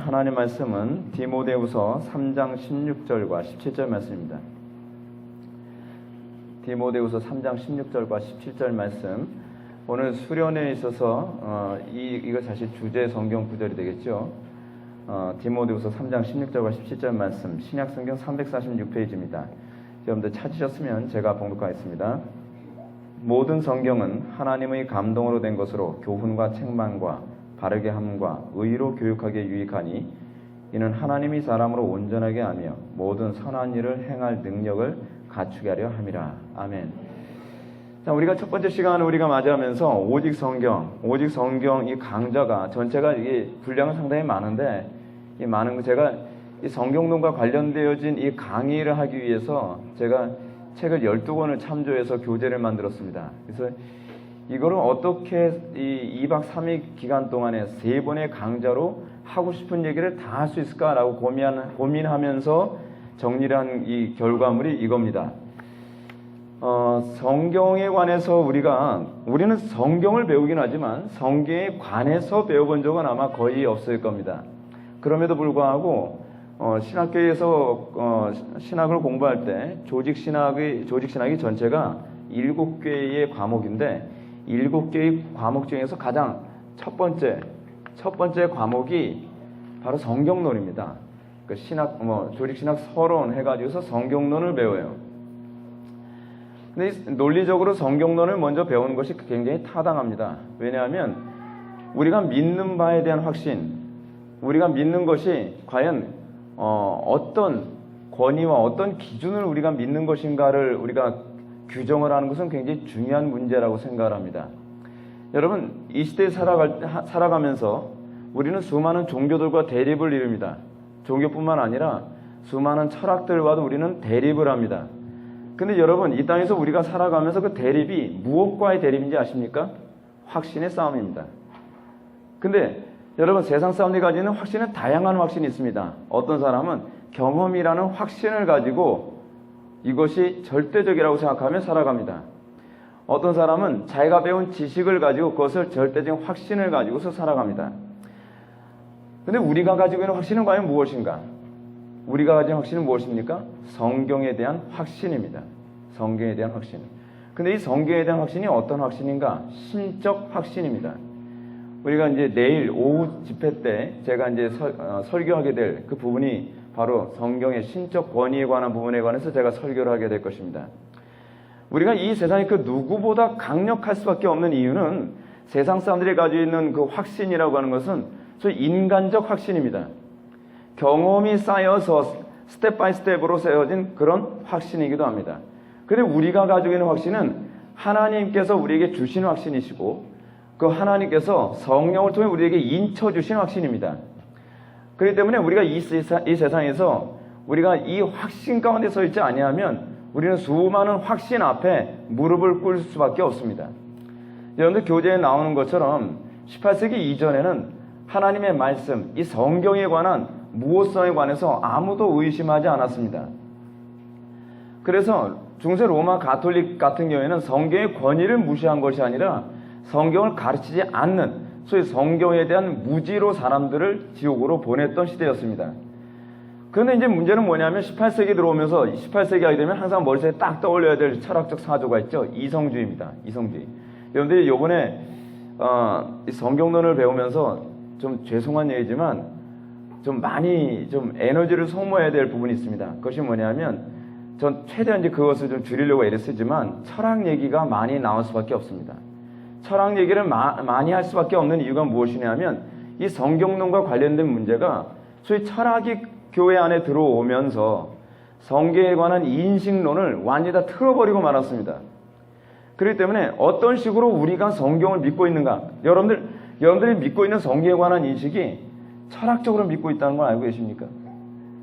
하나님 말씀은 디모데후서 3장 16절과 17절 말씀입니다. 디모데후서 3장 16절과 17절 말씀. 오늘 수련회에 있어서 이거 사실 주제 성경 구절이 되겠죠. 디모데후서 3장 16절과 17절 말씀, 신약 성경 346페이지입니다. 여러분들 찾으셨으면 제가 봉독하겠습니다. 모든 성경은 하나님의 감동으로 된 것으로 교훈과 책망과 바르게 함과 의로 교육하기에 유익하니 이는 하나님이 사람으로 온전하게 하며 모든 선한 일을 행할 능력을 갖추게 하려 함이라. 아멘. 자, 우리가 첫 번째 시간을 우리가 맞이하면서 오직 성경 이 강좌가 전체가 이게 분량은 상당히 많은데 이 많은 거 제가 이 성경론과 관련되어진 이 강의를 하기 위해서 제가 책을 12권을 참조해서 교재를 만들었습니다. 그래서 이거를 어떻게 이 2박 3일 기간 동안에 3번의 강좌로 하고 싶은 얘기를 다 할 수 있을까라고 고민하면서 정리를 한 이 결과물이 이겁니다. 성경에 관해서 우리는 성경을 배우긴 하지만 성경에 관해서 배워본 적은 아마 거의 없을 겁니다. 그럼에도 불구하고 신학교에서 신학을 공부할 때 조직 신학이 전체가 7개의 과목인데 7개의 과목 중에서 가장 첫 번째 과목이 바로 성경론입니다. 그 조직 신학 서론 해가지고서 성경론을 배워요. 근데 논리적으로 성경론을 먼저 배우는 것이 굉장히 타당합니다. 왜냐하면 우리가 믿는 바에 대한 확신, 우리가 믿는 것이 과연 어떤 권위와 어떤 기준을 우리가 믿는 것인가를 우리가 규정을 하는 것은 굉장히 중요한 문제라고 생각을 합니다. 여러분, 이 시대에 살아가면서 우리는 수많은 종교들과 대립을 이룹니다. 종교뿐만 아니라 수많은 철학들과도 우리는 대립을 합니다. 근데 여러분, 이 땅에서 우리가 살아가면서 그 대립이 무엇과의 대립인지 아십니까? 확신의 싸움입니다. 근데 여러분, 세상 사람들이 가지는 확신은 다양한 확신이 있습니다. 어떤 사람은 경험이라는 확신을 가지고 이것이 절대적이라고 생각하며 살아갑니다. 어떤 사람은 자기가 배운 지식을 가지고 그것을 절대적인 확신을 가지고서 살아갑니다. 근데 우리가 가지고 있는 확신은 과연 무엇인가? 우리가 가진 확신은 무엇입니까? 성경에 대한 확신입니다. 성경에 대한 확신. 근데 이 성경에 대한 확신이 어떤 확신인가? 신적 확신입니다. 우리가 이제 내일 오후 집회 때 제가 이제 설교하게 될 그 부분이 바로 성경의 신적 권위에 관한 부분에 관해서 제가 설교를 하게 될 것입니다. 우리가 이 세상에 그 누구보다 강력할 수밖에 없는 이유는 세상 사람들이 가지고 있는 그 확신이라고 하는 것은 소위 인간적 확신입니다. 경험이 쌓여서 스텝 바이 스텝으로 세워진 그런 확신이기도 합니다. 그런데 우리가 가지고 있는 확신은 하나님께서 우리에게 주신 확신이시고 그 하나님께서 성령을 통해 우리에게 인쳐주신 확신입니다. 그렇기 때문에 우리가 이 세상에서 우리가 이 확신 가운데 서 있지 아니하면 우리는 수많은 확신 앞에 무릎을 꿇을 수밖에 없습니다. 여러분들 교재에 나오는 것처럼 18세기 이전에는 하나님의 말씀, 이 성경에 관한 무엇성에 관해서 아무도 의심하지 않았습니다. 그래서 중세 로마 가톨릭 같은 경우에는 성경의 권위를 무시한 것이 아니라 성경을 가르치지 않는 소위 성경에 대한 무지로 사람들을 지옥으로 보냈던 시대였습니다. 그런데 이제 문제는 뭐냐면 18세기 들어오면서 18세기 하게 되면 항상 머릿속에 딱 떠올려야 될 철학적 사조가 있죠. 이성주의입니다. 이성주의. 여러분들이 요번에 성경론을 배우면서 좀 죄송한 얘기지만 좀 많이 좀 에너지를 소모해야 될 부분이 있습니다. 그것이 뭐냐면 전 최대한 이제 그것을 좀 줄이려고 애를 쓰지만 철학 얘기가 많이 나올 수밖에 없습니다. 철학 얘기를 많이 할 수밖에 없는 이유가 무엇이냐면 이 성경론과 관련된 문제가 소위 철학이 교회 안에 들어오면서 성경에 관한 인식론을 완전히 다 틀어버리고 말았습니다. 그렇기 때문에 어떤 식으로 우리가 성경을 믿고 있는가? 여러분들이 믿고 있는 성경에 관한 인식이 철학적으로 믿고 있다는 걸 알고 계십니까?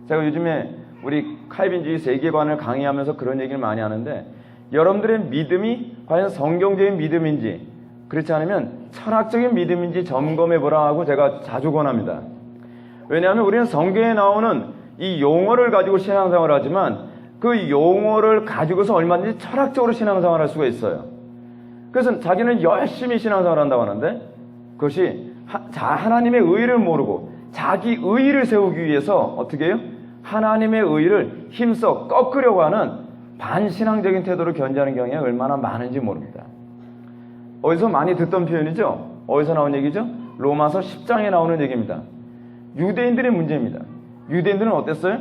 제가 요즘에 우리 칼빈주의 세계관을 강의하면서 그런 얘기를 많이 하는데 여러분들의 믿음이 과연 성경적인 믿음인지 그렇지 않으면 철학적인 믿음인지 점검해보라 하고 제가 자주 권합니다. 왜냐하면 우리는 성경에 나오는 이 용어를 가지고 신앙생활을 하지만 그 용어를 가지고서 얼마든지 철학적으로 신앙생활을 할 수가 있어요. 그래서 자기는 열심히 신앙생활을 한다고 하는데 그것이 하나님의 의를 모르고 자기 의의를 세우기 위해서 어떻게 해요? 하나님의 의의를 힘써 꺾으려고 하는 반신앙적인 태도를 견지하는 경우가 얼마나 많은지 모릅니다. 어디서 많이 듣던 표현이죠? 어디서 나온 얘기죠? 로마서 10장에 나오는 얘기입니다. 유대인들의 문제입니다. 유대인들은 어땠어요?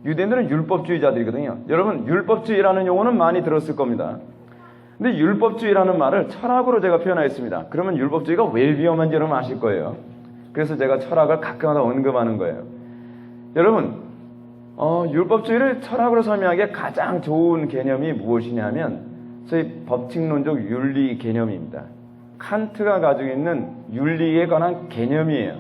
유대인들은 율법주의자들이거든요. 여러분, 율법주의라는 용어는 많이 들었을 겁니다. 근데 율법주의라는 말을 철학으로 제가 표현하겠습니다. 그러면 율법주의가 왜 위험한지 여러분 아실 거예요. 그래서 제가 철학을 가끔가다 언급하는 거예요. 여러분, 율법주의를 철학으로 설명하기에 가장 좋은 개념이 무엇이냐면 소위 법칙론적 윤리 개념입니다. 칸트가 가지고 있는 윤리에 관한 개념이에요.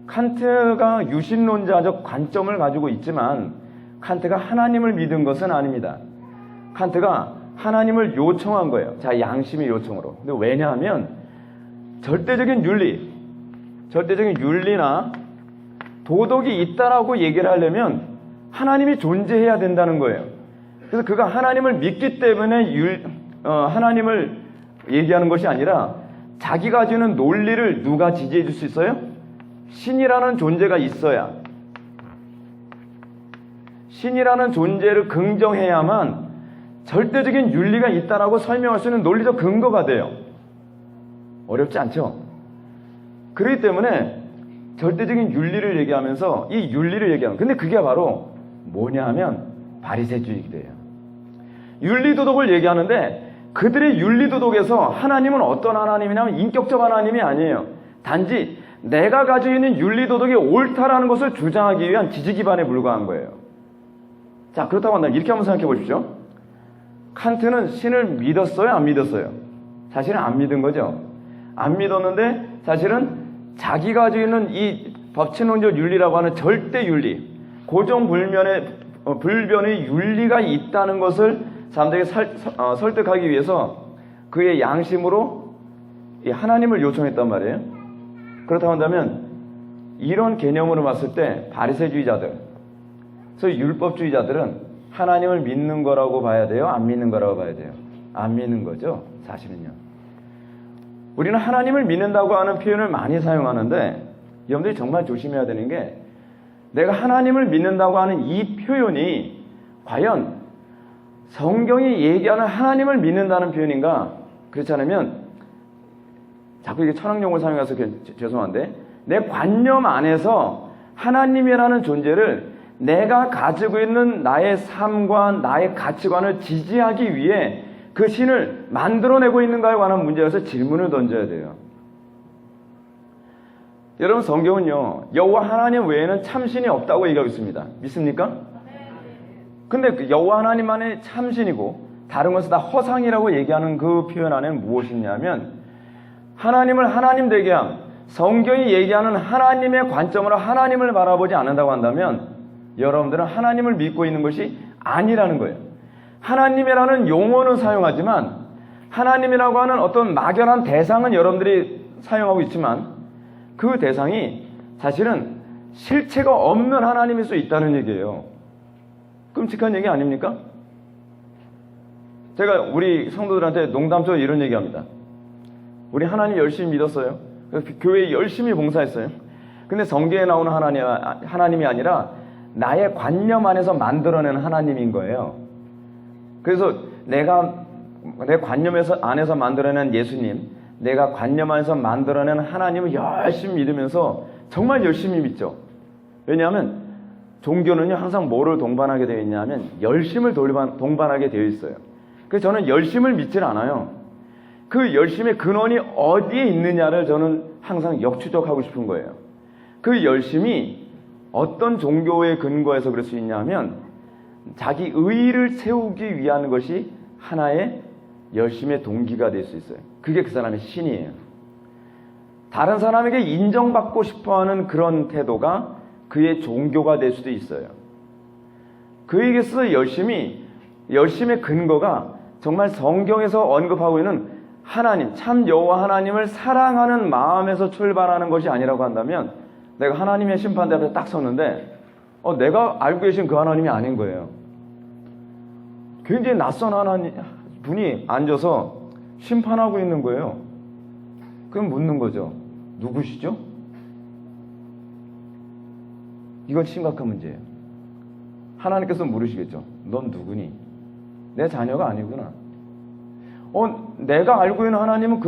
칸트가 유신론자적 관점을 가지고 있지만 칸트가 하나님을 믿은 것은 아닙니다. 칸트가 하나님을 요청한 거예요. 자, 양심의 요청으로. 근데 왜냐하면 절대적인 윤리나 도덕이 있다라고 얘기를 하려면 하나님이 존재해야 된다는 거예요. 그래서 그가 하나님을 믿기 때문에 하나님을 얘기하는 것이 아니라 자기가 가지고 있는 논리를 누가 지지해 줄 수 있어요? 신이라는 존재가 있어야. 신이라는 존재를 긍정해야만 절대적인 윤리가 있다라고 설명할 수 있는 논리적 근거가 돼요. 어렵지 않죠? 그렇기 때문에 절대적인 윤리를 얘기하면서 이 윤리를 얘기하는, 근데 그게 바로 뭐냐 하면 바리새주의예요. 윤리도덕을 얘기하는데 그들의 윤리도덕에서 하나님은 어떤 하나님이냐면 인격적 하나님이 아니에요. 단지 내가 가지고 있는 윤리도덕이 옳다라는 것을 주장하기 위한 지지 기반에 불과한 거예요. 자, 그렇다고 한다면 이렇게 한번 생각해 보십시오. 칸트는 신을 믿었어요? 안 믿었어요? 사실은 안 믿은 거죠. 안 믿었는데 사실은 자기가 가지고 있는 이 법칙론적 윤리라고 하는 절대 윤리, 고정불변의 윤리가 있다는 것을 사람들에게 설득하기 위해서 그의 양심으로 하나님을 요청했단 말이에요. 그렇다고 한다면 이런 개념으로 봤을 때 바리새주의자들, 소위 율법주의자들은 하나님을 믿는 거라고 봐야 돼요? 안 믿는 거라고 봐야 돼요? 안 믿는 거죠, 사실은요. 우리는 하나님을 믿는다고 하는 표현을 많이 사용하는데 여러분들이 정말 조심해야 되는 게 내가 하나님을 믿는다고 하는 이 표현이 과연 성경이 얘기하는 하나님을 믿는다는 표현인가? 그렇지 않으면 자꾸 이게 철학용어를 사용해서 죄송한데 내 관념 안에서 하나님이라는 존재를 내가 가지고 있는 나의 삶과 나의 가치관을 지지하기 위해 그 신을 만들어내고 있는가에 관한 문제에서 질문을 던져야 돼요. 여러분, 성경은요 여호와 하나님 외에는 참신이 없다고 얘기하고 있습니다. 믿습니까? 근데 여호와 하나님만이 참신이고 다른 것은 다 허상이라고 얘기하는 그 표현 안에는 무엇이 있냐면 하나님을 하나님 되게 함, 성경이 얘기하는 하나님의 관점으로 하나님을 바라보지 않는다고 한다면 여러분들은 하나님을 믿고 있는 것이 아니라는 거예요. 하나님이라는 용어는 사용하지만 하나님이라고 하는 어떤 막연한 대상은 여러분들이 사용하고 있지만 그 대상이 사실은 실체가 없는 하나님일 수 있다는 얘기예요. 끔찍한 얘기 아닙니까? 제가 우리 성도들한테 농담처럼 이런 얘기합니다. 우리 하나님 열심히 믿었어요. 교회에 열심히 봉사했어요. 근데 성경에 나오는 하나님이 아니라 나의 관념 안에서 만들어낸 하나님인 거예요. 그래서 내가 내 관념 안에서 만들어낸 예수님, 내가 관념 안에서 만들어낸 하나님을 열심히 믿으면서 정말 열심히 믿죠. 왜냐하면 종교는요 항상 뭐를 동반하게 되어 있냐면 열심을 동반하게 되어 있어요. 그래서 저는 열심을 믿질 않아요. 그 열심의 근원이 어디에 있느냐를 저는 항상 역추적하고 싶은 거예요. 그 열심이 어떤 종교의 근거에서 그럴 수 있냐면 자기 의의를 세우기 위한 것이 하나의 열심의 동기가 될 수 있어요. 그게 그 사람의 신이에요. 다른 사람에게 인정받고 싶어하는 그런 태도가 그의 종교가 될 수도 있어요. 그에게서 열심의 근거가 정말 성경에서 언급하고 있는 하나님, 참 여호와 하나님을 사랑하는 마음에서 출발하는 것이 아니라고 한다면 내가 하나님의 심판대 앞에 딱 섰는데 내가 알고 계신 그 하나님이 아닌 거예요. 굉장히 낯선 하나님 분이 앉아서 심판하고 있는 거예요. 그럼 묻는 거죠. 누구시죠? 이건 심각한 문제예요. 하나님께서 물으시겠죠. 넌 누구니? 내 자녀가 아니구나. 내가 알고 있는 하나님은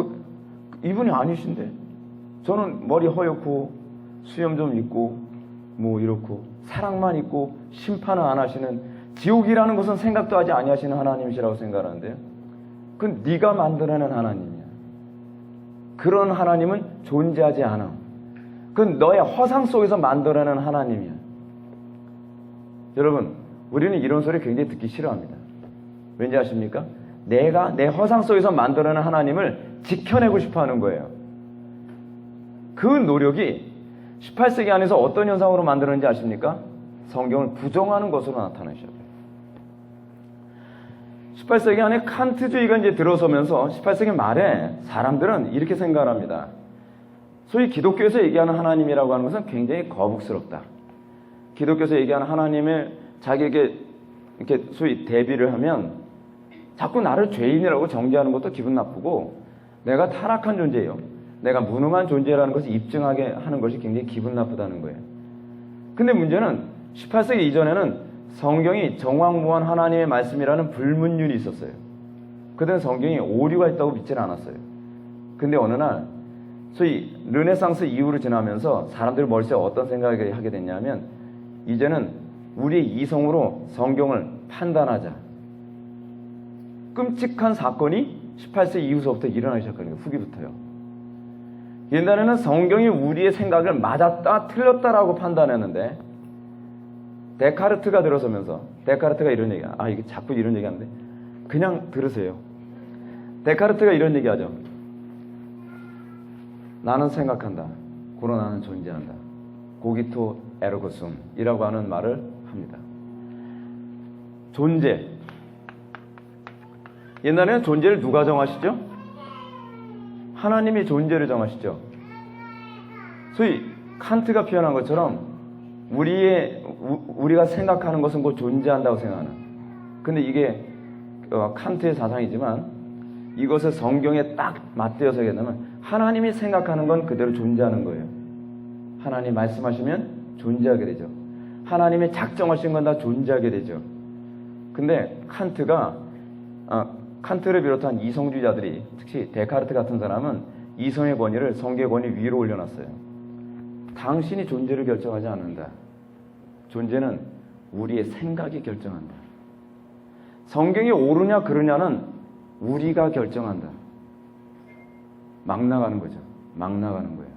이분이 아니신데. 저는 머리 허옇고 수염 좀 있고 뭐 이렇고 사랑만 있고 심판을 안 하시는, 지옥이라는 것은 생각도 하지 아니하시는 하나님이시라고 생각하는데요. 그건 네가 만들어낸 하나님이야. 그런 하나님은 존재하지 않아. 그건 너의 허상 속에서 만들어낸 하나님이야. 여러분, 우리는 이런 소리 굉장히 듣기 싫어합니다. 왠지 아십니까? 내가 내 허상 속에서 만들어낸 하나님을 지켜내고 싶어 하는 거예요. 그 노력이 18세기 안에서 어떤 현상으로 만들었는지 아십니까? 성경을 부정하는 것으로 나타나셔요. 18세기 안에 칸트주의가 이제 들어서면서 18세기 말에 사람들은 이렇게 생각합니다. 소위 기독교에서 얘기하는 하나님이라고 하는 것은 굉장히 거북스럽다. 기독교에서 얘기하는 하나님을 자기에게 이렇게 소위 대비를 하면 자꾸 나를 죄인이라고 정죄하는 것도 기분 나쁘고, 내가 타락한 존재예요. 내가 무능한 존재라는 것을 입증하게 하는 것이 굉장히 기분 나쁘다는 거예요. 근데 문제는 18세기 이전에는 성경이 정황무한 하나님의 말씀이라는 불문율이 있었어요. 그때는 성경이 오류가 있다고 믿질 않았어요. 근데 어느 날 소위 르네상스 이후로 지나면서 사람들 머릿속에 어떤 생각을 하게 됐냐면, 이제는 우리의 이성으로 성경을 판단하자. 끔찍한 사건이 18세기 이후서부터 일어나기 시작하는 거예요. 후기부터요. 옛날에는 성경이 우리의 생각을 맞았다 틀렸다라고 판단했는데, 데카르트가 들어서면서, 데카르트가 이런 얘기야. 이게 자꾸 이런 얘기하는데 그냥 들으세요. 데카르트가 이런 얘기하죠. 나는 생각한다. 고로 나는 존재한다. 고기토 에르고숨 이라고 하는 말을 합니다. 존재. 옛날에는 존재를 누가 정하시죠? 하나님이 존재를 정하시죠. 소위 칸트가 표현한 것처럼 우리가 생각하는 것은 곧 존재한다고 생각하는. 근데 이게 칸트의 사상이지만 이것을 성경에 딱 맞대어서 얘기하면 하나님이 생각하는 건 그대로 존재하는 거예요. 하나님 말씀하시면 존재하게 되죠. 하나님이 작정하신 건 다 존재하게 되죠. 근데 칸트를 비롯한 이성주의자들이, 특히 데카르트 같은 사람은 이성의 권위를 성경의 권위 위로 올려놨어요. 당신이 존재를 결정하지 않는다. 존재는 우리의 생각이 결정한다. 성경이 옳으냐 그르냐는 우리가 결정한다. 막 나가는 거죠. 막 나가는 거예요.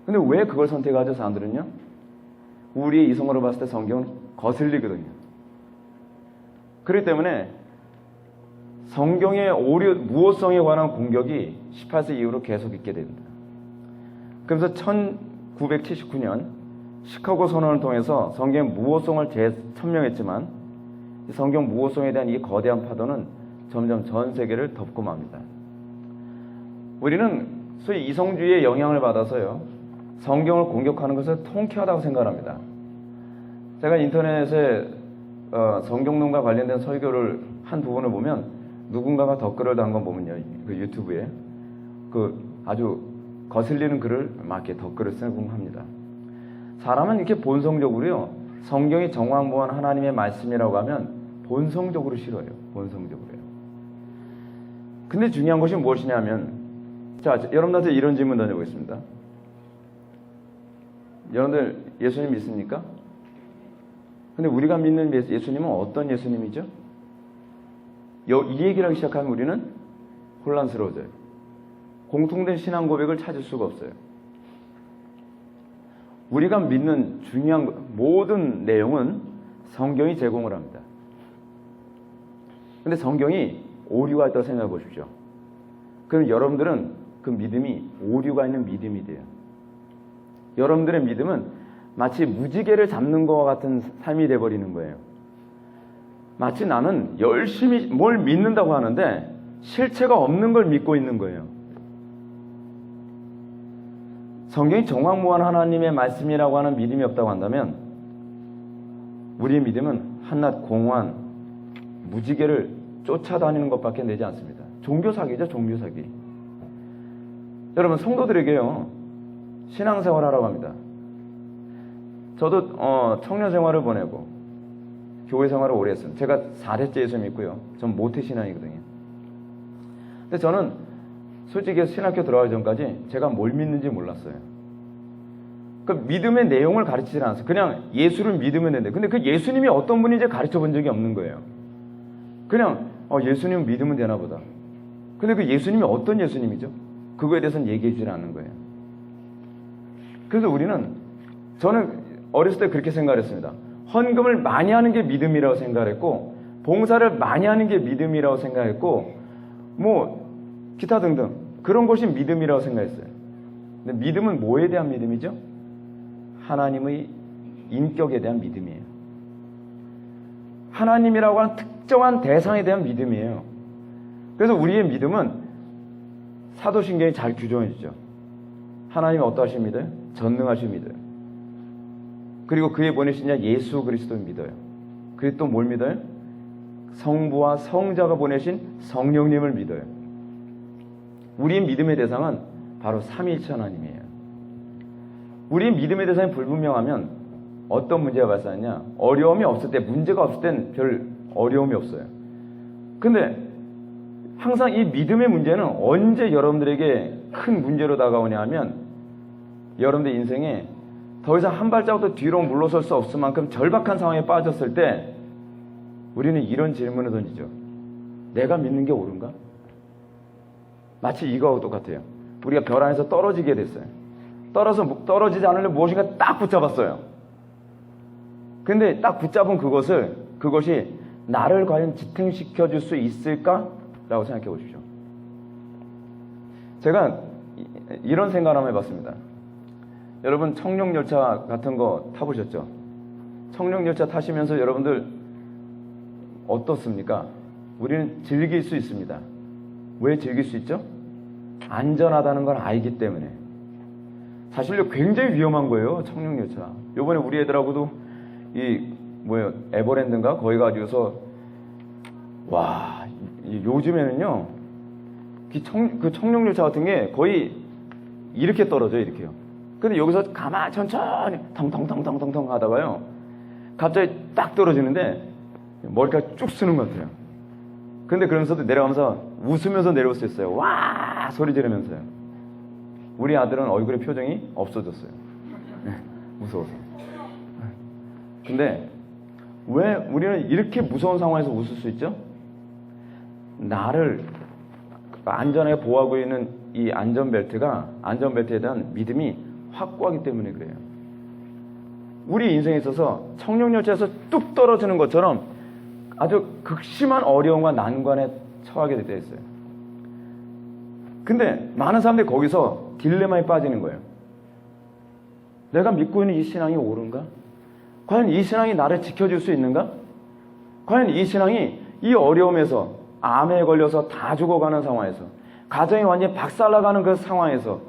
근데 왜 그걸 선택하죠, 사람들은요? 우리의 이성으로 봤을 때 성경은 거슬리거든요. 그렇기 때문에 성경의 오류, 무호성에 관한 공격이 18세기 이후로 계속 있게 됩니다. 그래서 1979년 시카고 선언을 통해서 성경의 무호성을 재천명했지만 성경 무호성에 대한 이 거대한 파도는 점점 전 세계를 덮고 맙니다. 우리는 소위 이성주의의 영향을 받아서요, 성경을 공격하는 것을 통쾌하다고 생각합니다. 제가 인터넷에 성경론과 관련된 설교를 한 부분을 보면 누군가가 댓글을 단 건 보면요, 그 유튜브에 아주 거슬리는 글을 막 이렇게 댓글을 쓰고 합니다. 사람은 이렇게 본성적으로요, 성경이 정황무한 하나님의 말씀이라고 하면 본성적으로 싫어요. 본성적으로요. 근데 중요한 것이 무엇이냐면, 자, 여러분들한테 이런 질문 던져보겠습니다. 여러분들 예수님 믿습니까? 근데 우리가 믿는 예수님은 어떤 예수님이죠? 이 얘기를 하기 시작하면 우리는 혼란스러워져요. 공통된 신앙 고백을 찾을 수가 없어요. 우리가 믿는 중요한 모든 내용은 성경이 제공을 합니다. 근데 성경이 오류가 있다고 생각해 보십시오. 그럼 여러분들은 그 믿음이 오류가 있는 믿음이 돼요. 여러분들의 믿음은 마치 무지개를 잡는 것과 같은 삶이 돼버리는 거예요. 마치 나는 열심히 뭘 믿는다고 하는데 실체가 없는 걸 믿고 있는 거예요. 성경이 정황무한 하나님의 말씀이라고 하는 믿음이 없다고 한다면 우리의 믿음은 한낱 공허한 무지개를 쫓아다니는 것밖에 되지 않습니다. 종교사기죠, 종교사기. 여러분, 성도들에게요, 신앙생활 하라고 합니다. 저도 청년 생활을 보내고 교회 생활을 오래 했어요. 제가 4대째 예수 믿고요. 전 모태신앙이거든요. 근데 저는 솔직히 신학교 들어가기 전까지 제가 뭘 믿는지 몰랐어요. 그 믿음의 내용을 가르치질 않았어요. 그냥 예수를 믿으면 되는데, 근데 그 예수님이 어떤 분인지 가르쳐 본 적이 없는 거예요. 그냥 예수님 믿으면 되나 보다. 근데 그 예수님이 어떤 예수님이죠? 그거에 대해서는 얘기해 주지 않는 거예요. 그래서 저는 어렸을 때 그렇게 생각했습니다. 헌금을 많이 하는 게 믿음이라고 생각했고, 봉사를 많이 하는 게 믿음이라고 생각했고, 기타 등등 그런 것이 믿음이라고 생각했어요. 근데 믿음은 뭐에 대한 믿음이죠? 하나님의 인격에 대한 믿음이에요. 하나님이라고 하는 특정한 대상에 대한 믿음이에요. 그래서 우리의 믿음은 사도신경이 잘 규정해 주죠. 하나님이 어떠하신 믿어요? 전능하신 믿어요. 그리고 그의 보내신 자 예수 그리스도를 믿어요. 그리고 또 뭘 믿어요? 성부와 성자가 보내신 성령님을 믿어요. 우리의 믿음의 대상은 바로 삼위일체 하나님이에요. 우리의 믿음의 대상이 불분명하면 어떤 문제가 발생하냐? 어려움이 없을 때, 문제가 없을 땐 별 어려움이 없어요. 근데 항상 이 믿음의 문제는 언제 여러분들에게 큰 문제로 다가오냐 하면, 여러분들 인생에 더 이상 한 발자국도 뒤로 물러설 수 없을 만큼 절박한 상황에 빠졌을 때 우리는 이런 질문을 던지죠. 내가 믿는 게 옳은가? 마치 이거하고 똑같아요. 우리가 별 안에서 떨어지게 됐어요. 떨어지지 않으려면 무엇인가 딱 붙잡았어요. 근데 딱 붙잡은 그것이 나를 과연 지탱시켜 줄 수 있을까? 라고 생각해 보십시오. 제가 이런 생각을 한번 해봤습니다. 여러분 청룡열차 같은 거 타보셨죠? 청룡열차 타시면서 여러분들 어떻습니까? 우리는 즐길 수 있습니다. 왜 즐길 수 있죠? 안전하다는 걸 알기 때문에. 사실요 굉장히 위험한 거예요. 청룡열차. 요번에 우리 애들하고도 에버랜드인가 거기 가지고서 요즘에는요 그 청룡열차 같은 게 거의 이렇게 떨어져요. 이렇게요. 근데 여기서 가만히 천천히 텅텅텅텅텅텅 하다가요 갑자기 딱 떨어지는데 머리카락 쭉 쓰는 것 같아요. 근데 그러면서도 내려가면서 웃으면서 내려올 수 있어요. 와 소리 지르면서요. 우리 아들은 얼굴에 표정이 없어졌어요. 무서워서. 근데 왜 우리는 이렇게 무서운 상황에서 웃을 수 있죠? 나를 안전하게 보호하고 있는 이 안전벨트에 대한 믿음이 확고하기 때문에 그래요. 우리 인생에 있어서 청룡열차에서 뚝 떨어지는 것처럼 아주 극심한 어려움과 난관에 처하게 되어 있어요. 근데 많은 사람들이 거기서 딜레마에 빠지는 거예요. 내가 믿고 있는 이 신앙이 옳은가? 과연 이 신앙이 나를 지켜줄 수 있는가? 과연 이 신앙이 이 어려움에서 암에 걸려서 다 죽어가는 상황에서, 가정이 완전히 박살나가는 그 상황에서,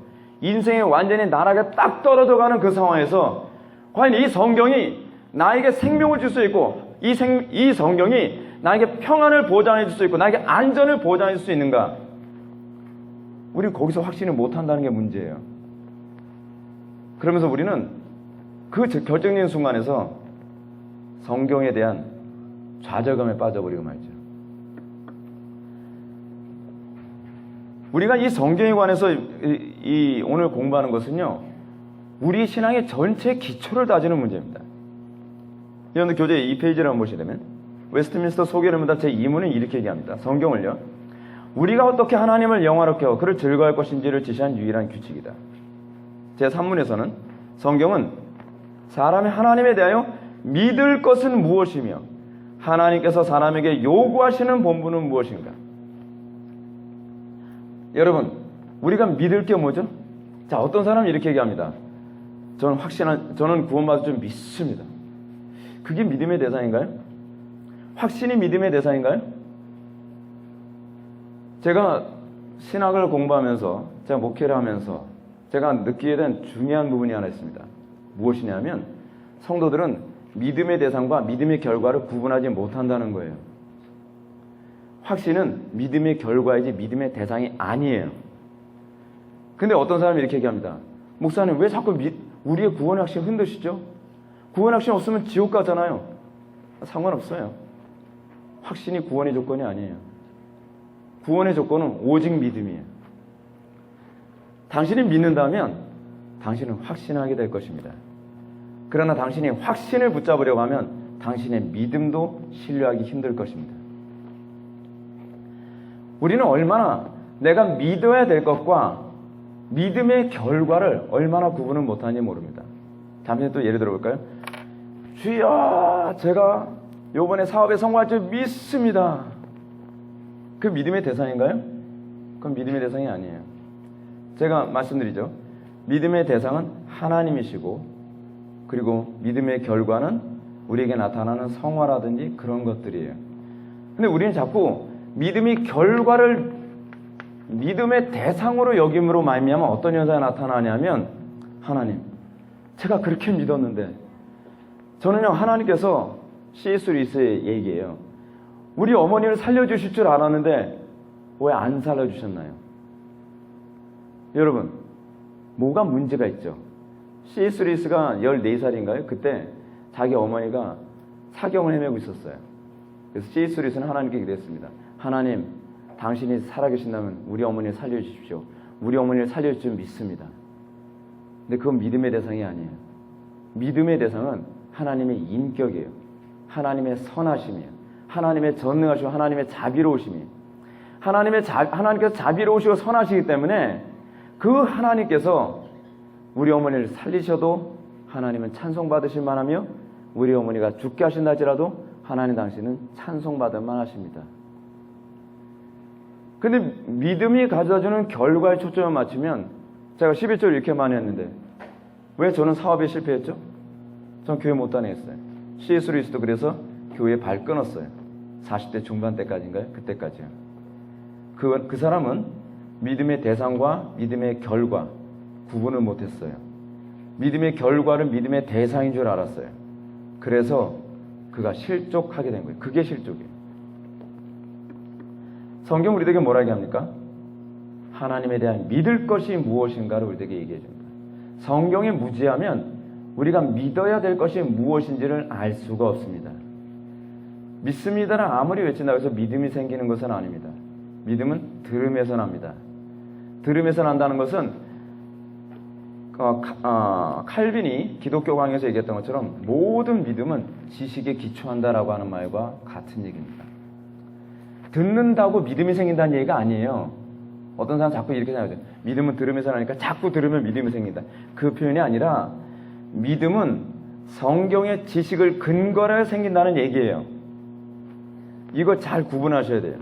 인생이 완전히 나락에 딱 떨어져가는 그 상황에서 과연 이 성경이 나에게 생명을 줄 수 있고 이 성경이 나에게 평안을 보장해 줄 수 있고 나에게 안전을 보장해 줄 수 있는가? 우리는 거기서 확신을 못한다는 게 문제예요. 그러면서 우리는 그 결정적인 순간에서 성경에 대한 좌절감에 빠져버리고 말이죠. 우리가 이 성경에 관해서 오늘 공부하는 것은요, 우리 신앙의 전체 기초를 다지는 문제입니다. 여러분들 교재 2페이지를 한번 보시려면 웨스트민스터 소개론문답 제2문은 이렇게 얘기합니다. 성경을요, 우리가 어떻게 하나님을 영화롭게 하고 그를 즐거워할 것인지를 지시한 유일한 규칙이다. 제3문에서는 성경은 사람이 하나님에 대하여 믿을 것은 무엇이며 하나님께서 사람에게 요구하시는 본분은 무엇인가? 여러분, 우리가 믿을 게 뭐죠? 자, 어떤 사람은 이렇게 얘기합니다. 저는 구원받을 줄 믿습니다. 그게 믿음의 대상인가요? 확신이 믿음의 대상인가요? 제가 신학을 공부하면서, 제가 목회를 하면서 제가 느끼게 된 중요한 부분이 하나 있습니다. 무엇이냐면 성도들은 믿음의 대상과 믿음의 결과를 구분하지 못한다는 거예요. 확신은 믿음의 결과이지 믿음의 대상이 아니에요. 근데 어떤 사람이 이렇게 얘기합니다. 목사님 왜 자꾸 우리의 구원의 확신 흔드시죠? 구원의 확신 없으면 지옥 가잖아요. 상관없어요. 확신이 구원의 조건이 아니에요. 구원의 조건은 오직 믿음이에요. 당신이 믿는다면 당신은 확신하게 될 것입니다. 그러나 당신이 확신을 붙잡으려고 하면 당신의 믿음도 신뢰하기 힘들 것입니다. 우리는 얼마나 내가 믿어야 될 것과 믿음의 결과를 얼마나 구분을 못하는지 모릅니다. 잠시 또 예를 들어볼까요? 주여, 제가 이번에 사업에 성공할 줄 믿습니다. 그 믿음의 대상인가요? 그건 믿음의 대상이 아니에요. 제가 말씀드리죠. 믿음의 대상은 하나님이시고, 그리고 믿음의 결과는 우리에게 나타나는 성화라든지 그런 것들이에요. 근데 우리는 자꾸 믿음의 결과를 믿음의 대상으로 여김으로 말미암아 어떤 현상이 나타나냐면, 하나님, 제가 그렇게 믿었는데, 저는요, 하나님께서 C.S. 루이스의 얘기예요. 우리 어머니를 살려주실 줄 알았는데 왜 안 살려주셨나요? 여러분, 뭐가 문제가 있죠? C.S. 루이스가 14살인가요? 그때 자기 어머니가 사경을 헤매고 있었어요. 그래서 C.S. 루이스는 하나님께 기도했습니다. 하나님, 당신이 살아계신다면 우리 어머니를 살려주십시오. 우리 어머니를 살려줄 줄 믿습니다. 근데 그건 믿음의 대상이 아니에요. 믿음의 대상은 하나님의 인격이에요. 하나님의 선하심이에요. 하나님의 전능하시고 하나님의 자비로우심이에요. 하나님께서 자비로우시고 선하시기 때문에 그 하나님께서 우리 어머니를 살리셔도 하나님은 찬송받으실 만하며, 우리 어머니가 죽게 하신다 할지라도 하나님 당신은 찬송받을 만하십니다. 근데 믿음이 가져다주는 결과에 초점을 맞추면, 제가 11절 이렇게 많이 했는데 왜 저는 사업에 실패했죠? 전 교회 못 다녔어요. C.S. 루이스도 그래서 교회에 발 끊었어요. 40대 중반 때까지인가요? 그때까지요. 그 사람은 믿음의 대상과 믿음의 결과 구분을 못했어요. 믿음의 결과를 믿음의 대상인 줄 알았어요. 그래서 그가 실족하게 된 거예요. 그게 실족이에요. 성경 우리에게 뭐라 얘기합니까? 하나님에 대한 믿을 것이 무엇인가를 우리에게 얘기해 줍니다. 성경에 무지하면 우리가 믿어야 될 것이 무엇인지를 알 수가 없습니다. 믿습니다는 아무리 외친다고 해서 믿음이 생기는 것은 아닙니다. 믿음은 들음에서 납니다. 들음에서 난다는 것은 칼빈이 기독교 강에서 얘기했던 것처럼 모든 믿음은 지식에 기초한다라고 하는 말과 같은 얘기입니다. 듣는다고 믿음이 생긴다는 얘기가 아니에요. 어떤 사람 자꾸 이렇게 생각하죠. 믿음은 들음에서 나니까 자꾸 들으면 믿음이 생긴다. 그 표현이 아니라 믿음은 성경의 지식을 근거로 해서 생긴다는 얘기예요. 이거 잘 구분하셔야 돼요.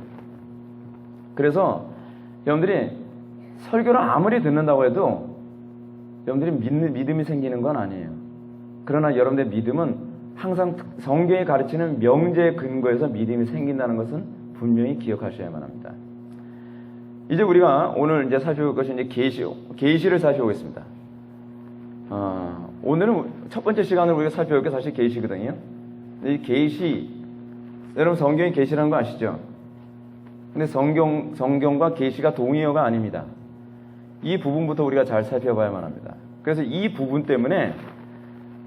그래서 여러분들이 설교를 아무리 듣는다고 해도 여러분들이 믿음이 생기는 건 아니에요. 그러나 여러분들의 믿음은 항상 성경이 가르치는 명제의 근거에서 믿음이 생긴다는 것은 분명히 기억하셔야만 합니다. 이제 우리가 오늘 이제 살펴볼 것이 이제 계시를 살펴보겠습니다. 오늘은 첫 번째 시간을 우리가 살펴볼 게 사실 계시거든요. 이 계시, 여러분 성경이 계시라는 거 아시죠? 근데 성경과 계시가 동의어가 아닙니다. 이 부분부터 우리가 잘 살펴봐야만 합니다. 그래서 이 부분 때문에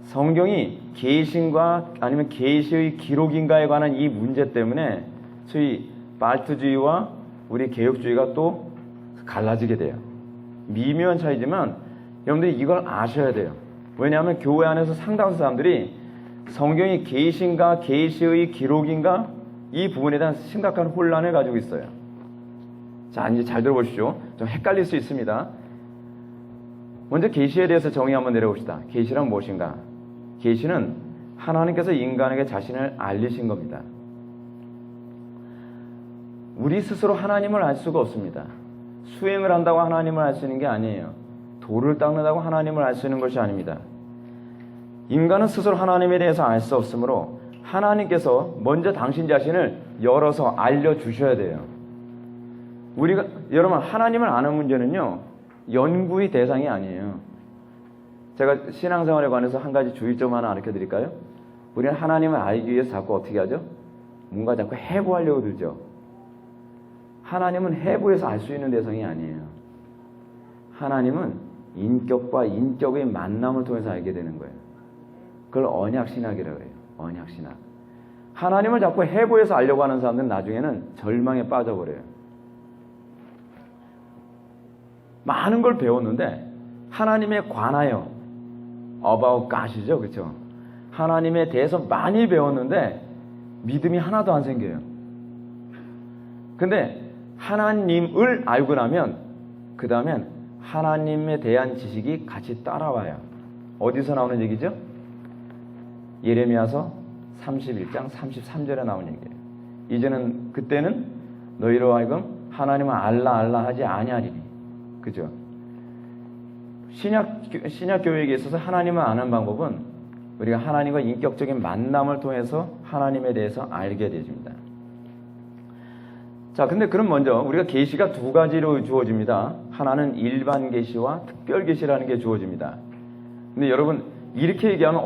성경이 계신가 아니면 계시의 기록인가에 관한 이 문제 때문에 소위 발트주의와 우리 개혁주의가 또 갈라지게 돼요. 미묘한 차이지만 여러분들이 이걸 아셔야 돼요. 왜냐하면 교회 안에서 상당수 사람들이 성경이 계신가 계시의 기록인가 이 부분에 대한 심각한 혼란을 가지고 있어요. 자, 이제 잘 들어보십시오. 좀 헷갈릴 수 있습니다. 먼저 계시에 대해서 정의 한번 내려봅시다. 계시란 무엇인가? 계시는 하나님께서 인간에게 자신을 알리신 겁니다. 우리 스스로 하나님을 알 수가 없습니다. 수행을 한다고 하나님을 알 수 있는 게 아니에요. 돌을 닦는다고 하나님을 알 수 있는 것이 아닙니다. 인간은 스스로 하나님에 대해서 알 수 없으므로 하나님께서 먼저 당신 자신을 열어서 알려주셔야 돼요. 여러분, 하나님을 아는 문제는요, 연구의 대상이 아니에요. 제가 신앙생활에 관해서 한 가지 주의점 하나 알려 드릴까요? 우리는 하나님을 알기 위해서 자꾸 어떻게 하죠? 뭔가 자꾸 해부하려고 들죠. 하나님은 해부해서 알 수 있는 대상이 아니에요. 하나님은 인격과 인격의 만남을 통해서 알게 되는 거예요. 그걸 언약신학이라고 해요. 언약신학. 하나님을 자꾸 해부해서 알려고 하는 사람들은 나중에는 절망에 빠져버려요. 많은 걸 배웠는데 하나님에 관하여 about God이죠. 그렇죠? 하나님에 대해서 많이 배웠는데 믿음이 하나도 안 생겨요. 근데 하나님을 알고 나면 그 다음엔 하나님에 대한 지식이 같이 따라와요. 어디서 나오는 얘기죠? 예레미야서 31장 33절에 나오는 얘기예요. 이제는 그때는 너희로 하여금 하나님을 알라 하지 아니하리니. 그죠? 신약 교회에 있어서 하나님을 아는 방법은 우리가 하나님과 인격적인 만남을 통해서 하나님에 대해서 알게 되집니다. 자, 근데 그럼 먼저 우리가 계시가 두 가지로 주어집니다. 하나는 일반 계시와 특별 계시라는 게 주어집니다. 근데 여러분 이렇게 얘기하면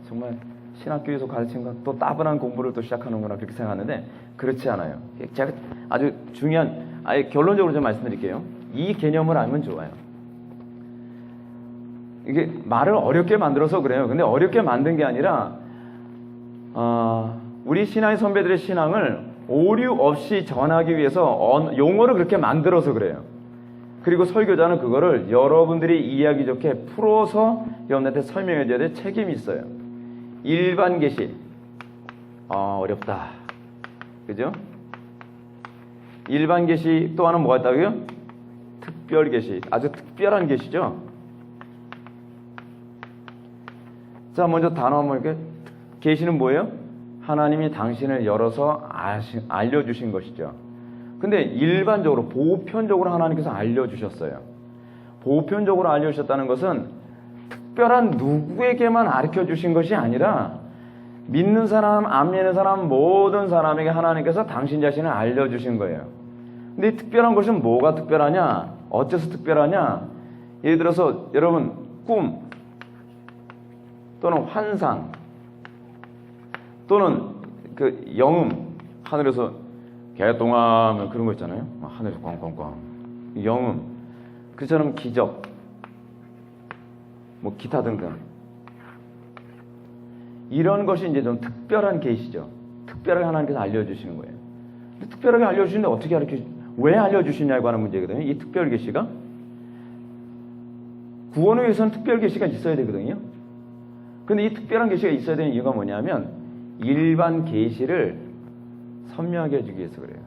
정말 신학교에서 가르친 건 또 따분한 공부를 또 시작하는구나 그렇게 생각하는데 그렇지 않아요. 제가 아주 중요한 아예 결론적으로 좀 말씀드릴게요. 이 개념을 알면 좋아요. 이게 말을 어렵게 만들어서 그래요. 근데 어렵게 만든 게 아니라 우리 신앙의 선배들의 신앙을 오류 없이 전하기 위해서 용어를 그렇게 만들어서 그래요. 그리고 설교자는 그거를 여러분들이 이해하기 좋게 풀어서 여러분한테 설명해 줘야 될 책임이 있어요. 일반 계시 어렵다. 그죠? 일반 계시 또 하나는 뭐가 있다고요? 특별 계시. 아주 특별한 계시죠? 자, 먼저 단어 한번 이렇게 계시는 뭐예요? 하나님이 당신을 열어서 알려주신 것이죠. 근데 일반적으로 보편적으로 하나님께서 알려주셨어요. 보편적으로 알려주셨다는 것은 특별한 누구에게만 가르쳐주신 것이 아니라 믿는 사람, 안 믿는 사람 모든 사람에게 하나님께서 당신 자신을 알려주신 거예요. 근데 이 특별한 것은 뭐가 특별하냐? 어째서 특별하냐? 예를 들어서 여러분 꿈 또는 환상 또는 그 영음, 하늘에서 개똥아 그런 거 있잖아요. 하늘에서 꽝꽝꽝 영음, 그처럼 기적, 뭐 기타 등등 이런 것이 이제 좀 특별한 계시죠. 특별하게 하나님께서 알려주시는 거예요. 특별하게 알려주시는데 어떻게 왜 알려주시냐고 하는 문제거든요. 이 특별 계시가 구원을 위해서는 특별 계시가 있어야 되거든요. 근데 이 특별한 계시가 있어야 되는 이유가 뭐냐면 일반 계시를 선명하게 해주기 위해서 그래요.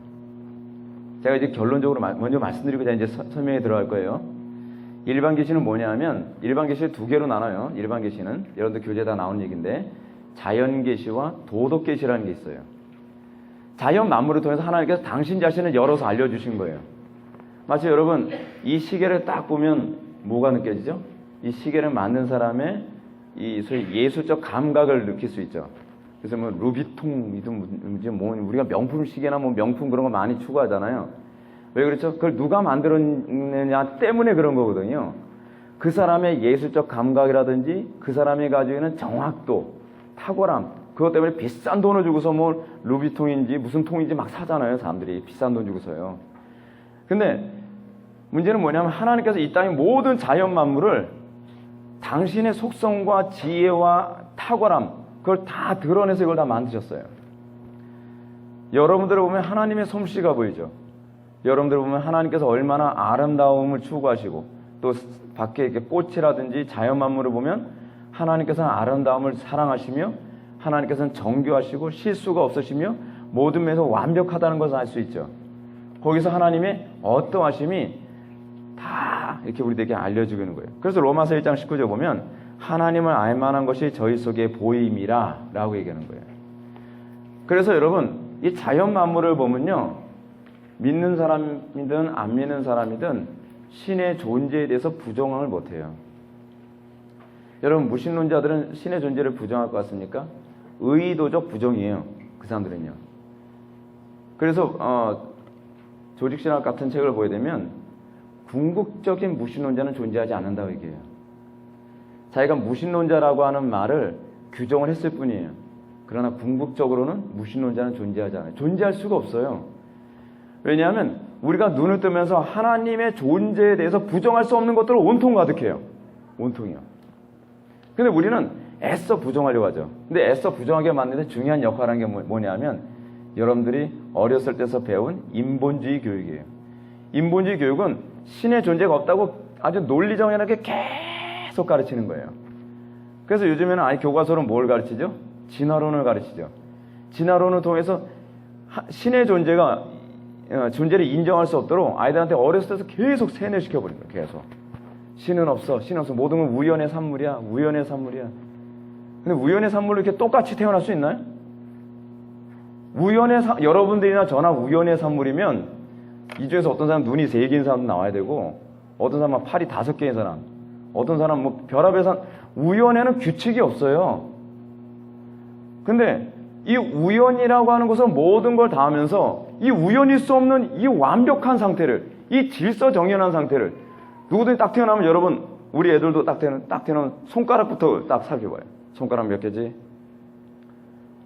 제가 이제 결론적으로 먼저 말씀드리고 이제 설명에 들어갈 거예요. 일반 계시는 뭐냐면 일반 계시를 두 개로 나눠요. 일반 계시는 여러분들 교재에 다 나오는 얘기인데 자연 계시와 도덕 계시라는 게 있어요. 자연 만물을 통해서 하나님께서 당신 자신을 열어서 알려주신 거예요. 마치 여러분 이 시계를 딱 보면 뭐가 느껴지죠? 이 시계를 만든 사람의 이 소위 예술적 감각을 느낄 수 있죠. 그래서 뭐 루비통이든 뭐 우리가 명품 시계나 뭐 명품 그런 거 많이 추구하잖아요. 왜 그렇죠? 그걸 누가 만들었느냐 때문에 그런 거거든요. 그 사람의 예술적 감각이라든지 그 사람이 가지고 있는 정확도, 탁월함, 그것 때문에 비싼 돈을 주고서 뭐 루비통인지 무슨 통인지 막 사잖아요. 사람들이 비싼 돈 주고서요. 근데 문제는 뭐냐면 하나님께서 이 땅의 모든 자연 만물을 당신의 속성과 지혜와 탁월함 그걸 다 드러내서 이걸 다 만드셨어요. 여러분들을 보면 하나님의 솜씨가 보이죠. 여러분들을 보면 하나님께서 얼마나 아름다움을 추구하시고 또 밖에 이렇게 꽃이라든지 자연 만물을 보면 하나님께서는 아름다움을 사랑하시며 하나님께서는 정교하시고 실수가 없으시며 모든 면에서 완벽하다는 것을 알 수 있죠. 거기서 하나님의 어떠하심이 다 이렇게 우리들에게 알려주는 거예요. 그래서 로마서 1장 19절 보면 하나님을 알 만한 것이 저희 속에 보임이라 라고 얘기하는 거예요. 그래서 여러분 이 자연 만물을 보면요 믿는 사람이든 안 믿는 사람이든 신의 존재에 대해서 부정을 못해요. 여러분 무신론자들은 신의 존재를 부정할 것 같습니까? 의도적 부정이에요. 그 사람들은요. 그래서 조직신학 같은 책을 보게 되면 궁극적인 무신론자는 존재하지 않는다고 얘기해요. 자기가 무신론자라고 하는 말을 규정을 했을 뿐이에요. 그러나 궁극적으로는 무신론자는 존재하지 않아요. 존재할 수가 없어요. 왜냐하면 우리가 눈을 뜨면서 하나님의 존재에 대해서 부정할 수 없는 것들을 온통 가득해요. 온통이요. 근데 우리는 애써 부정하려고 하죠. 근데 애써 부정하게 만드는데 중요한 역할을 하는 게 뭐냐면 여러분들이 어렸을 때서 배운 인본주의 교육이에요. 인본주의 교육은 신의 존재가 없다고 아주 논리정연하게 계속 가르치는 거예요. 그래서 요즘에는 아예 교과서는 뭘 가르치죠? 진화론을 가르치죠. 진화론을 통해서 신의 존재를 인정할 수 없도록 아이들한테 어렸을 때서 계속 세뇌시켜버린 거예요. 계속. 신은 없어. 신은 없어. 모든 건 우연의 산물이야. 우연의 산물이야. 근데 우연의 산물로 이렇게 똑같이 태어날 수 있나요? 여러분들이나 저나 우연의 산물이면 이 중에서 어떤 사람 눈이 3개인 사람도 나와야 되고 어떤 사람은 팔이 5개인 사람, 어떤 사람은 뭐 별합의 산, 우연에는 규칙이 없어요. 근데 이 우연이라고 하는 것은 모든 걸 다 하면서 이 우연일 수 없는 이 완벽한 상태를, 이 질서정연한 상태를 누구든지 딱 태어나면 여러분, 우리 애들도 딱 태어나면 손가락부터 딱 살펴봐요. 손가락 몇 개지?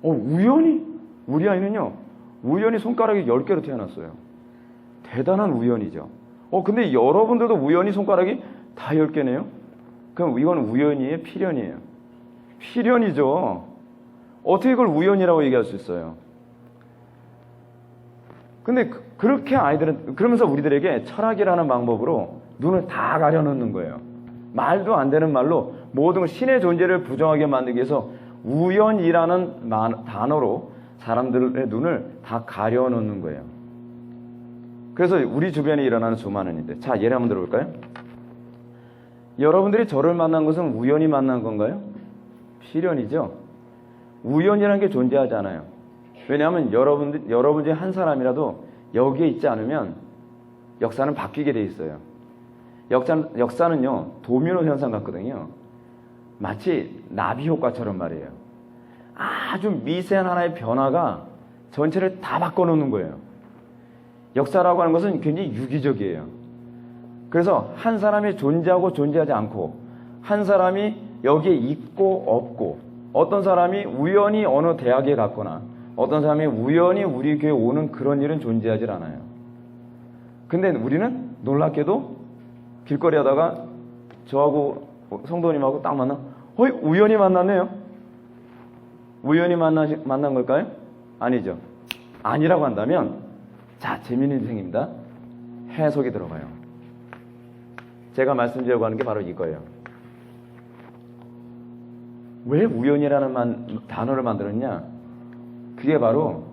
우연히? 우리 아이는요, 우연히 손가락이 10개로 태어났어요. 대단한 우연이죠. 근데 여러분들도 우연히 손가락이 다 10개네요? 그럼 이건 우연이에요? 필연이에요? 필연이죠. 어떻게 이걸 우연이라고 얘기할 수 있어요? 근데 그렇게 그러면서 우리들에게 철학이라는 방법으로 눈을 다 가려놓는 거예요. 말도 안 되는 말로 모든 걸 신의 존재를 부정하게 만들기 위해서 우연이라는 단어로 사람들의 눈을 다 가려놓는 거예요. 그래서 우리 주변에 일어나는 수많은 일들. 자, 예를 한번 들어볼까요? 여러분들이 저를 만난 것은 우연히 만난 건가요? 필연이죠. 우연이라는 게 존재하지 않아요. 왜냐하면 여러분 중에 한 사람이라도 여기에 있지 않으면 역사는 바뀌게 돼 있어요. 역사는요, 도미노 현상 같거든요. 마치 나비 효과처럼 말이에요. 아주 미세한 하나의 변화가 전체를 다 바꿔놓는 거예요. 역사라고 하는 것은 굉장히 유기적이에요. 그래서 한 사람이 존재하고 존재하지 않고, 한 사람이 여기에 있고 없고, 어떤 사람이 우연히 어느 대학에 갔거나 어떤 사람이 우연히 우리 교회에 오는 그런 일은 존재하지 않아요. 근데 우리는 놀랍게도 길거리 하다가 저하고 성도님하고 딱 우연히 만났네요. 우연히 만난 걸까요? 아니죠. 아니라고 한다면, 자, 재미있는 인생입니다. 해석이 들어가요. 제가 말씀드리려고 하는 게 바로 이거예요. 왜 우연이라는 단어를 만들었냐? 그게 바로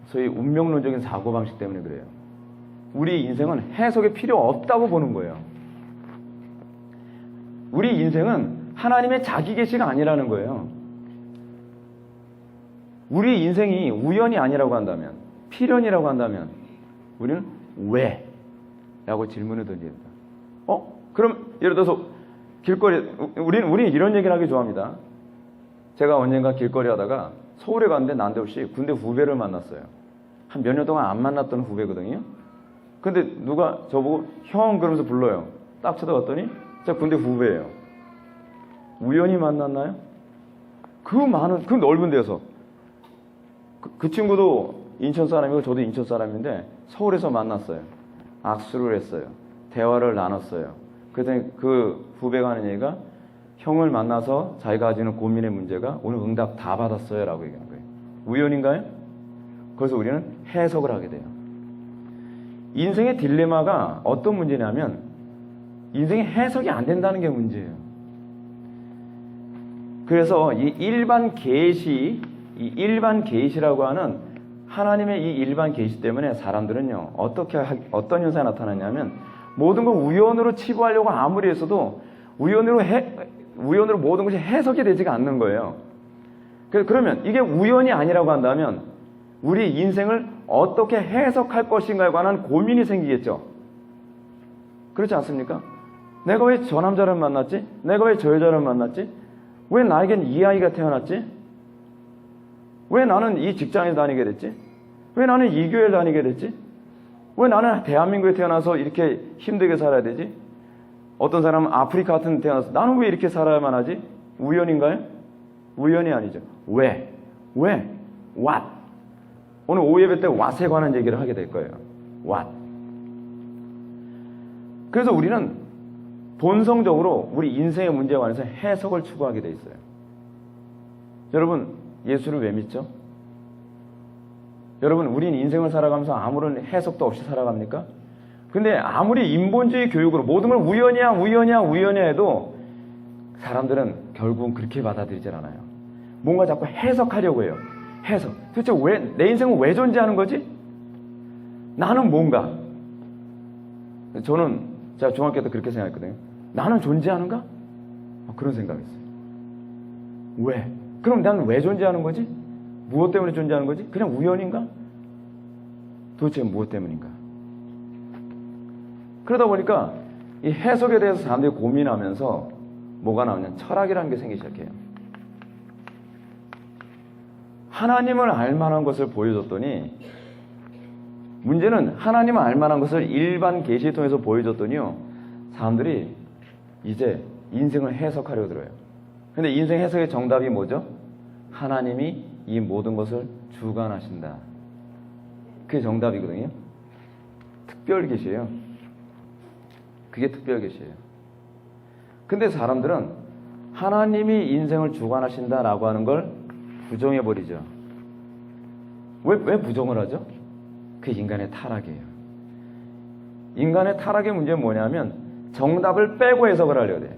소위 운명론적인 사고방식 때문에 그래요. 우리 인생은 해석이 필요 없다고 보는 거예요. 우리 인생은 하나님의 자기 계시가 아니라는 거예요. 우리 인생이 우연이 아니라고 한다면, 필연이라고 한다면 우리는 왜? 라고 질문을 던집니다. 그럼 예를 들어서 길거리, 우리는 이런 얘기를 하기 좋아합니다. 제가 언젠가 길거리 하다가 서울에 갔는데 난데없이 군대 후배를 만났어요. 한 몇 년 동안 안 만났던 후배거든요. 근데 누가 저보고 형 그러면서 불러요. 딱 쳐다봤더니 제가 군대 후배예요. 우연히 만났나요? 그 넓은 데서 그 친구도 인천 사람이고 저도 인천 사람인데 서울에서 만났어요. 악수를 했어요. 대화를 나눴어요. 그랬더니 그 후배가 하는 얘기가 형을 만나서 자기가 가지는 고민의 문제가 오늘 응답 다 받았어요 라고 얘기한 거예요. 우연인가요? 그래서 우리는 해석을 하게 돼요. 인생의 딜레마가 어떤 문제냐면 인생의 해석이 안 된다는 게 문제예요. 그래서 이 일반 계시라고 하는 하나님의 이 일반 계시 때문에 사람들은요, 어떤 현상이 나타나냐면 모든 걸 우연으로 치부하려고 아무리 했어도 우연으로 모든 것이 해석이 되지가 않는 거예요. 그러면 이게 우연이 아니라고 한다면 우리 인생을 어떻게 해석할 것인가에 관한 고민이 생기겠죠. 그렇지 않습니까? 내가 왜 저 남자를 만났지? 내가 왜 저 여자를 만났지? 왜 나에겐 이 아이가 태어났지? 왜 나는 이 직장에 다니게 됐지? 왜 나는 이 교회에 다니게 됐지? 왜 나는 대한민국에 태어나서 이렇게 힘들게 살아야 되지? 어떤 사람은 아프리카 같은 데 태어나서 나는 왜 이렇게 살아야만 하지? 우연인가요? 우연이 아니죠. 왜? What? 오늘 오예배 때 what에 관한 얘기를 하게 될 거예요. what. 그래서 우리는 본성적으로 우리 인생의 문제에 관해서 해석을 추구하게 돼 있어요. 여러분, 예수를 왜 믿죠? 여러분, 우린 인생을 살아가면서 아무런 해석도 없이 살아갑니까? 근데 아무리 인본주의 교육으로 모든 걸 우연이야 해도 사람들은 결국은 그렇게 받아들이질 않아요. 뭔가 자꾸 해석하려고 해요. 해석. 도대체 내 인생은 왜 존재하는 거지? 나는 뭔가? 저는 제가 중학교 때 그렇게 생각했거든요. 나는 존재하는가? 그런 생각했어요. 왜? 그럼 나는 왜 존재하는 거지? 무엇 때문에 존재하는 거지? 그냥 우연인가? 도대체 무엇 때문인가? 그러다 보니까 이 해석에 대해서 사람들이 고민하면서 뭐가 나오냐면 철학이라는 게 생기기 시작해요. 하나님을 알 만한 것을 보여줬더니, 문제는 하나님을 알 만한 것을 일반 계시를 통해서 보여줬더니요, 사람들이 이제 인생을 해석하려고 들어요. 근데 인생 해석의 정답이 뭐죠? 하나님이 이 모든 것을 주관하신다. 그게 정답이거든요. 특별 계시예요. 그게 특별 계시예요. 근데 사람들은 하나님이 인생을 주관하신다라고 하는 걸 부정해버리죠. 왜 부정을 하죠? 그게 인간의 타락이에요. 인간의 타락의 문제는 뭐냐면 정답을 빼고 해석을 하려고 해요.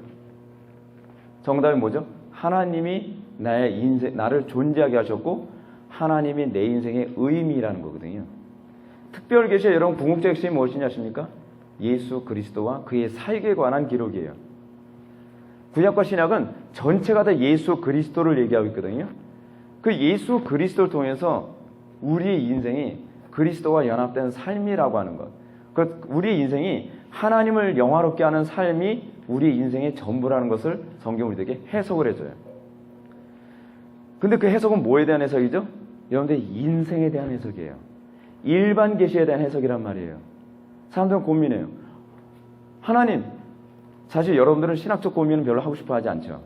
정답이 뭐죠? 하나님이 나의 인생, 나를 존재하게 하셨고 하나님이 내 인생의 의미라는 거거든요. 특별 계시에 여러분 궁극적 핵심이 무엇이냐 아십니까? 예수 그리스도와 그의 사역에 관한 기록이에요. 구약과 신약은 전체가 다 예수 그리스도를 얘기하고 있거든요. 그 예수 그리스도를 통해서 우리의 인생이 그리스도와 연합된 삶이라고 하는 것. 우리의 인생이 하나님을 영화롭게 하는 삶이 우리의 인생의 전부라는 것을 성경 우리에게 해석을 해줘요. 근데 그 해석은 뭐에 대한 해석이죠? 여러분들의 인생에 대한 해석이에요. 일반 계시에 대한 해석이란 말이에요. 사람들은 고민해요. 하나님, 사실 여러분들은 신학적 고민은 별로 하고 싶어 하지 않죠.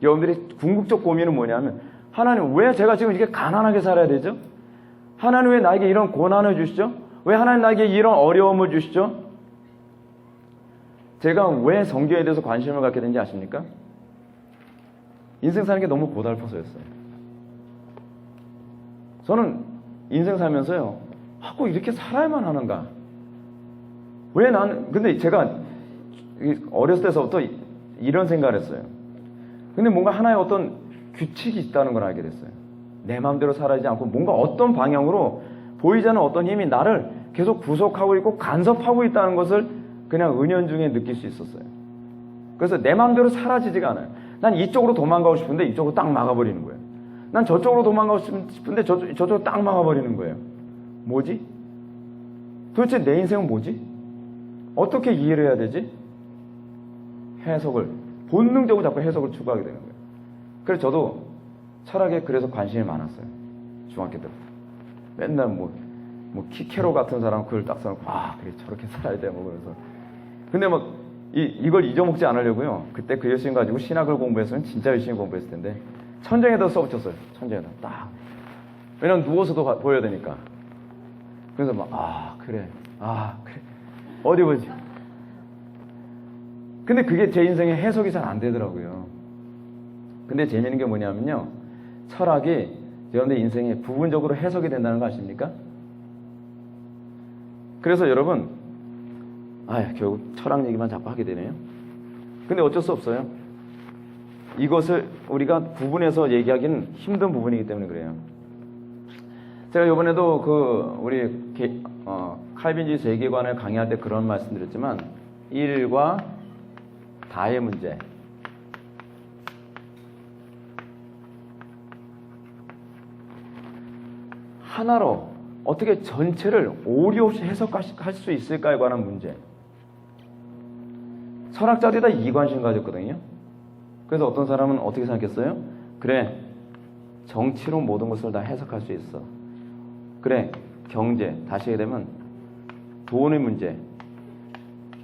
여러분들의 궁극적 고민은 뭐냐면 하나님, 왜 제가 지금 이렇게 가난하게 살아야 되죠? 하나님 왜 나에게 이런 고난을 주시죠? 왜 하나님 나에게 이런 어려움을 주시죠? 제가 왜 성경에 대해서 관심을 갖게 된지 아십니까? 인생 사는 게 너무 고달퍼서였어요. 저는 인생 살면서요, 꼭 이렇게 살아야만 하는가? 왜 나는, 근데 제가 어렸을 때서부터 이런 생각을 했어요. 근데 뭔가 하나의 어떤 규칙이 있다는 걸 알게 됐어요. 내 마음대로 살아야지 않고 뭔가 어떤 방향으로 보이지 않는 어떤 힘이 나를 계속 구속하고 있고 간섭하고 있다는 것을 그냥 은연중에 느낄 수 있었어요. 그래서 내 마음대로 사라지지가 않아요. 난 이쪽으로 도망가고 싶은데 이쪽으로 딱 막아버리는 거예요. 난 저쪽으로 도망가고 싶은데 저쪽으로 딱 막아버리는 거예요. 뭐지? 도대체 내 인생은 뭐지? 어떻게 이해를 해야 되지? 해석을, 본능적으로 자꾸 해석을 추구하게 되는 거예요. 그래서 저도 철학에 그래서 관심이 많았어요. 중학교 때부터. 맨날 키케로 같은 사람 글을 딱 써놓고, 그래, 저렇게 살아야 돼, 그래서. 근데 이걸 잊어먹지 않으려고요. 그때 그 열심히 가지고 신학을 공부했으면 진짜 열심히 공부했을 텐데, 천장에다 써붙였어요. 천장에다. 딱. 왜냐면 누워서도 보여야 되니까. 그래서 그래. 어디 보지? 근데 그게 제 인생의 해석이 잘 안 되더라고요. 근데 재미있는 게 뭐냐면요. 철학이 여러분의 인생에 부분적으로 해석이 된다는 거 아십니까? 그래서 여러분, 결국 철학 얘기만 자꾸 하게 되네요. 근데 어쩔 수 없어요. 이것을 우리가 구분해서 얘기하기는 힘든 부분이기 때문에 그래요. 제가 이번에도 우리 칼빈주의 세계관을 강의할 때 그런 말씀 드렸지만, 일과 다의 문제. 하나로 어떻게 전체를 오류 없이 해석할 수 있을까에 관한 문제. 철학자들이 다 이 관심 가졌거든요. 그래서 어떤 사람은 어떻게 생각했어요? 그래, 정치로 모든 것을 다 해석할 수 있어. 그래, 경제, 다시 하게 되면 돈의 문제.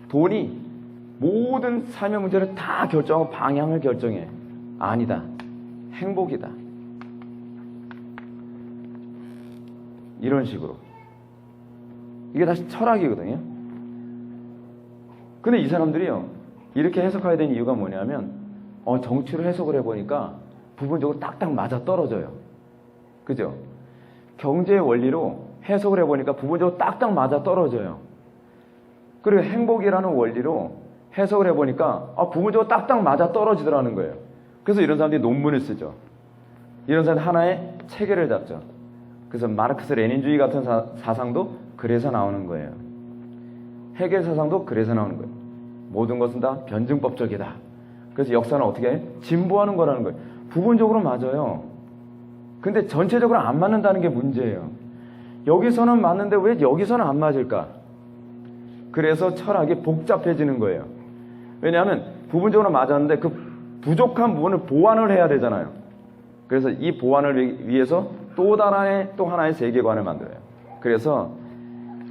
돈이 모든 삶의 문제를 다 결정하고 방향을 결정해. 아니다. 행복이다. 이런 식으로. 이게 다시 철학이거든요. 근데 이 사람들이요, 이렇게 해석하게 된 이유가 뭐냐면, 정치로 해석을 해보니까 부분적으로 딱딱 맞아 떨어져요. 그죠? 경제의 원리로 해석을 해보니까 부분적으로 딱딱 맞아 떨어져요. 그리고 행복이라는 원리로 해석을 해보니까 부분적으로 딱딱 맞아 떨어지더라는 거예요. 그래서 이런 사람들이 논문을 쓰죠. 이런 사람들이 하나의 체계를 잡죠. 그래서 마르크스 레닌주의 같은 사상도 그래서 나오는 거예요. 해겔 사상도 그래서 나오는 거예요. 모든 것은 다 변증법적이다. 그래서 역사는 어떻게 해? 진보하는 거라는 거예요. 부분적으로 맞아요. 근데 전체적으로 안 맞는다는 게 문제예요. 여기서는 맞는데 왜 여기서는 안 맞을까? 그래서 철학이 복잡해지는 거예요. 왜냐하면 부분적으로 맞았는데 그 부족한 부분을 보완을 해야 되잖아요. 그래서 이 보완을 위해서 또 하나의 세계관을 만들어요. 그래서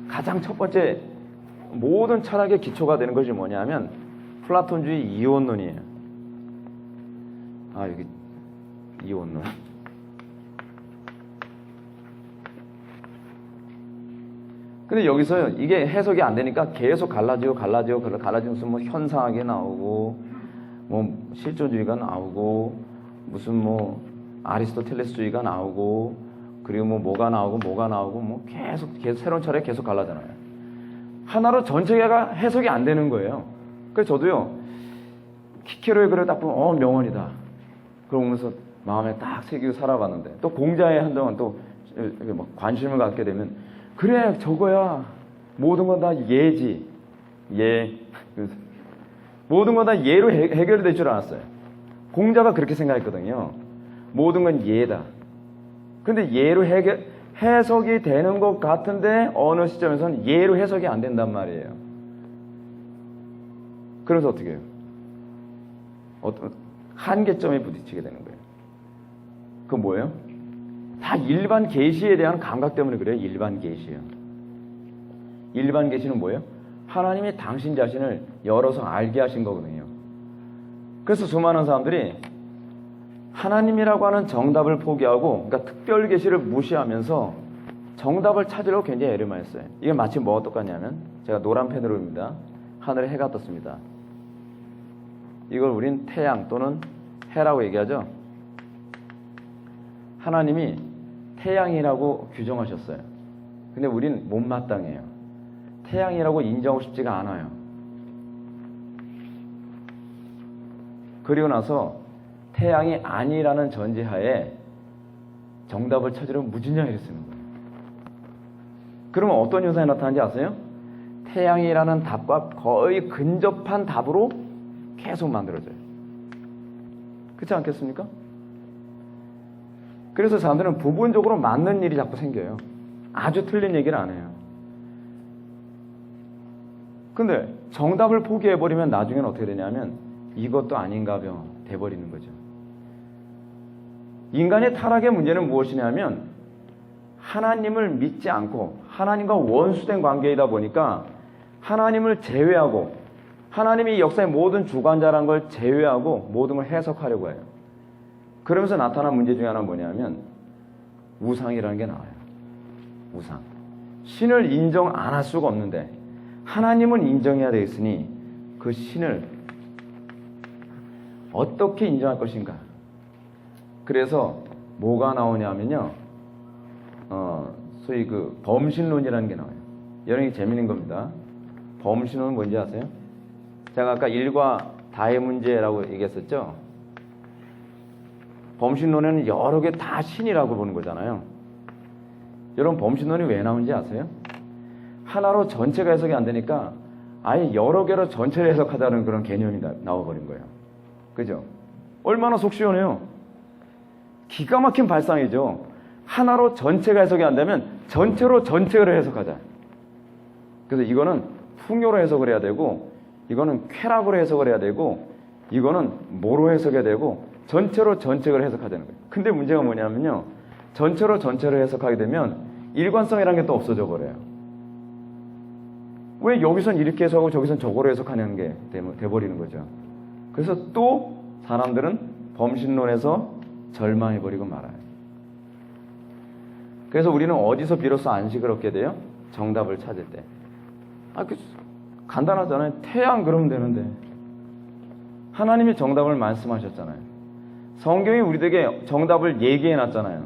가장 첫 번째 모든 철학의 기초가 되는 것이 뭐냐면 플라톤주의 이원론이에요. 여기 이원론. 근데 여기서 이게 해석이 안 되니까 계속 갈라지면서 뭐 현상학이 나오고, 뭐 실존주의가 나오고, 무슨 뭐 아리스토텔레스주의가 나오고, 그리고 뭐가 나오고, 뭐 계속 새로운 철학이 계속 갈라잖아요. 하나로 전체가 해석이 안 되는 거예요. 그래서 저도요, 키케로의 글을 딱 보면, 명언이다. 그러면서 마음에 딱 새기고 살아봤는데, 또 공자에 한동안 또 관심을 갖게 되면, 그래, 저거야. 모든 건 다 예지. 예. 모든 건 다 예로 해결될 줄 알았어요. 공자가 그렇게 생각했거든요. 모든 건 예다. 근데 예로 해석이 되는 것 같은데 어느 시점에서는 예로 해석이 안 된단 말이에요. 그래서 어떻게 해요? 한계점에 부딪히게 되는 거예요. 그건 뭐예요? 다 일반 계시에 대한 감각 때문에 그래요. 일반 계시요. 일반 계시는 뭐예요? 하나님이 당신 자신을 열어서 알게 하신 거거든요. 그래서 수많은 사람들이 하나님이라고 하는 정답을 포기하고, 그러니까 특별 계시를 무시하면서 정답을 찾으려고 굉장히 애를 많이 써요. 이게 마치 뭐가 똑같냐면, 제가 노란 펜으로입니다. 하늘에 해가 떴습니다. 이걸 우린 태양 또는 해라고 얘기하죠. 하나님이 태양이라고 규정하셨어요. 근데 우린 못마땅해요. 태양이라고 인정하고 싶지가 않아요. 그리고 나서 태양이 아니라는 전제하에 정답을 찾으려면 무진장애를 쓰는 거예요. 그러면 어떤 현상이 나타나는지 아세요? 태양이라는 답과 거의 근접한 답으로 계속 만들어져요. 그렇지 않겠습니까? 그래서 사람들은 부분적으로 맞는 일이 자꾸 생겨요. 아주 틀린 얘기를 안 해요. 근데 정답을 포기해버리면 나중에는 어떻게 되냐면 이것도 아닌가벼 돼버리는 거죠. 인간의 타락의 문제는 무엇이냐면 하나님을 믿지 않고 하나님과 원수된 관계이다 보니까 하나님을 제외하고 하나님이 역사의 모든 주관자라는 걸 제외하고 모든 걸 해석하려고 해요. 그러면서 나타난 문제 중에 하나는 뭐냐면 우상이라는 게 나와요. 우상. 신을 인정 안 할 수가 없는데 하나님은 인정해야 되겠으니 그 신을 어떻게 인정할 것인가. 그래서 뭐가 나오냐면요. 소위 그 범신론이라는 게 나와요. 여러분이 재밌는 겁니다. 범신론은 뭔지 아세요? 제가 아까 일과 다의 문제라고 얘기했었죠. 범신론에는 여러 개 다 신이라고 보는 거잖아요. 여러분 범신론이 왜 나오는지 아세요? 하나로 전체가 해석이 안 되니까 아예 여러 개로 전체를 해석하자는 그런 개념이 나와버린 거예요. 그죠? 얼마나 속 시원해요. 기가 막힌 발상이죠. 하나로 전체가 해석이 안 되면 전체로 전체를 해석하자. 그래서 이거는 풍요로 해석을 해야 되고 이거는 쾌락으로 해석을 해야 되고 이거는 뭐로 해석해야 되고 전체로 전체를 해석하자는 거예요. 근데 문제가 뭐냐면요. 전체로 전체를 해석하게 되면 일관성이라는 게 또 없어져 버려요. 왜 여기선 이렇게 해석하고 저기선 저거로 해석하냐는 게 돼버리는 거죠. 그래서 또 사람들은 범신론에서 절망해버리고 말아요. 그래서 우리는 어디서 비로소 안식을 얻게 돼요? 정답을 찾을 때. 간단하잖아요. 태양 그러면 되는데. 하나님이 정답을 말씀하셨잖아요. 성경이 우리에게 정답을 얘기해 놨잖아요.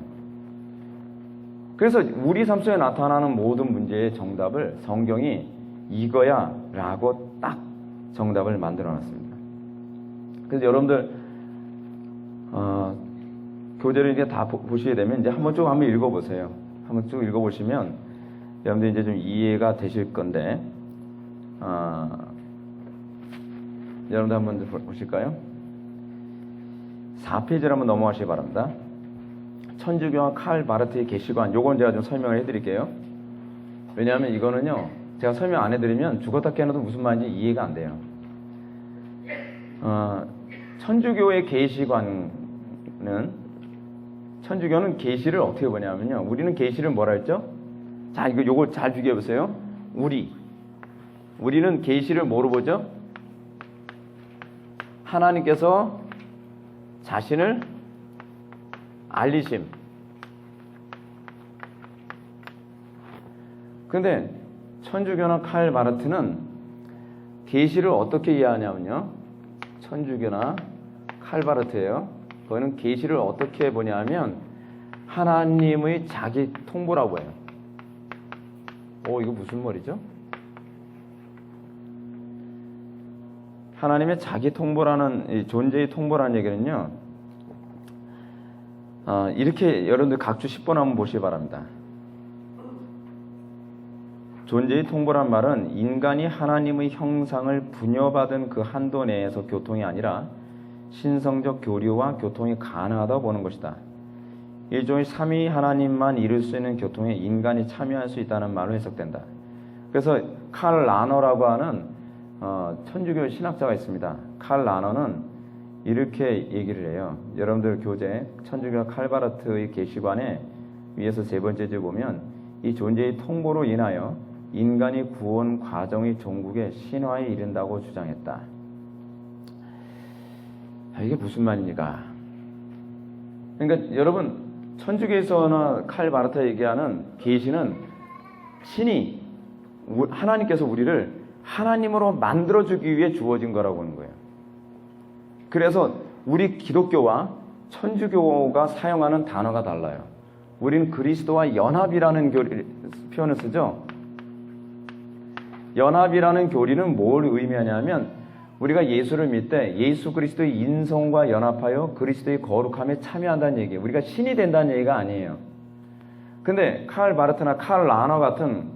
그래서 우리 삶 속에 나타나는 모든 문제의 정답을 성경이 이거야 라고 딱 정답을 만들어 놨습니다. 그래서 여러분들 교재를 이제 다 보시게 되면 이제 한번 읽어보세요. 한번 쭉 읽어보시면 여러분들 이제 좀 이해가 되실 건데, 여러분들 한번 보실까요? 4페이지를 한번 넘어가시기 바랍니다. 천주교와 칼 바르트의 계시관, 요건 제가 좀 설명을 해드릴게요. 왜냐하면 이거는요, 제가 설명 안 해드리면 죽었다 깨어나도 무슨 말인지 이해가 안 돼요. 천주교의 천주교는 계시를 어떻게 보냐면요, 우리는 계시를 뭐라 했죠? 자, 요거 잘 비교해 보세요. 우리는 계시를 뭐로 보죠? 하나님께서 자신을 알리심. 근데 천주교나 칼 바르트는 계시를 어떻게 이해하냐면요, 천주교나 칼 바르트예요. 거기는 계시를 어떻게 보냐면 하나님의 자기 통보라고 해요. 이거 무슨 말이죠? 하나님의 자기 통보라는, 존재의 통보라는 얘기는요, 이렇게 여러분들 각주 10번 한번 보시기 바랍니다. 존재의 통보란 말은 인간이 하나님의 형상을 부여받은 그 한도 내에서 교통이 아니라 신성적 교류와 교통이 가능하다고 보는 것이다. 일종의 삼위 하나님만 이룰 수 있는 교통에 인간이 참여할 수 있다는 말로 해석된다. 그래서 칼 라너라고 하는 천주교 신학자가 있습니다. 칼 라너는 이렇게 얘기를 해요. 여러분들 교재 천주교 칼 바르트의 계시관에 위에서 세 번째 줄 보면 이 존재의 통보로 인하여 인간이 구원 과정의 종국의 신화에 이른다고 주장했다. 이게 무슨 말입니까? 그러니까 여러분, 천주교에서나 칼 바르트가 얘기하는 계시는 신이, 하나님께서 우리를 하나님으로 만들어주기 위해 주어진 거라고 하는 거예요. 그래서 우리 기독교와 천주교가 사용하는 단어가 달라요. 우리는 그리스도와 연합이라는 표현을 쓰죠. 연합이라는 교리는 뭘 의미하냐면 우리가 예수를 믿을 때 예수 그리스도의 인성과 연합하여 그리스도의 거룩함에 참여한다는 얘기예요. 우리가 신이 된다는 얘기가 아니에요. 근데 칼 바르트나 칼 라너 같은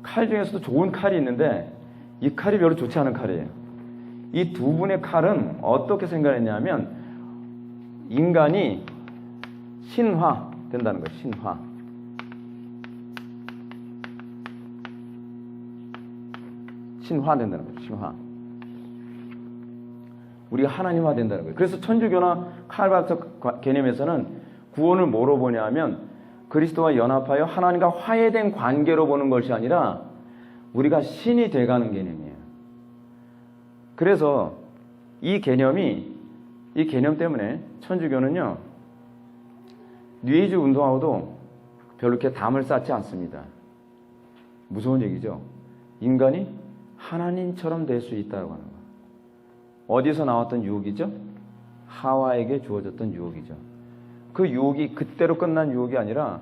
칼 중에서도 좋은 칼이 있는데 이 칼이 별로 좋지 않은 칼이에요. 이 두 분의 칼은 어떻게 생각했냐면 인간이 신화 된다는 거예요. 신화 된다는 거예요. 신화. 우리가 하나님화 된다는 거예요. 그래서 천주교나 칼 바르트 개념에서는 구원을 뭐로 보냐면 그리스도와 연합하여 하나님과 화해된 관계로 보는 것이 아니라 우리가 신이 돼가는 개념이에요. 그래서 이 개념 때문에 천주교는요, 뉴에이지 운동하고도 별로 이렇게 담을 쌓지 않습니다. 무서운 얘기죠. 인간이 하나님처럼 될 수 있다고 하는 거예요. 어디서 나왔던 유혹이죠? 하와에게 주어졌던 유혹이죠. 그 유혹이 그때로 끝난 유혹이 아니라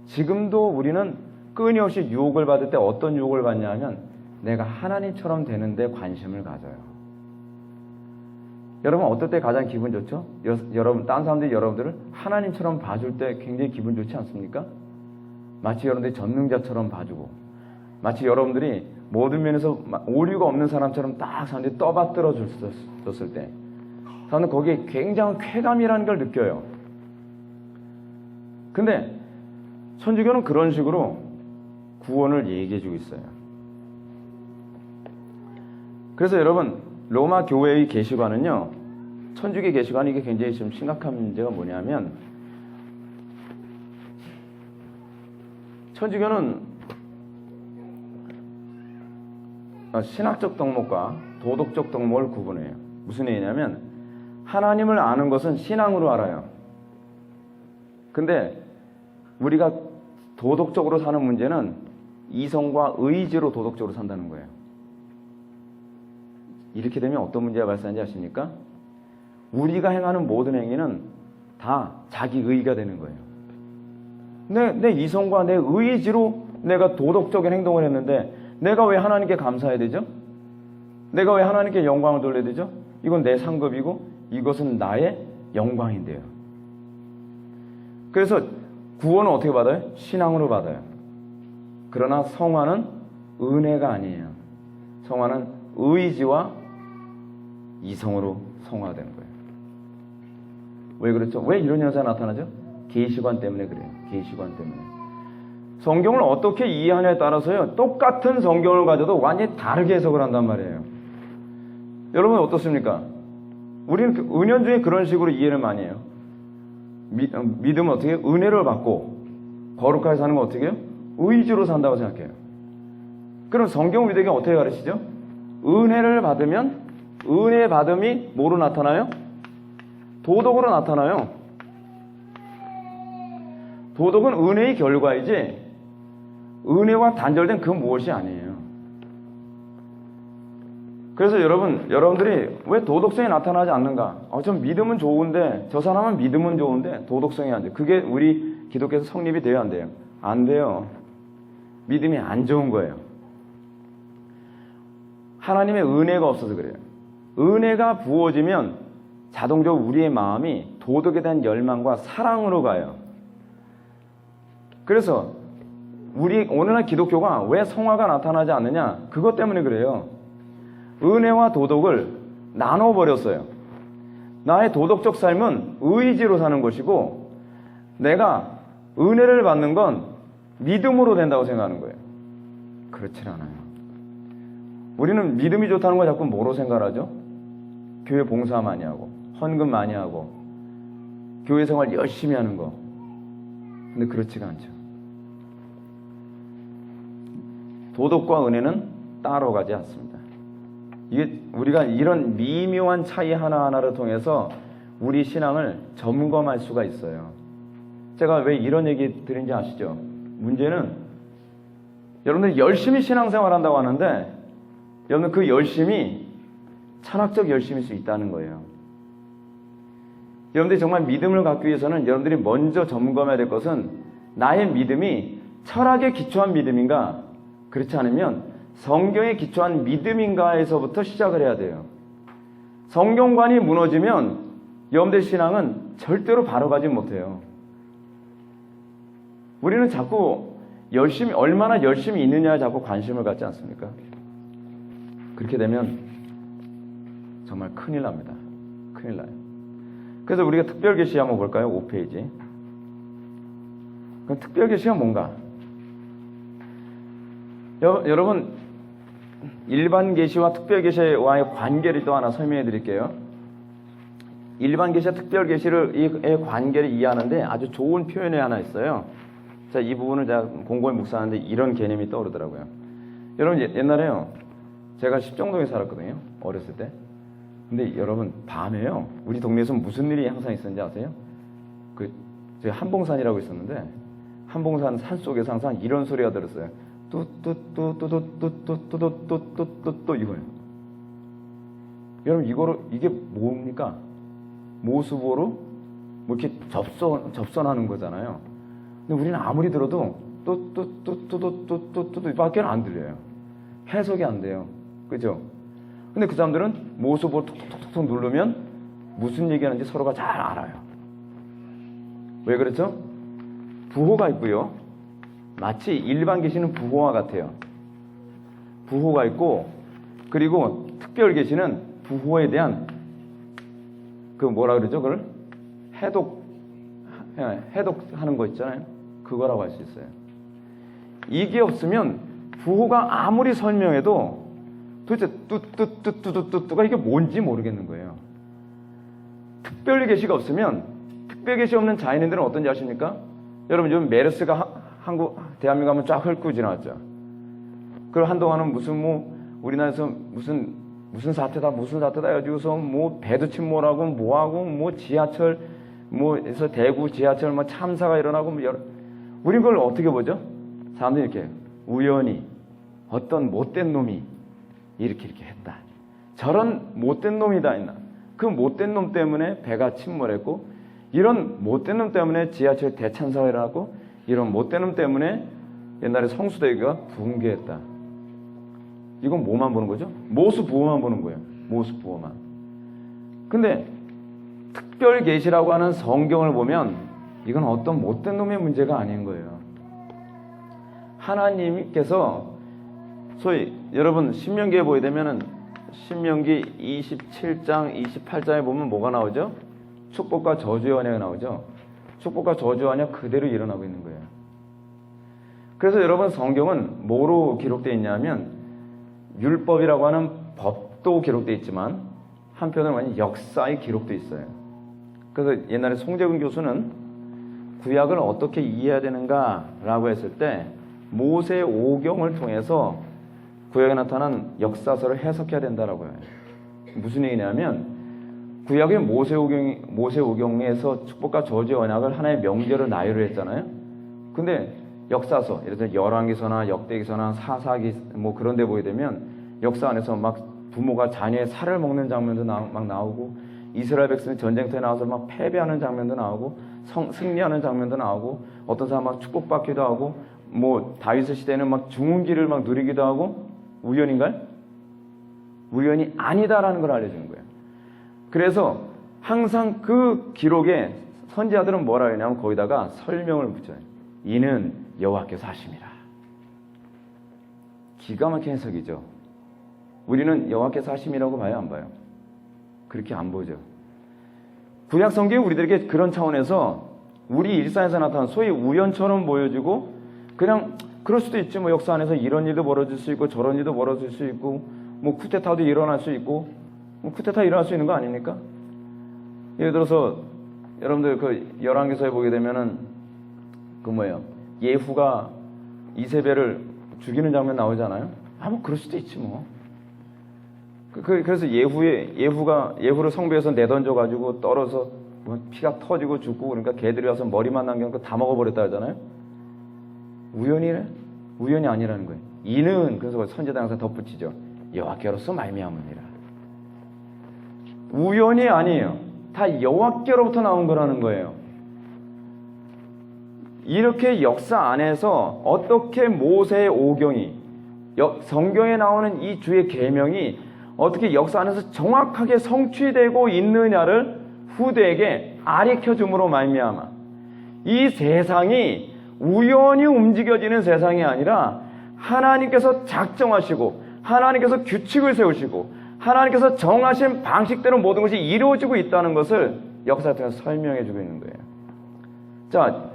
지금도 우리는 끊임없이 유혹을 받을 때 어떤 유혹을 받냐 하면 내가 하나님처럼 되는데 관심을 가져요. 여러분 어떨 때 가장 기분 좋죠? 여러분 다른 사람들이 여러분들을 하나님처럼 봐줄 때 굉장히 기분 좋지 않습니까? 마치 여러분들이 전능자처럼 봐주고 마치 여러분들이 모든 면에서 오류가 없는 사람처럼 딱 사람들이 떠받들어 줬을 때 저는 거기에 굉장한 쾌감이라는 걸 느껴요. 근데 천주교는 그런 식으로 구원을 얘기해주고 있어요. 그래서 여러분 로마 교회의 계시관은요, 천주교 계시관이 이게 굉장히 좀 심각한 문제가 뭐냐면 천주교는 신학적 덕목과 도덕적 덕목을 구분해요. 무슨 얘기냐면 하나님을 아는 것은 신앙으로 알아요. 근데 우리가 도덕적으로 사는 문제는 이성과 의지로 도덕적으로 산다는 거예요. 이렇게 되면 어떤 문제가 발생하는지 아십니까? 우리가 행하는 모든 행위는 다 자기 의의가 되는 거예요. 내 이성과 내 의지로 내가 도덕적인 행동을 했는데 내가 왜 하나님께 감사해야 되죠? 내가 왜 하나님께 영광을 돌려야 되죠? 이건 내 상급이고 이것은 나의 영광인데요. 그래서 구원은 어떻게 받아요? 신앙으로 받아요. 그러나 성화는 은혜가 아니에요. 성화는 의지와 이성으로 성화되는 거예요. 왜 그렇죠? 왜 이런 현상이 나타나죠? 계시관 때문에 그래요. 계시관 때문에. 성경을 어떻게 이해하냐에 따라서요, 똑같은 성경을 가져도 완전히 다르게 해석을 한단 말이에요. 여러분 어떻습니까? 우리는 은연중에 그런 식으로 이해를 많이 해요. 믿음은 어떻게 해요? 은혜를 받고 거룩하게 사는 건 어떻게 해요? 의지로 산다고 생각해요. 그럼 성경 위대가 어떻게 가르치죠? 은혜를 받으면 은혜의 받음이 뭐로 나타나요? 도덕으로 나타나요. 도덕은 은혜의 결과이지 은혜와 단절된 그 무엇이 아니에요. 그래서 여러분들이 왜 도덕성이 나타나지 않는가? 전 믿음은 좋은데, 저 사람은 믿음은 좋은데 도덕성이 안 돼. 그게 우리 기독교에서 성립이 돼야 안 돼요? 안 돼요. 믿음이 안 좋은 거예요. 하나님의 은혜가 없어서 그래요. 은혜가 부어지면 자동적으로 우리의 마음이 도덕에 대한 열망과 사랑으로 가요. 그래서 오늘날 기독교가 왜 성화가 나타나지 않느냐? 그것 때문에 그래요. 은혜와 도덕을 나눠버렸어요. 나의 도덕적 삶은 의지로 사는 것이고 내가 은혜를 받는 건 믿음으로 된다고 생각하는 거예요. 그렇지 않아요. 우리는 믿음이 좋다는 걸 자꾸 뭐로 생각하죠? 교회 봉사 많이 하고 헌금 많이 하고 교회 생활 열심히 하는 거. 근데 그렇지가 않죠. 도덕과 은혜는 따로 가지 않습니다. 이게 우리가 이런 미묘한 차이 하나하나를 통해서 우리 신앙을 점검할 수가 있어요. 제가 왜 이런 얘기 드린지 아시죠? 문제는 여러분들이 열심히 신앙생활 한다고 하는데 여러분 그 열심이 철학적 열심일 수 있다는 거예요. 여러분들이 정말 믿음을 갖기 위해서는 여러분들이 먼저 점검해야 될 것은 나의 믿음이 철학에 기초한 믿음인가, 그렇지 않으면 성경에 기초한 믿음인가에서부터 시작을 해야 돼요. 성경관이 무너지면 여러분들 신앙은 절대로 바로 가지 못해요. 우리는 자꾸 얼마나 열심히 있느냐에 자꾸 관심을 갖지 않습니까? 그렇게 되면 정말 큰일 납니다. 큰일 나요. 그래서 우리가 특별계시 한번 볼까요? 5페이지. 그럼 특별계시가 뭔가? 여러분 일반 계시와 특별 계시와의 관계를 또 하나 설명해 드릴게요. 일반 계시와 특별 계시의 관계를 이해하는데 아주 좋은 표현이 하나 있어요. 자, 이 부분을 제가 곰곰이 묵상하는데 이런 개념이 떠오르더라고요. 여러분 옛날에요, 제가 십정동에 살았거든요. 어렸을 때. 근데 여러분 밤에요, 우리 동네에서 무슨 일이 항상 있었는지 아세요? 저희 한봉산이라고 있었는데 한봉산 산 속에서 항상 이런 소리가 들었어요. 뚜뚜뚜뚜뚜뚜뚜뚜뚜뚜뚜뚜 이거예요. 여러분 이게 뭡니까? 모수보로 뭐 이렇게 접선하는 거잖아요. 근데 우리는 아무리 들어도 뚜뚜뚜뚜뚜뚜뚜뚜 밖에는 안 들려요. 해석이 안 돼요. 그죠? 근데 그 사람들은 모수보로 톡톡톡톡 누르면 무슨 얘기하는지 서로가 잘 알아요. 왜 그렇죠? 부호가 있고요. 마치 일반 계시는 부호와 같아요. 부호가 있고, 그리고 특별 계시는 부호에 대한 뭐라 그러죠? 그걸 해독하는 거 있잖아요. 그거라고 할 수 있어요. 이게 없으면 부호가 아무리 설명해도 도대체 뚜뚜뚜뚜뚜뚜가 이게 뭔지 모르겠는 거예요. 특별 계시가 없으면, 특별 계시 없는 자연인들은 어떤지 아십니까? 여러분 요즘 메르스가 대한민국 하면 쫙 훑고 지나왔죠. 그리고 한동안은 우리나라에서 무슨 사태다 해가지고서 배도 침몰하고 뭐하고 지하철 대구 지하철 참사가 일어나고 우리 그걸 어떻게 보죠? 사람들이 이렇게 우연히 어떤 못된 놈이 이렇게 했다. 저런 못된 놈이 다 있나. 그 못된 놈 때문에 배가 침몰했고, 이런 못된 놈 때문에 지하철 대참사가 일어났고, 이런 못된 놈 때문에 옛날에 성수대교가 붕괴했다. 이건 뭐만 보는 거죠? 모수부호만 보는 거예요. 모수부호만. 근데 특별 계시라고 하는 성경을 보면 이건 어떤 못된 놈의 문제가 아닌 거예요. 하나님께서 소위 여러분 신명기에 보게 되면은 신명기 27장, 28장에 보면 뭐가 나오죠? 축복과 저주의 언약이 나오죠. 축복과 저주의 언약 그대로 일어나고 있는 거예요. 그래서 여러분 성경은 뭐로 기록되어 있냐면 율법이라고 하는 법도 기록되어 있지만 한편으로는 완전 역사의 기록도 있어요. 그래서 옛날에 송재근 교수는 구약을 어떻게 이해해야 되는가라고 했을 때 모세 오경을 통해서 구약에 나타난 역사서를 해석해야 된다라고 해요. 무슨 얘기냐면 구약의 모세 오경에서 축복과 저주의 언약을 하나의 명제로 나열을 했잖아요. 근데 역사서, 예를 들어 열왕기서나 역대기서나 사사기 뭐 그런 데 보게 되면 역사 안에서 막 부모가 자녀의 살을 먹는 장면도 막 나오고, 이스라엘 백성이 전쟁터에 나와서 막 패배하는 장면도 나오고, 승리하는 장면도 나오고, 어떤 사람 막 축복받기도 하고, 뭐 다윗의 시대는 막 중흥기를 막 누리기도 하고. 우연인가요? 우연이 아니다라는 걸 알려주는 거예요. 그래서 항상 그 기록에 선지자들은 뭐라 하냐면 거기다가 설명을 붙여요. 이는 여호와께서 하심이라. 기가 막힌 해석이죠. 우리는 여호와께서 하심이라고 봐요, 안 봐요? 그렇게 안 보죠. 구약 성경이 우리들에게 그런 차원에서 우리 일상에서 나타나는 소위 우연처럼 보여지고, 그냥 그럴 수도 있지. 뭐 역사 안에서 이런 일도 벌어질 수 있고 저런 일도 벌어질 수 있고, 뭐 쿠데타도 일어날 수 있고, 뭐 쿠데타 일어날 수 있는 거 아닙니까? 예를 들어서 여러분들 그 열왕기서에 보게 되면은 그 뭐예요? 예후가 이세벨을 죽이는 장면 나오잖아요. 뭐 그럴 수도 있지 뭐. 그래서 예후를 성벽에서 내던져 가지고 떨어서 뭐 피가 터지고 죽고, 그러니까 개들이 와서 머리만 남겨놓고 다 먹어버렸다 하잖아요. 우연이 아니라는 거예요. 이는, 그래서 선지자 항상 덧붙이죠. 여호와께로서 말미암으니라. 우연이 아니에요. 다 여호와께로부터 나온 거라는 거예요. 이렇게 역사 안에서 어떻게 모세의 오경이, 성경에 나오는 이 주의 계명이 어떻게 역사 안에서 정확하게 성취되고 있느냐를 후대에게 가르쳐줌으로 말미암아 이 세상이 우연히 움직여지는 세상이 아니라 하나님께서 작정하시고 하나님께서 규칙을 세우시고 하나님께서 정하신 방식대로 모든 것이 이루어지고 있다는 것을 역사를 통해서 설명해 주고 있는 거예요. 자,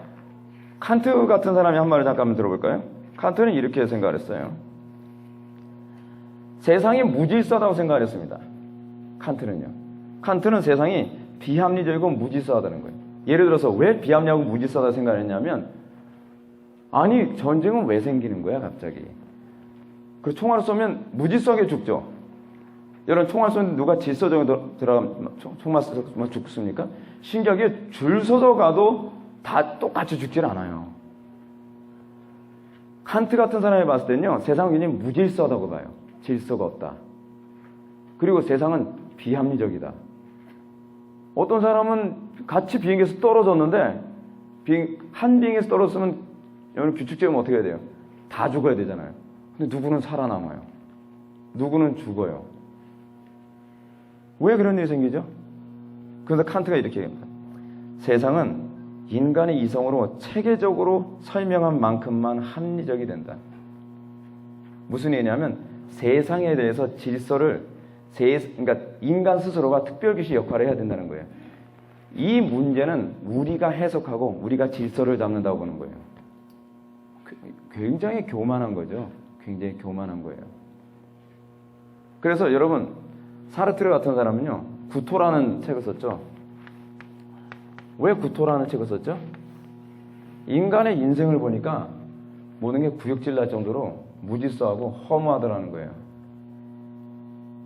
칸트 같은 사람이 한 말을 잠깐만 들어볼까요? 칸트는 이렇게 생각을 했어요. 세상이 무질서하다고 생각을 했습니다. 칸트는 세상이 비합리적이고 무질서하다는 거예요. 예를 들어서 왜 비합리하고 무질서하다고 생각을 했냐면, 아니 전쟁은 왜 생기는 거야 갑자기? 그 총알을 쏘면 무질서하게 죽죠. 여러분 총알 쏘는데 누가 질서적으로 들어가면 총알 쏘면 죽습니까? 신기하게 줄 서서 가도 다 똑같이 죽질 않아요. 칸트 같은 사람이 봤을 때는요, 세상은 굉장히 무질서하다고 봐요. 질서가 없다. 그리고 세상은 비합리적이다. 어떤 사람은 같이 비행기에서 떨어졌는데 한 비행기에서 떨어졌으면 여러분 규칙적으로 어떻게 해야 돼요? 다 죽어야 되잖아요. 근데 누구는 살아남아요. 누구는 죽어요. 왜 그런 일이 생기죠? 그래서 칸트가 이렇게 얘기합니다. 세상은 인간의 이성으로 체계적으로 설명한 만큼만 합리적이 된다. 무슨 얘기냐면 세상에 대해서 질서를 그러니까 인간 스스로가 특별기시 역할을 해야 된다는 거예요. 이 문제는 우리가 해석하고 우리가 질서를 잡는다고 보는 거예요. 굉장히 교만한 거죠. 굉장히 교만한 거예요. 그래서 여러분 사르트르 같은 사람은요, 구토라는 책을 썼죠. 왜 구토라는 책을 썼죠? 인간의 인생을 보니까 모든 게 구역질 날 정도로 무질서하고 허무하더라는 거예요.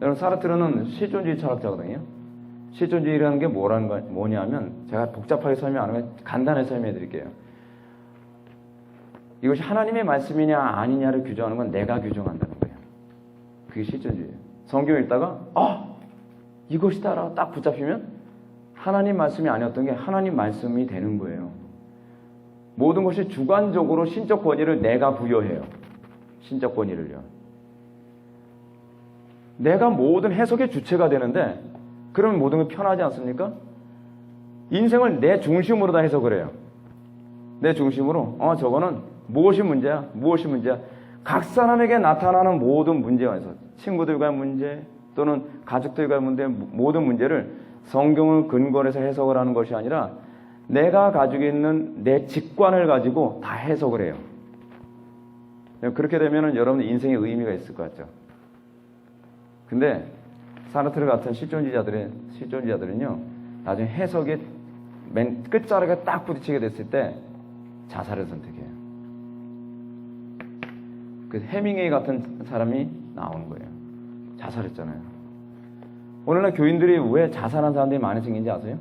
여러분 사르트르는 실존주의 철학자거든요. 실존주의라는 게 뭐냐면, 제가 복잡하게 설명 안 하면 간단하게 설명해 드릴게요. 이것이 하나님의 말씀이냐 아니냐를 규정하는 건 내가 규정한다는 거예요. 그게 실존주의예요. 성경을 읽다가 이것이다라고 딱 붙잡히면 하나님 말씀이 아니었던 게 하나님 말씀이 되는 거예요. 모든 것이 주관적으로 신적 권위를 내가 부여해요. 신적 권위를요. 내가 모든 해석의 주체가 되는데 그러면 모든 게 편하지 않습니까? 인생을 내 중심으로 다 해석을 해요. 내 중심으로 저거는 무엇이 문제야? 무엇이 문제야? 각 사람에게 나타나는 모든 문제에서 친구들과의 문제 또는 가족들과의 문제 모든 문제를 성경을 근거로 해서 해석을 하는 것이 아니라 내가 가지고 있는 내 직관을 가지고 다 해석을 해요. 그렇게 되면 여러분 인생에 의미가 있을 것 같죠. 근데 사르트르 같은 실존주의자들은요 나중에 해석이 맨 끝자락에 딱 부딪히게 됐을 때 자살을 선택해요. 그 해밍웨이 같은 사람이 나오는 거예요. 자살했잖아요. 오늘날 교인들이 왜 자살한 사람들이 많이 생긴지 아세요?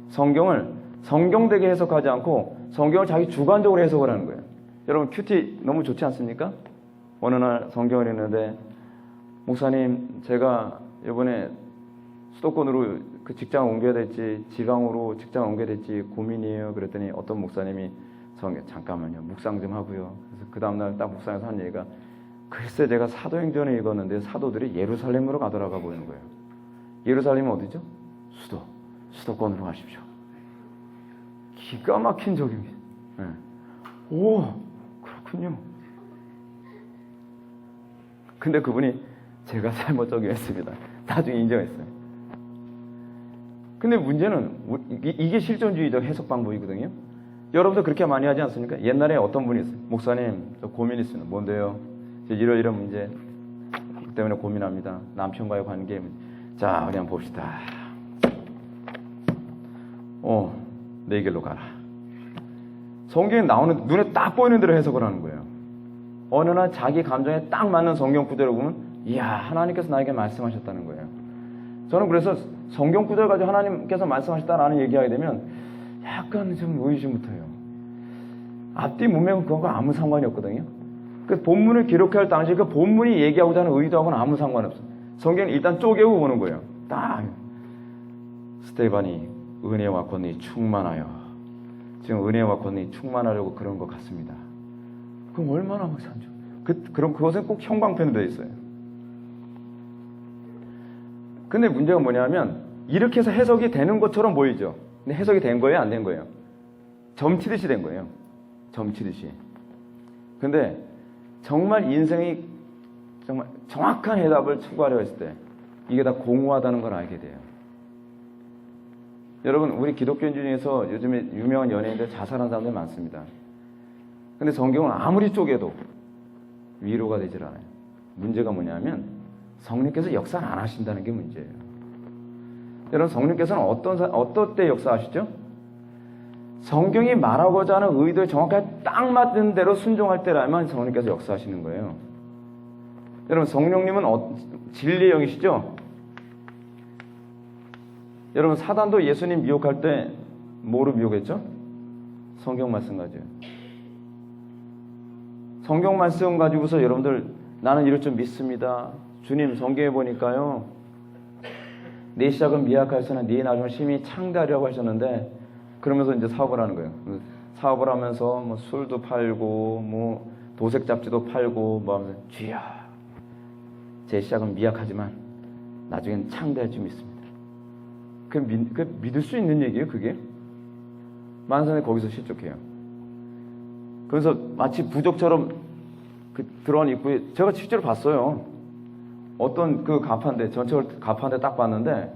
성경을 성경되게 해석하지 않고 성경을 자기 주관적으로 해석을 하는 거예요. 여러분 큐티 너무 좋지 않습니까? 어느 날 성경을 읽는데 목사님 제가 이번에 수도권으로 그 직장을 옮겨야 될지 지방으로 직장을 옮겨야 될지 고민이에요. 그랬더니 어떤 목사님이 잠깐만요 묵상 좀 하고요. 그래서 그 다음날 딱 묵상해서 한 얘기가 글쎄 제가 사도행전을 읽었는데 사도들이 예루살렘으로 가더라고 보이는 거예요. 예루살렘은 어디죠? 수도권으로 가십시오. 기가 막힌 적입니다. 네. 오 그렇군요. 근데 그분이 제가 잘못 적용했습니다. 나중에 인정했어요. 근데 문제는 이게 실존주의적 해석 방법이거든요. 여러분도 그렇게 많이 하지 않습니까? 옛날에 어떤 분이 있어요. 목사님 저 고민 있습니다. 뭔데요? 이런 문제 때문에 고민합니다. 남편과의 관계. 자 그냥 봅시다. 내 길로 가라. 성경에 나오는 눈에 딱 보이는 대로 해석을 하는 거예요. 어느 날 자기 감정에 딱 맞는 성경 구절을 보면 이야 하나님께서 나에게 말씀하셨다는 거예요. 저는 그래서 성경 구절 가지고 하나님께서 말씀하셨다라는 얘기하게 되면 약간 좀 의심부터요. 앞뒤 문맥은 그거하고 아무 상관이 없거든요. 그 본문을 기록할 당시 그 본문이 얘기하고자 하는 의도하고는 아무 상관이 없어요. 성경은 일단 쪼개고 보는 거예요. 딱 스테반이 은혜와 권능이 충만하여 지금 은혜와 권능이 충만하려고 그런 것 같습니다. 그럼 얼마나 막 산죠. 그럼 그것은 꼭 형광펜으로 되어 있어요. 근데 문제가 뭐냐면 이렇게 해서 해석이 되는 것처럼 보이죠. 근데 해석이 된 거예요? 안 된 거예요? 점치듯이 된 거예요. 점치듯이. 근데 정말 인생이 정말 정확한 해답을 추구하려 했을 때 이게 다 공허하다는 걸 알게 돼요. 여러분 우리 기독교인 중에서 요즘에 유명한 연예인들 자살한 사람들 많습니다. 근데 성경은 아무리 쪼개도 위로가 되질 않아요. 문제가 뭐냐면 성령께서 역사를 안 하신다는 게 문제예요. 여러분 성령께서는 어떤 때 역사하시죠? 성경이 말하고자 하는 의도에 정확하게 딱 맞는 대로 순종할 때라면 성령께서 역사하시는 거예요. 여러분 성령님은 진리의 영이시죠? 여러분 사단도 예수님 미혹할 때 뭐로 미혹했죠? 성경 말씀 가지고. 성경 말씀 가지고서 여러분들 나는 이럴 줄 믿습니다. 주님 성경에 보니까요. 내 시작은 미약하였으나 네 나중은 심히 창대하리라고 하셨는데 그러면서 이제 사업을 하는 거예요. 사업을 하면서 뭐 술도 팔고 뭐 도색 잡지도 팔고 뭐 하면서 주여 제 시작은 미약하지만 나중엔 창대할 줄 믿습니다. 그 믿을 수 있는 얘기예요, 그게? 많은 사람이 거기서 실족해요. 그래서 마치 부족처럼 들어간 입구에 제가 실제로 봤어요. 어떤 그 간판대, 전철 간판대 딱 봤는데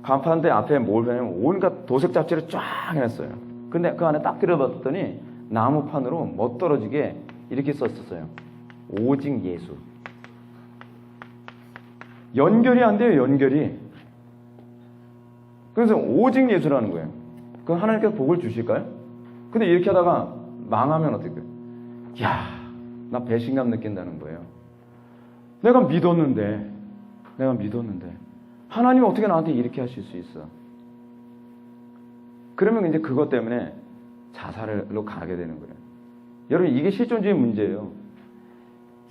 간판대 앞에 뭘 해냐면 온갖 도색 잡지를 쫙 해놨어요. 근데 그 안에 딱 들여봤더니 나무판으로 멋떨어지게 이렇게 썼었어요. 오직 예수. 연결이 안 돼요, 연결이. 그래서 오직 예수라는 거예요. 그럼 하나님께서 복을 주실까요? 근데 이렇게 하다가 망하면 어떡해요? 야, 나 배신감 느낀다는 거예요. 내가 믿었는데 하나님이 어떻게 나한테 이렇게 하실 수 있어? 그러면 이제 그것 때문에 자살로 가게 되는 거예요. 여러분, 이게 실존주의 문제예요.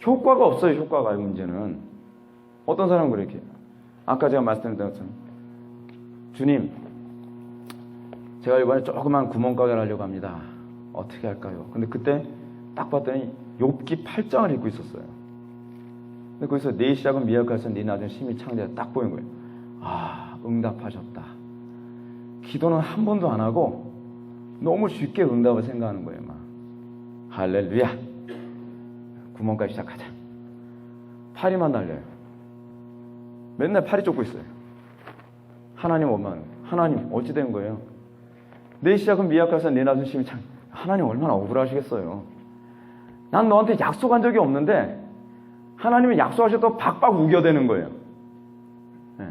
효과가 없어요. 효과가. 문제는 어떤 사람은 그렇게, 아까 제가 말씀드린 것처럼, 주님, 제가 이번에 조그만 구멍가게를 하려고 합니다. 어떻게 할까요? 근데 그때 딱 봤더니 욥기 8장을 읽고 있었어요. 근데 거기서 내 시작은 미약해서 네 나중에 심히 창대하다 딱 보인 거예요. 아, 응답하셨다. 기도는 한 번도 안 하고 너무 쉽게 응답을 생각하는 거예요. 막 할렐루야, 구멍가게 시작하자. 파리만 날려요. 맨날 파리 쫓고 있어요. 하나님 원망. 하나님 어찌 된 거예요? 내 시작은 미약해서 내 나중에 심히 창. 하나님 얼마나 억울하시겠어요. 난 너한테 약속한 적이 없는데 하나님이 약속하셔도 박박 우겨대는 거예요. 네.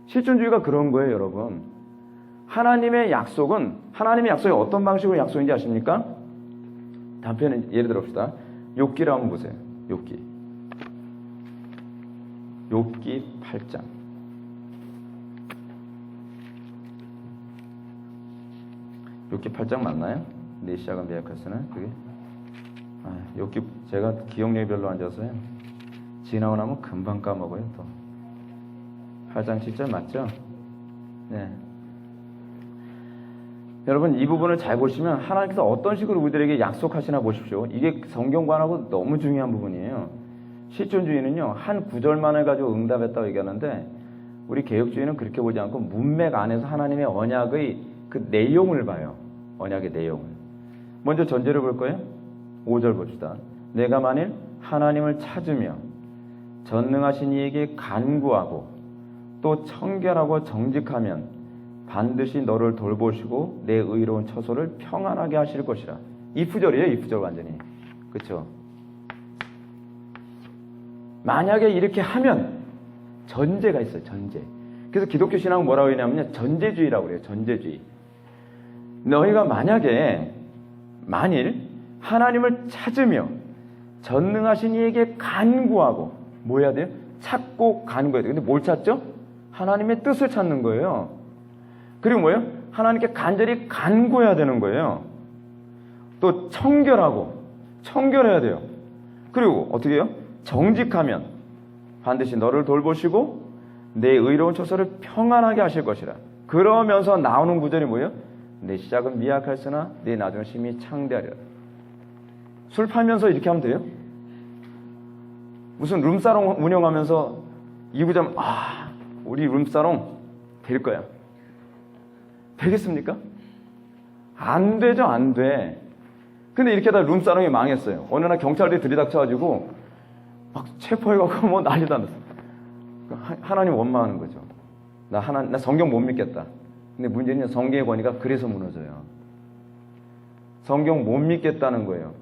실존주의가 그런 거예요, 여러분. 하나님의 약속이 어떤 방식으로 약속인지 아십니까? 단편에 예를 들어 봅시다. 욥기를 한번 보세요. 욥기 8장. 욥기 8장 맞나요? 내 시작은 미약했으나 그게 욥기 제가 기억력이 별로 안 좋아서요. 지나고 나면 금방 까먹어요. 또 8장 7절 맞죠? 네. 여러분, 이 부분을 잘 보시면 하나님께서 어떤 식으로 우리들에게 약속하시나 보십시오. 이게 성경관하고 너무 중요한 부분이에요. 실존주의는요, 한 구절만을 가지고 응답했다고 얘기하는데 우리 개혁주의는 그렇게 보지 않고 문맥 안에서 하나님의 언약의 그 내용을 봐요. 언약의 내용을. 먼저 전제를 볼 거예요. 5절 봅시다. 내가 만일 하나님을 찾으며 전능하신 이에게 간구하고 또 청결하고 정직하면 반드시 너를 돌보시고 내 의로운 처소를 평안하게 하실 것이라. 이프절이에요. 이프절 완전히. 그렇죠? 만약에 이렇게 하면 전제가 있어요. 전제. 그래서 기독교 신앙은 뭐라고 하냐면요, 전제주의라고 그래요. 전제주의. 너희가 만일 하나님을 찾으며 전능하신 이에게 간구하고, 뭐 해야 돼요? 찾고 간구해야 돼요. 근데 뭘 찾죠? 하나님의 뜻을 찾는 거예요. 그리고 뭐예요? 하나님께 간절히 간구해야 되는 거예요. 또 청결해야 돼요. 그리고 어떻게 해요? 정직하면 반드시 너를 돌보시고 내 의로운 처소를 평안하게 하실 것이라. 그러면서 나오는 구절이 뭐예요? 내 시작은 미약할으나 내 나중은 심히 창대하리라. 술 팔면서 이렇게 하면 돼요? 무슨 룸사롱 운영하면서 이 구절, 우리 룸사롱 될 거야. 되겠습니까? 안 되죠, 안 돼. 근데 이렇게 하다 룸사롱이 망했어요. 어느 날 경찰들이 들이닥쳐가지고 막 체포해가지고 뭐 난리도 안 났어요. 하나님 원망하는 거죠. 나 성경 못 믿겠다. 근데 문제는 성경의 권위가 그래서 무너져요. 성경 못 믿겠다는 거예요.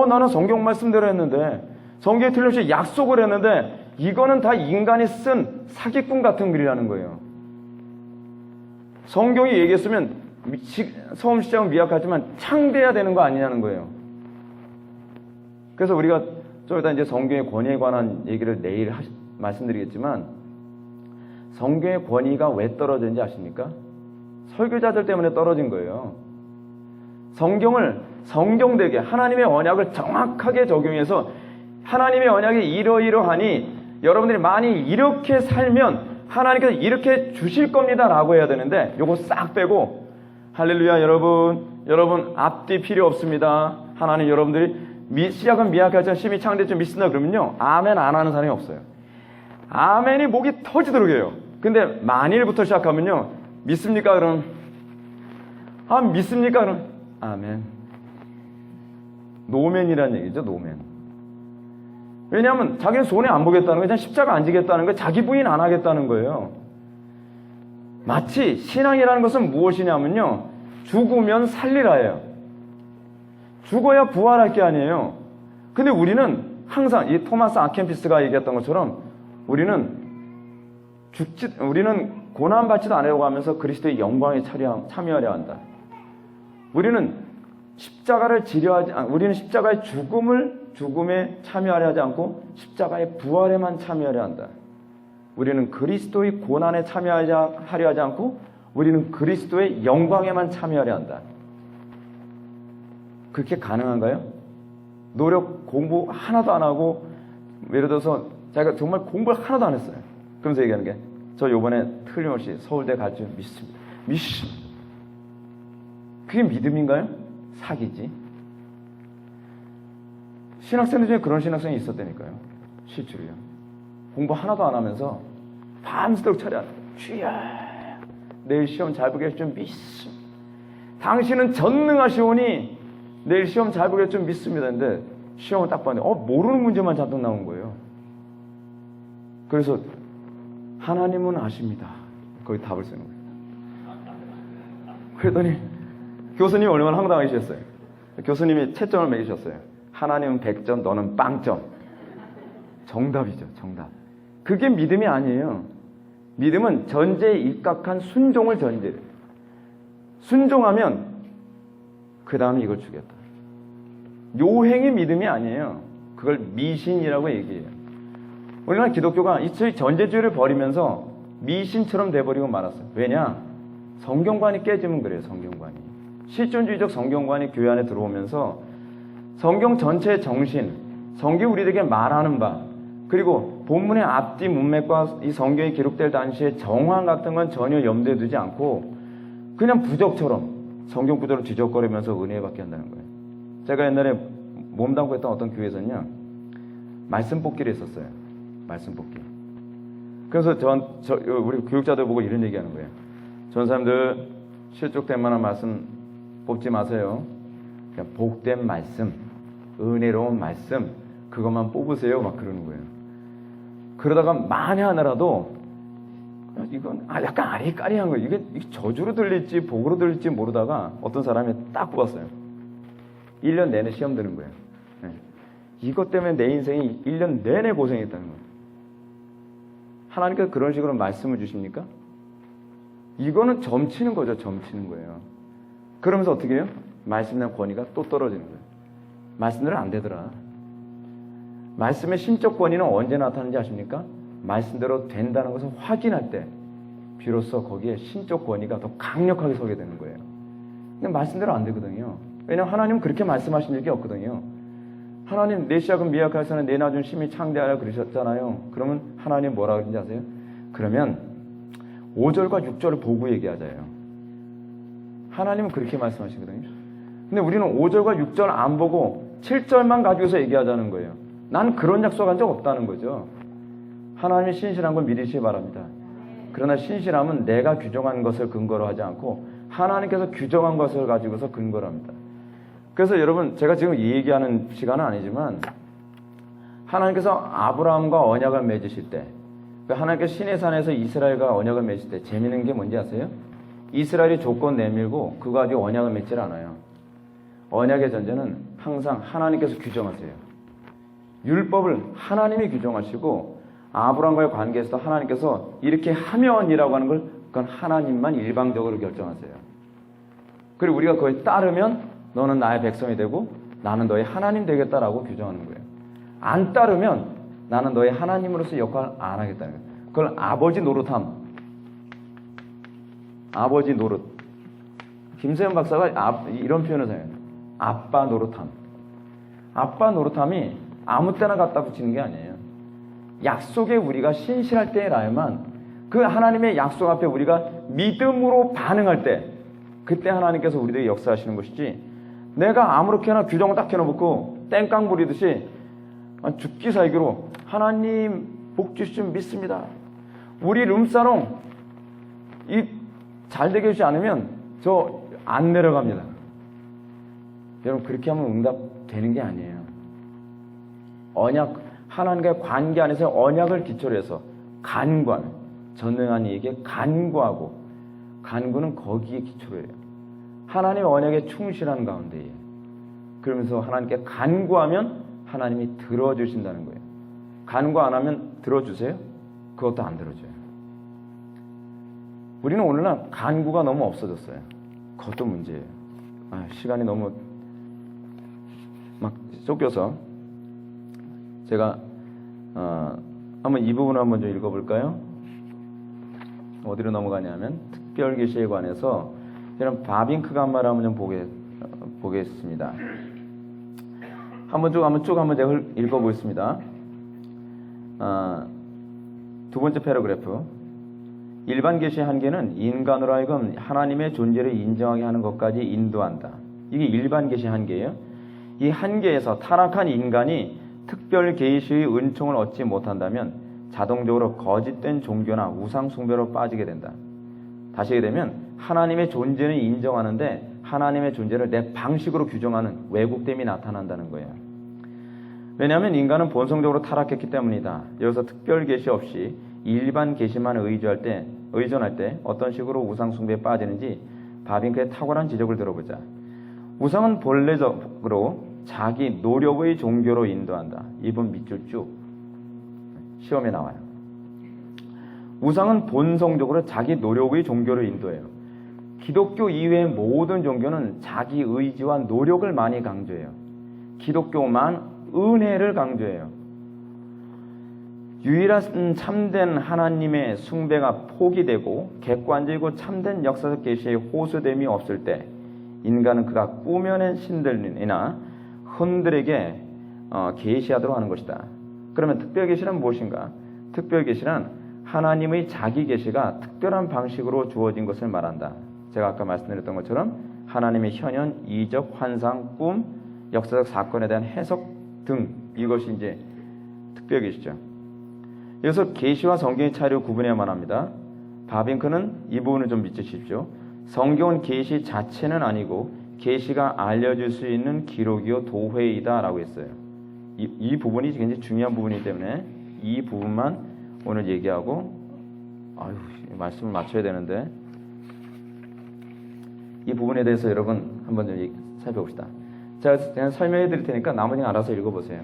나는 성경 말씀대로 했는데, 성경에 틀림없이 약속을 했는데, 이거는 다 인간이 쓴 사기꾼 같은 글이라는 거예요. 성경이 얘기했으면 처음 시작은 미약하지만 창대해야 되는 거 아니냐는 거예요. 그래서 우리가 좀 이따 이제 성경의 권위에 관한 얘기를 내일 말씀드리겠지만, 성경의 권위가 왜 떨어졌는지 아십니까? 설교자들 때문에 떨어진 거예요. 성경을 성경되게 하나님의 언약을 정확하게 적용해서 하나님의 언약이 이러이러하니 여러분들이 많이 이렇게 살면 하나님께서 이렇게 주실 겁니다 라고 해야 되는데, 요거 싹 빼고 할렐루야 여러분 앞뒤 필요 없습니다. 하나님 여러분들이 시작은 미약하지만 심히 창대할 줄 믿습니다 그러면요, 아멘 안 하는 사람이 없어요. 아멘이 목이 터지도록 해요. 근데 만일부터 시작하면요, 믿습니까 그럼? 믿습니까 그럼? 아멘. 노멘이라는 얘기죠. 노멘. 왜냐하면 자기는 손해 안 보겠다는 거예요. 그냥 십자가 안 지겠다는 거예요. 자기 부인 안 하겠다는 거예요. 마치 신앙이라는 것은 무엇이냐면요, 죽으면 살리라예요. 죽어야 부활할 게 아니에요. 근데 우리는 항상 이 토마스 아켄피스가 얘기했던 것처럼 우리는 고난받지도 않으려고 하면서 그리스도의 영광에 참여하려 한다. 우리는 십자가의 죽음에 참여하려 하지 않고 십자가의 부활에만 참여하려 한다. 우리는 그리스도의 고난에 참여하려 하지 않고 우리는 그리스도의 영광에만 참여하려 한다. 그렇게 가능한가요? 노력, 공부 하나도 안 하고 예를 들어서 자기가 정말 공부를 하나도 안 했어요. 그러면서 얘기하는 게 저 요번에 틀림없이 서울대 갈 줄 믿습니다. 그게 믿음인가요? 사기지. 신학생들 중에 그런 신학생이 있었다니까요. 실제로요. 공부 하나도 안 하면서 밤새도록 차려. 주여, 내일 시험 잘 보게 좀 믿습니다. 당신은 전능하시오니 내일 시험 잘 보게 좀 믿습니다. 근데 시험을 딱 봤는데 모르는 문제만 잔뜩 나온 거예요. 그래서 하나님은 아십니다. 거기 답을 쓰는 거예요. 그랬더니 교수님이 얼마나 황당하셨어요. 교수님이 채점을 매기셨어요. 하나님은 100점, 너는 빵점. 정답이죠, 정답. 그게 믿음이 아니에요. 믿음은 전제에 입각한 순종을 전제해요. 순종하면 그 다음에 이걸 주겠다. 요행이 믿음이 아니에요. 그걸 미신이라고 얘기해요. 우리나라 기독교가 이 전제주의를 버리면서 미신처럼 돼버리고 말았어요. 왜냐? 성경관이 깨지면 그래요. 성경관이. 실존주의적 성경관이 교회 안에 들어오면서 성경 전체의 정신, 성경이 우리에게 말하는 바, 그리고 본문의 앞뒤 문맥과 이 성경이 기록될 당시의 정황 같은 건 전혀 염두에 두지 않고 그냥 부적처럼 성경 구절을 뒤적거리면서 은혜 받게 한다는 거예요. 제가 옛날에 몸담고 했던 어떤 교회에서는요, 말씀 뽑기를 했었어요. 말씀 뽑기. 그래서 우리 교육자들 보고 이런 얘기하는 거예요. 전사님들 실족될 만한 말씀 뽑지 마세요. 그냥 복된 말씀, 은혜로운 말씀, 그것만 뽑으세요. 막 그러는 거예요. 그러다가 만에 하나라도 이건 약간 아리까리한 거예요. 이게 저주로 들릴지 복으로 들릴지 모르다가 어떤 사람이 딱 뽑았어요. 1년 내내 시험 드는 거예요. 네. 이것 때문에 내 인생이 1년 내내 고생했다는 거예요. 하나님께서 그런 식으로 말씀을 주십니까? 이거는 점치는 거죠. 점치는 거예요. 그러면서 어떻게 해요? 말씀의 권위가 또 떨어지는 거예요. 말씀대로 안 되더라. 말씀의 신적 권위는 언제 나타나는지 아십니까? 말씀대로 된다는 것을 확인할 때 비로소 거기에 신적 권위가 더 강력하게 서게 되는 거예요. 근데 말씀대로 안 되거든요. 왜냐하면 하나님은 그렇게 말씀하신 적이 없거든요. 하나님 내 시작은 미약하여서는 내 나중 심히 창대하라 그러셨잖아요. 그러면 하나님 뭐라 그러는지 아세요? 그러면 5절과 6절을 보고 얘기하자요. 하나님은 그렇게 말씀하시거든요. 근데 우리는 5절과 6절 안 보고 7절만 가지고서 얘기하자는 거예요. 난 그런 약속한 적 없다는 거죠. 하나님의 신실한 걸 믿으시기 바랍니다. 그러나 신실함은 내가 규정한 것을 근거로 하지 않고 하나님께서 규정한 것을 가지고서 근거로 합니다. 그래서 여러분, 제가 지금 이 얘기하는 시간은 아니지만 하나님께서 아브라함과 언약을 맺으실 때, 하나님께서 시내산에서 이스라엘과 언약을 맺을 때 재미있는 게 뭔지 아세요? 이스라엘이 조건 내밀고 그거 가지고 언약을 맺질 않아요. 언약의 전제는 항상 하나님께서 규정하세요. 율법을 하나님이 규정하시고 아브라함과의 관계에서도 하나님께서 이렇게 하면이라고 하는 걸 그건 하나님만 일방적으로 결정하세요. 그리고 우리가 그거에 따르면 너는 나의 백성이 되고 나는 너의 하나님 되겠다라고 규정하는 거예요. 안 따르면 나는 너의 하나님으로서 역할을 안 하겠다는 거예요. 그걸 아버지 노릇함. 아버지 노릇. 김세현 박사가 이런 표현을 사용해요. 아빠 노릇함. 아빠 노릇함이 아무 때나 갖다 붙이는 게 아니에요. 약속에 우리가 신실할 때라야만 그 하나님의 약속 앞에 우리가 믿음으로 반응할 때 그때 하나님께서 우리에게 역사하시는 것이지, 내가 아무렇게나 규정을 딱 해놓고 땡깡 부리듯이 죽기 살기로 하나님 복 주시면 믿습니다. 우리 룸사롱 잘 되게 해주지 않으면 저 안 내려갑니다. 여러분, 그렇게 하면 응답되는 게 아니에요. 언약, 하나님과의 관계 안에서 언약을 기초로 해서 간구하는, 전능한 이에게 간구하고, 간구는 거기에 기초로 해요. 하나님의 언약에 충실한 가운데에. 그러면서 하나님께 간구하면 하나님이 들어주신다는 거예요. 간구 안 하면 들어주세요? 그것도 안 들어줘요. 우리는 오늘날 간구가 너무 없어졌어요. 그것도 문제예요. 시간이 너무 막 쫓겨서 제가 한번 이 부분을 한번 좀 읽어볼까요? 어디로 넘어가냐면 특별계시에 관해서 이런 바빙크가 한 말 한번 좀 보겠습니다. 한번 제가 읽어보겠습니다. 두 번째 패러그래프. 일반 계시의 한계는 인간으로 하여금 하나님의 존재를 인정하게 하는 것까지 인도한다. 이게 일반 계시의 한계예요. 이 한계에서 타락한 인간이 특별 계시의 은총을 얻지 못한다면 자동적으로 거짓된 종교나 우상 숭배로 빠지게 된다. 다시 얘기되면 하나님의 존재는 인정하는데 하나님의 존재를 내 방식으로 규정하는 왜곡됨이 나타난다는 거예요. 왜냐하면 인간은 본성적으로 타락했기 때문이다. 여기서 특별 계시 없이 일반 계시만 의존할 때 어떤 식으로 우상 숭배에 빠지는지 바빙크의 탁월한 지적을 들어보자. 우상은 본래적으로 자기 노력의 종교로 인도한다. 이번 밑줄 쭉 시험에 나와요. 우상은 본성적으로 자기 노력의 종교로 인도해요. 기독교 이외의 모든 종교는 자기 의지와 노력을 많이 강조해요. 기독교만 은혜를 강조해요. 유일한 참된 하나님의 숭배가 포기되고 객관적이고 참된 역사적 계시의 호소됨이 없을 때 인간은 그가 꾸며낸 신들이나 혼들에게 계시하도록 하는 것이다. 그러면 특별 계시란 무엇인가? 특별 계시란 하나님의 자기 계시가 특별한 방식으로 주어진 것을 말한다. 제가 아까 말씀드렸던 것처럼 하나님의 현현, 이적, 환상, 꿈, 역사적 사건에 대한 해석 등 이것이 이제 특별 계시죠. 여기서 계시와 성경의 차이를 구분해야만 합니다. 바빙크는 이 부분을 좀 믿으십시오. 성경은 계시 자체는 아니고 계시가 알려줄 수 있는 기록이요 도회이다 라고 했어요. 이 부분이 굉장히 중요한 부분이기 때문에 이 부분만 오늘 얘기하고 말씀을 맞춰야 되는데 이 부분에 대해서 여러분 한번 좀 살펴봅시다. 제가 설명해 드릴 테니까 나머지는 알아서 읽어보세요.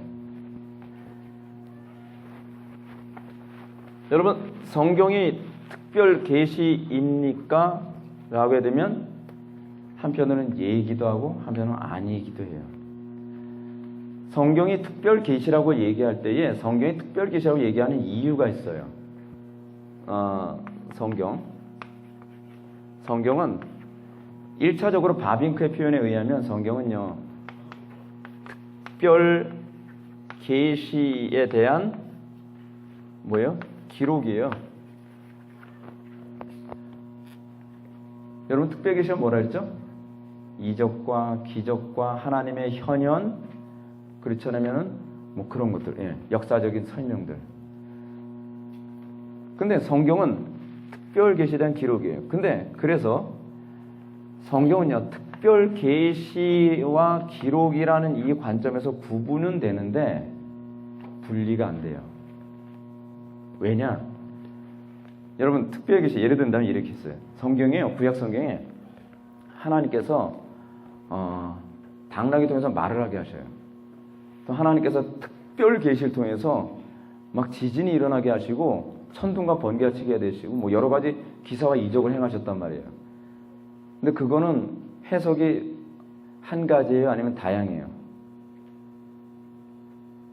여러분 성경이 특별 계시입니까? 라고 해야 되면 한편으로는 예이기도 하고 한편으로는 아니기도 해요. 성경이 특별 계시라고 얘기할 때에 성경이 특별 계시라고 얘기하는 이유가 있어요. 성경은 1차적으로 바빙크의 표현에 의하면 성경은요 특별 계시에 대한 기록이에요. 여러분 특별 계시가 뭐라 했죠? 이적과 기적과 하나님의 현현, 그렇지 않으면 그런 것들, 역사적인 설명들. 근데 성경은 특별 계시에 대한 기록이에요. 근데 그래서 성경은요 특별 계시와 기록이라는 이 관점에서 구분은 되는데 분리가 안 돼요. 왜냐? 여러분 특별 계시 예를 든다면 이렇게 있어요. 성경에요, 구약 성경에 하나님께서 당나귀 통해서 말을 하게 하셔요. 또 하나님께서 특별 계시를 통해서 막 지진이 일어나게 하시고 천둥과 번개가 치게 되시고 여러 가지 기사와 이적을 행하셨단 말이에요. 근데 그거는 해석이 한 가지예요, 아니면 다양해요?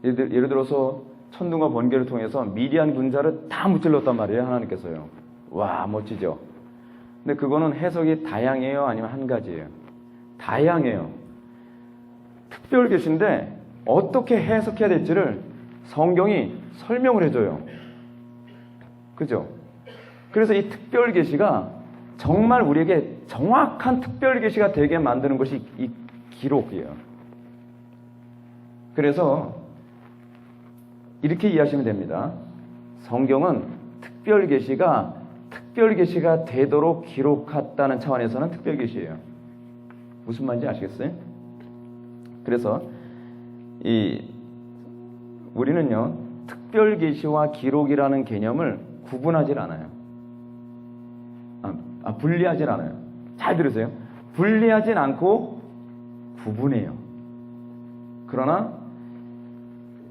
예를 들어서 천둥과 번개를 통해서 미디안 군사를 다 무찔렀단 말이에요, 하나님께서요. 와, 멋지죠? 근데 그거는 해석이 다양해요, 아니면 한 가지예요? 다양해요. 특별 계시인데 어떻게 해석해야 될지를 성경이 설명을 해줘요. 그죠? 그래서 이 특별 계시가 정말 우리에게 정확한 특별 계시가 되게 만드는 것이 이 기록이에요. 그래서 이렇게 이해하시면 됩니다. 성경은 특별 계시가 되도록 기록했다는 차원에서는 특별 계시예요. 무슨 말인지 아시겠어요? 그래서 우리는요 특별 계시와 기록이라는 개념을 구분하질 않아요. 분리하진 않아요. 잘 들으세요. 분리하진 않고 구분해요. 그러나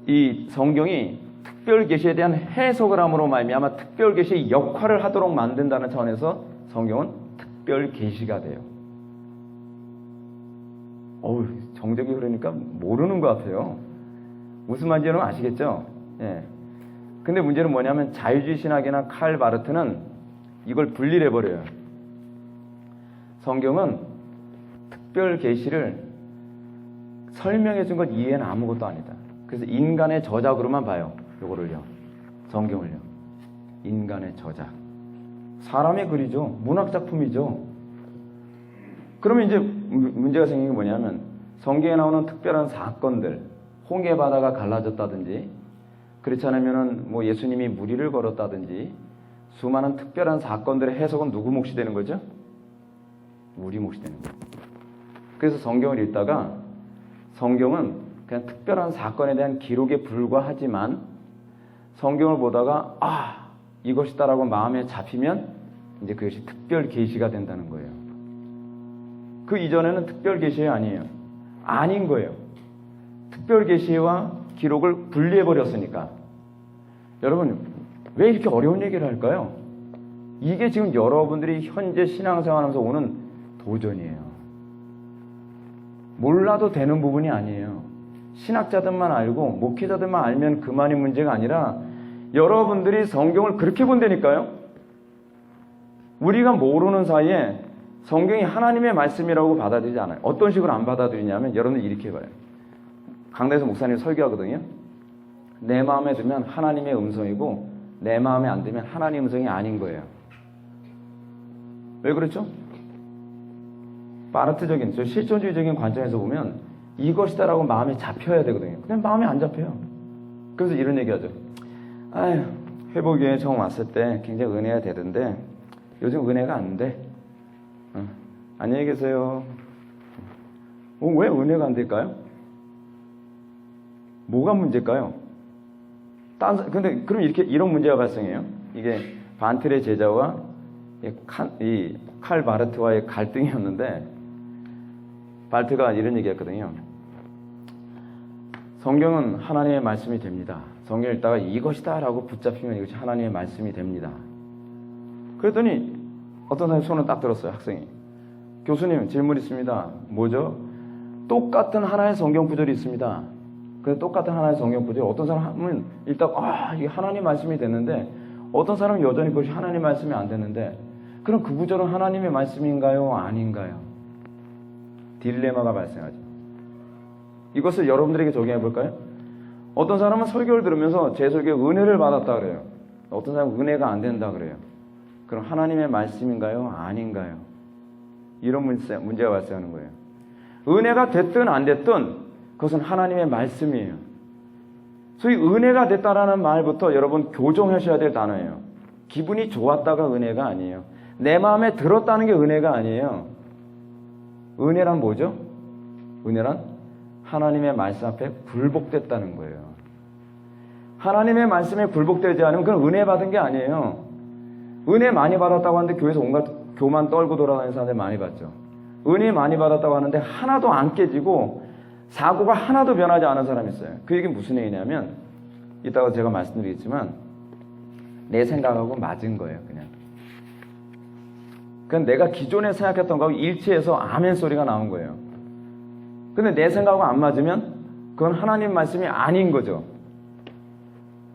이 성경이 특별 계시에 대한 해석을 함으로 말미암아 특별 계시의 역할을 하도록 만든다는 차원에서 성경은 특별 계시가 돼요. 정적이 흐르니까 모르는 것 같아요. 무슨 말인지 여러분 아시겠죠? 예. 근데 문제는 뭐냐면 자유주의 신학이나 칼 마르트는 이걸 분리를 해버려요. 성경은 특별 계시를 설명해 준 것 이외에는 아무것도 아니다. 그래서 인간의 저작으로만 봐요. 요거를요. 성경을요. 인간의 저작. 사람의 글이죠. 문학작품이죠. 그러면 이제 문제가 생긴 게 뭐냐면 성경에 나오는 특별한 사건들, 홍해 바다가 갈라졌다든지 그렇지 않으면은 뭐 예수님이 무리를 걸었다든지 수많은 특별한 사건들의 해석은 누구 몫이 되는 거죠? 우리 몫이 되는 거예요. 그래서 성경을 읽다가 성경은 그냥 특별한 사건에 대한 기록에 불과하지만 성경을 보다가 이것이다라고 마음에 잡히면 이제 그것이 특별 계시가 된다는 거예요. 그 이전에는 특별 계시 아니에요. 아닌 거예요. 특별 계시와 기록을 분리해 버렸으니까. 여러분 왜 이렇게 어려운 얘기를 할까요? 이게 지금 여러분들이 현재 신앙생활하면서 오는 도전이에요. 몰라도 되는 부분이 아니에요. 신학자들만 알고 목회자들만 알면 그만이 문제가 아니라 여러분들이 성경을 그렇게 본다니까요. 우리가 모르는 사이에 성경이 하나님의 말씀이라고 받아들이지 않아요. 어떤 식으로 안 받아들이냐면 여러분들 이렇게 봐요. 강단에서 목사님 설교하거든요. 내 마음에 들면 하나님의 음성이고 내 마음에 안 들면 하나님의 음성이 아닌 거예요. 왜 그렇죠? 파르트적인, 실존주의적인 관점에서 보면 이것이다라고 마음에 잡혀야 되거든요. 근데 마음에 안 잡혀요. 그래서 이런 얘기하죠. 회복교회 처음 왔을 때 굉장히 은혜가 되던데 요즘 은혜가 안 돼. 안녕히 계세요. 왜 은혜가 안 될까요? 뭐가 문제일까요? 근데 그럼 이런 문제가 발생해요. 이게 반틀의 제자와 이 칼 바르트와의 갈등이었는데 바르트가 이런 얘기했거든요. 성경은 하나님의 말씀이 됩니다. 성경 읽다가 이것이다 라고 붙잡히면 이것이 하나님의 말씀이 됩니다. 그랬더니 어떤 사람이 손을 딱 들었어요. 학생이. 교수님 질문 있습니다. 뭐죠? 똑같은 하나의 성경 구절이 있습니다. 그래서 똑같은 하나의 성경 구절 어떤 사람은 읽다가 이게 하나님 말씀이 됐는데 어떤 사람은 여전히 그것이 하나님 말씀이 안 됐는데 그럼 그 구절은 하나님의 말씀인가요? 아닌가요? 딜레마가 발생하죠. 이것을 여러분들에게 적용해 볼까요? 어떤 사람은 설교를 들으면서 제 설교에 은혜를 받았다 그래요. 어떤 사람은 은혜가 안 된다 그래요. 그럼 하나님의 말씀인가요? 아닌가요? 이런 문제가 발생하는 거예요. 은혜가 됐든 안 됐든 그것은 하나님의 말씀이에요. 소위 은혜가 됐다라는 말부터 여러분 교정하셔야 될 단어예요. 기분이 좋았다가 은혜가 아니에요. 내 마음에 들었다는 게 은혜가 아니에요. 은혜란 뭐죠? 은혜란 하나님의 말씀 앞에 굴복됐다는 거예요. 하나님의 말씀에 굴복되지 않으면 그건 은혜 받은 게 아니에요. 은혜 많이 받았다고 하는데 교회에서 온갖 교만 떨고 돌아다니는 사람들 많이 봤죠. 은혜 많이 받았다고 하는데 하나도 안 깨지고 사고가 하나도 변하지 않은 사람이 있어요. 그 얘기는 무슨 얘기냐면 이따가 제가 말씀드리겠지만 내 생각하고 맞은 거예요. 그냥 내가 기존에 생각했던 거하고 일치해서 아멘 소리가 나온 거예요. 근데 내 생각하고 안 맞으면 그건 하나님 말씀이 아닌 거죠.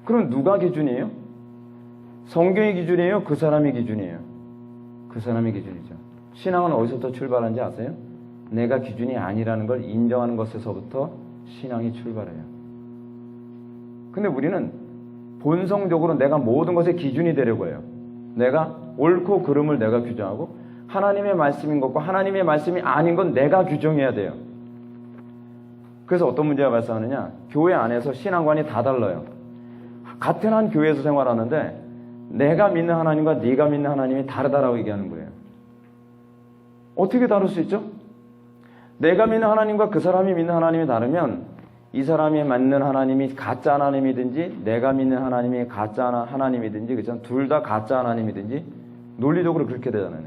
그럼 누가 기준이에요? 성경의 기준이에요? 그 사람의 기준이에요? 그 사람의 기준이죠. 신앙은 어디서부터 출발하는지 아세요? 내가 기준이 아니라는 걸 인정하는 것에서부터 신앙이 출발해요. 근데 우리는 본성적으로 내가 모든 것의 기준이 되려고 해요. 내가 옳고 그름을 내가 규정하고 하나님의 말씀인 것과 하나님의 말씀이 아닌 건 내가 규정해야 돼요. 그래서 어떤 문제가 발생하느냐? 교회 안에서 신앙관이 다 달라요. 같은 한 교회에서 생활하는데 내가 믿는 하나님과 네가 믿는 하나님이 다르다라고 얘기하는 거예요. 어떻게 다를 수 있죠? 내가 믿는 하나님과 그 사람이 믿는 하나님이 다르면 이 사람이 믿는 하나님이 가짜 하나님이든지 내가 믿는 하나님이 가짜 하나님이든지 그렇죠? 둘 다 가짜 하나님이든지 논리적으로 그렇게 되잖아요.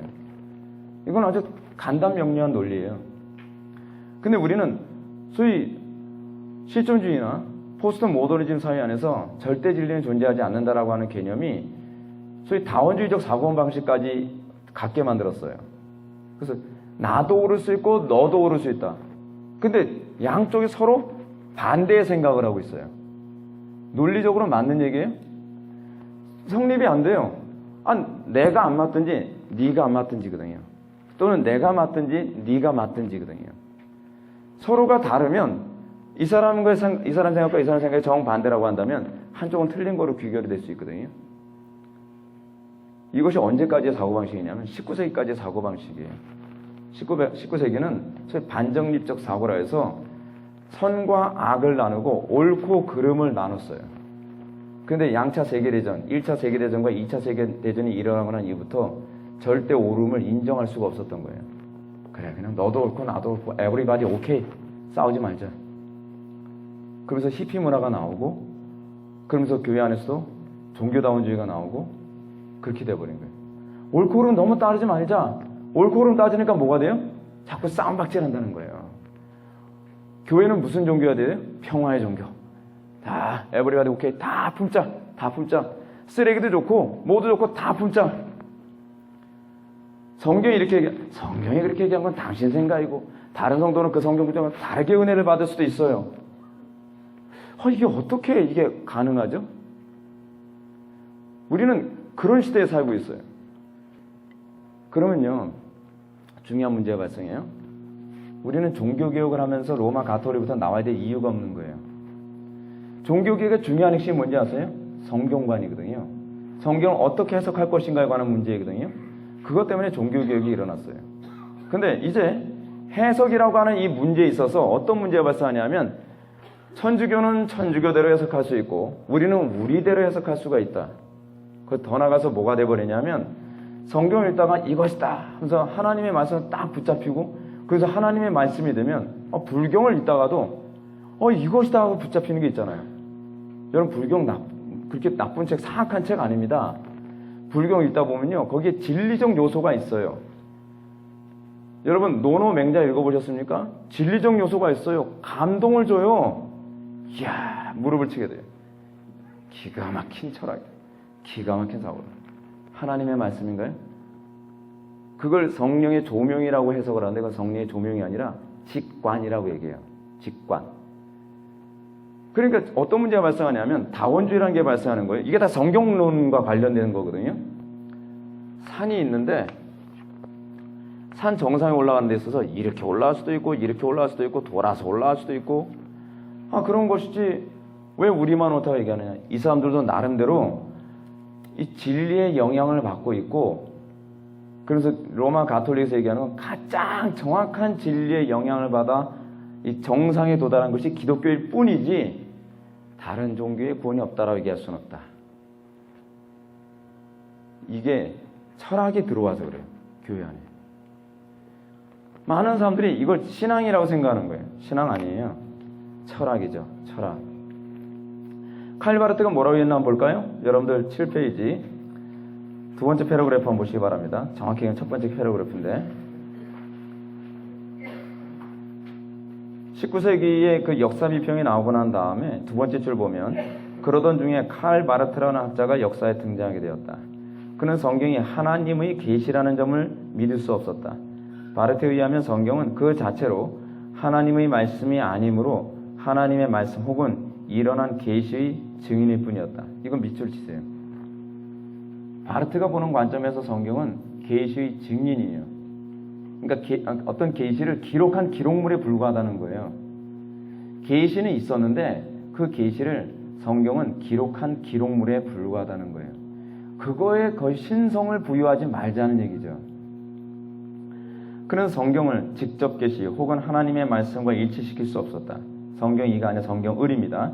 이건 아주 간단명료한 논리예요. 근데 우리는 소위 실존주의나 포스트 모더니즘 사회 안에서 절대 진리는 존재하지 않는다라고 하는 개념이 소위 다원주의적 사고원 방식까지 갖게 만들었어요. 그래서 나도 오를 수 있고 너도 오를 수 있다. 근데 양쪽이 서로 반대의 생각을 하고 있어요. 논리적으로 맞는 얘기예요? 성립이 안 돼요. 내가 안 맞든지 네가 안 맞든지거든요. 또는 내가 맞든지 네가 맞든지거든요. 서로가 다르면 이 사람 생각과 이 사람 생각이 정반대라고 한다면 한쪽은 틀린 거로 귀결이 될 수 있거든요. 이것이 언제까지의 사고방식이냐면 19세기까지의 사고방식이에요. 19세기는 소위 반정립적 사고라 해서 선과 악을 나누고 옳고 그름을 나눴어요. 그런데 양차 세계대전, 1차 세계대전과 2차 세계대전이 일어나고 난 이후부터 절대 옳음을 인정할 수가 없었던 거예요. 그래, 그냥 너도 옳고 나도 옳고 everybody okay, 싸우지 말자. 그러면서 히피 문화가 나오고, 그러면서 교회 안에서도 종교다원주의가 나오고 그렇게 돼버린 거예요. 옳고 그름 너무 따르지 말자. 옳고 그름 따지니까 뭐가 돼요? 자꾸 싸움박질한다는 거예요. 교회는 무슨 종교가 돼요? 평화의 종교. 다 everybody okay, 다 품자, 다 품자. 쓰레기도 좋고 뭐도 좋고 다 품자. 성경이 그렇게 얘기한 건 당신 생각이고 다른 성도는 그 성경 구절과 다르게 은혜를 받을 수도 있어요. 이게 어떻게 이게 가능하죠? 우리는 그런 시대에 살고 있어요. 그러면요, 중요한 문제가 발생해요. 우리는 종교개혁을 하면서 로마 가톨릭부터 나와야 될 이유가 없는 거예요. 종교개혁의 중요한 핵심이 뭔지 아세요? 성경관이거든요. 성경을 어떻게 해석할 것인가에 관한 문제이거든요. 그것 때문에 종교개혁이 일어났어요. 근데 이제 해석이라고 하는 이 문제에 있어서 어떤 문제가 발생하냐면 천주교는 천주교대로 해석할 수 있고 우리는 우리대로 해석할 수가 있다. 더 나가서 뭐가 돼버리냐면 성경을 읽다가 이것이다 하면서 하나님의 말씀을 딱 붙잡히고 그래서 하나님의 말씀이 되면 불경을 읽다가도 이것이다 하고 붙잡히는 게 있잖아요. 여러분 불경 그렇게 나쁜 책, 사악한 책 아닙니다. 불경 읽다 보면요 거기에 진리적 요소가 있어요. 여러분 노노 맹자 읽어보셨습니까? 진리적 요소가 있어요. 감동을 줘요. 이야 무릎을 치게 돼요. 기가 막힌 철학, 기가 막힌 사고. 하나님의 말씀인가요? 그걸 성령의 조명이라고 해석을 하는데 그건 성령의 조명이 아니라 직관이라고 얘기해요. 직관. 그러니까 어떤 문제가 발생하냐면 다원주의라는 게 발생하는 거예요. 이게 다 성경론과 관련되는 거거든요. 산이 있는데 산 정상에 올라가는 데 있어서 이렇게 올라갈 수도 있고 이렇게 올라갈 수도 있고 돌아서 올라갈 수도 있고 그런 것이지 왜 우리만 옳다고 얘기하느냐. 이 사람들도 나름대로 이 진리의 영향을 받고 있고 그래서 로마 가톨릭에서 얘기하는 건 가장 정확한 진리의 영향을 받아 이 정상에 도달한 것이 기독교일 뿐이지 다른 종교의 구원이 없다라고 얘기할 수는 없다. 이게 철학이 들어와서 그래요. 교회 안에. 많은 사람들이 이걸 신앙이라고 생각하는 거예요. 신앙 아니에요. 철학이죠. 철학. 칼 바르트가 뭐라고 했나 한번 볼까요? 여러분들 7페이지 두 번째 패러그래프 한번 보시기 바랍니다. 정확히 첫 번째 패러그래프인데 19세기에 그 역사 비평이 나오고 난 다음에 두 번째 줄 보면 그러던 중에 칼 바르트라는 학자가 역사에 등장하게 되었다. 그는 성경이 하나님의 계시라는 점을 믿을 수 없었다. 바르트에 의하면 성경은 그 자체로 하나님의 말씀이 아니므로 하나님의 말씀 혹은 일어난 계시의 증인일 뿐이었다. 이건 밑줄 치세요. 바르트가 보는 관점에서 성경은 계시의 증인이에요. 그러니까 어떤 계시를 기록한 기록물에 불과하다는 거예요. 계시는 있었는데 그 계시를 성경은 기록한 기록물에 불과하다는 거예요. 그거에 거의 신성을 부여하지 말자는 얘기죠. 그는 성경을 직접 계시 혹은 하나님의 말씀과 일치시킬 수 없었다. 성경이가 아니라 성경을입니다.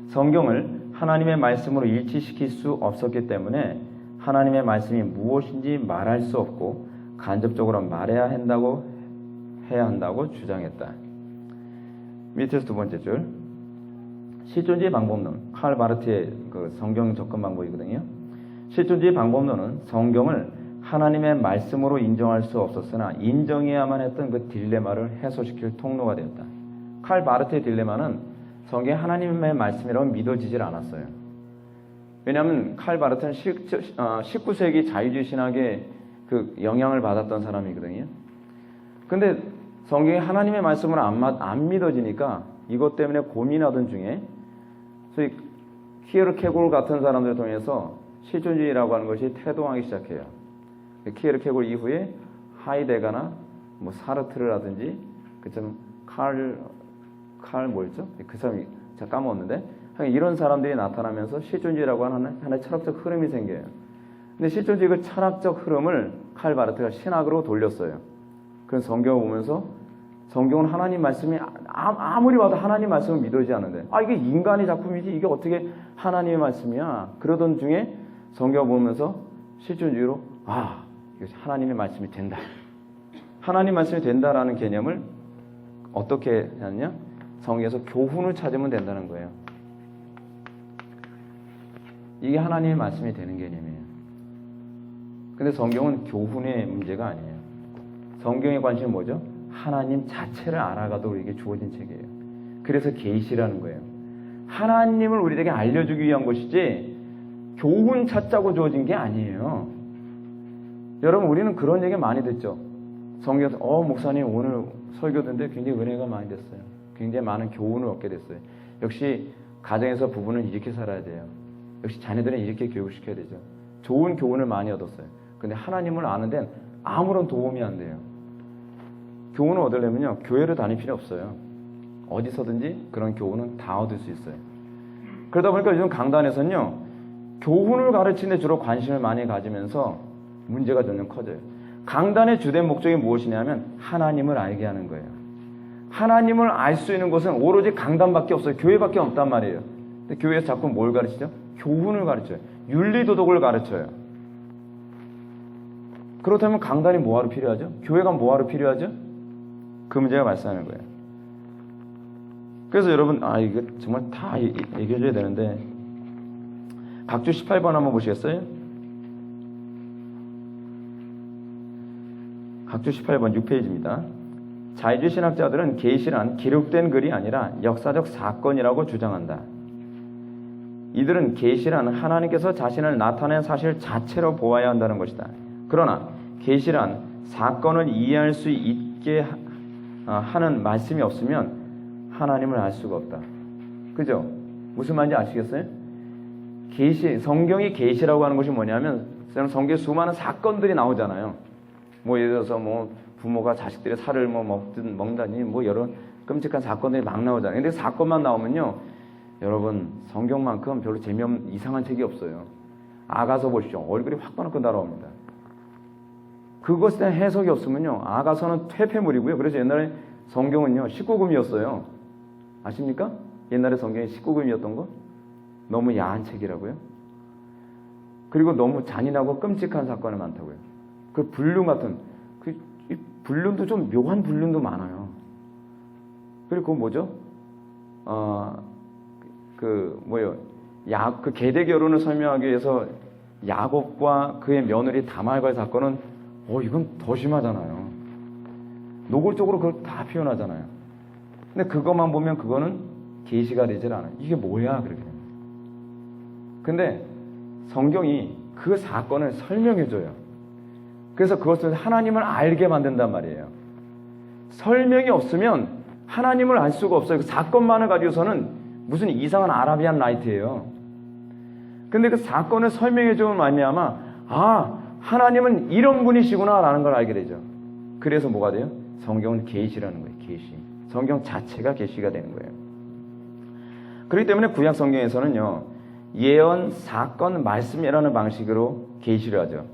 성경을 하나님의 말씀으로 일치시킬 수 없었기 때문에 하나님의 말씀이 무엇인지 말할 수 없고 간접적으로 말해야 한다고 주장했다. 밑에서 두 번째 줄. 실존주의 방법론. 칼 바르트의 그 성경 접근 방법이거든요. 실존주의 방법론은 성경을 하나님의 말씀으로 인정할 수 없었으나 인정해야만 했던 그 딜레마를 해소시킬 통로가 되었다. 칼 바르트의 딜레마는 성경이 하나님의 말씀이라고 믿어지질 않았어요. 왜냐하면 칼 바르트는 19세기 자유주의 신학의 그 영향을 받았던 사람이거든요. 근데 성경이 하나님의 말씀으로 안 믿어지니까 이것 때문에 고민하던 중에 소위 키에르케골 같은 사람들을 통해서 실존주의라고 하는 것이 태동하기 시작해요. 키에르케골 이후에 하이데가나 뭐 사르트르라든지 그처럼 칼 뭐였죠? 그 사람이 제가 까먹었는데 이런 사람들이 나타나면서 실존주의라고 하는 하나의 철학적 흐름이 생겨요. 근데 실존주의 그 철학적 흐름을 칼 바르트가 신학으로 돌렸어요. 그래서 성경을 보면서 성경은 하나님 말씀이 아무리 봐도 하나님 말씀을 믿어지지 않는데 이게 인간의 작품이지 이게 어떻게 하나님의 말씀이야 그러던 중에 성경을 보면서 실존주의로 이거 하나님의 말씀이 된다. 하나님 말씀이 된다라는 개념을 어떻게 하느냐? 성경에서 교훈을 찾으면 된다는 거예요. 이게 하나님의 말씀이 되는 개념이에요. 근데 성경은 교훈의 문제가 아니에요. 성경의 관심은 뭐죠? 하나님 자체를 알아가도 우리에게 주어진 책이에요. 그래서 계시라는 거예요. 하나님을 우리에게 알려주기 위한 것이지 교훈 찾자고 주어진 게 아니에요. 여러분 우리는 그런 얘기 많이 듣죠. 성경에서 목사님 오늘 설교 듣는데 굉장히 은혜가 많이 됐어요. 굉장히 많은 교훈을 얻게 됐어요. 역시 가정에서 부부는 이렇게 살아야 돼요. 역시 자녀들은 이렇게 교육시켜야 되죠. 좋은 교훈을 많이 얻었어요. 근데 하나님을 아는 데는 아무런 도움이 안 돼요. 교훈을 얻으려면요 교회를 다닐 필요 없어요. 어디서든지 그런 교훈은 다 얻을 수 있어요. 그러다 보니까 요즘 강단에서는요 교훈을 가르치는 데 주로 관심을 많이 가지면서 문제가 점점 커져요. 강단의 주된 목적이 무엇이냐면 하나님을 알게 하는 거예요. 하나님을 알 수 있는 곳은 오로지 강단밖에 없어요. 교회밖에 없단 말이에요. 근데 교회에서 자꾸 뭘 가르치죠? 교훈을 가르쳐요. 윤리도덕을 가르쳐요. 그렇다면 강단이 뭐하러 필요하죠? 교회가 뭐하러 필요하죠? 그 문제가 발생하는 거예요. 그래서 여러분 이거 정말 다 얘기해줘야 되는데 각주 18번 한번 보시겠어요? 각주 18번 6페이지입니다. 자유주의 신학자들은 계시란 기록된 글이 아니라 역사적 사건이라고 주장한다. 이들은 계시란 하나님께서 자신을 나타낸 사실 자체로 보아야 한다는 것이다. 그러나 계시란 사건을 이해할 수 있게 하는 말씀이 없으면 하나님을 알 수가 없다. 그죠? 무슨 말인지 아시겠어요? 성경이 계시라고 하는 것이 뭐냐면 성경에 수많은 사건들이 나오잖아요. 예를 들어서 부모가 자식들의 살을 먹다니 여러 끔찍한 사건들이 막 나오잖아요. 근데 사건만 나오면요 여러분 성경만큼 별로 재미없는 이상한 책이 없어요. 아가서 보십시오. 얼굴이 확 빠놓고 날아옵니다. 그것에 대한 해석이 없으면요 아가서는 퇴폐물이고요. 그래서 옛날에 성경은요 19금이었어요. 아십니까? 옛날에 성경이 19금이었던 거? 너무 야한 책이라고요. 그리고 너무 잔인하고 끔찍한 사건이 많다고요. 그 불륜 같은 이 불륜도 좀 묘한 불륜도 많아요. 그리고 뭐죠? 그 계대 결혼을 설명하기 위해서 야곱과 그의 며느리 다말과의 사건은 이건 더 심하잖아요. 노골적으로 그걸 다 표현하잖아요. 근데 그것만 보면 그거는 계시가 되질 않아요. 이게 뭐야 그렇게. 근데 성경이 그 사건을 설명해줘요. 그래서 그것을 하나님을 알게 만든단 말이에요. 설명이 없으면 하나님을 알 수가 없어요. 그 사건만을 가지고서는 무슨 이상한 아라비안 라이트예요. 근데 그 사건을 설명해주면 말미암아 하나님은 이런 분이시구나 라는 걸 알게 되죠. 그래서 뭐가 돼요? 성경은 계시라는 거예요. 계시. 성경 자체가 계시가 되는 거예요. 그렇기 때문에 구약 성경에서는요 예언, 사건, 말씀이라는 방식으로 계시를 하죠.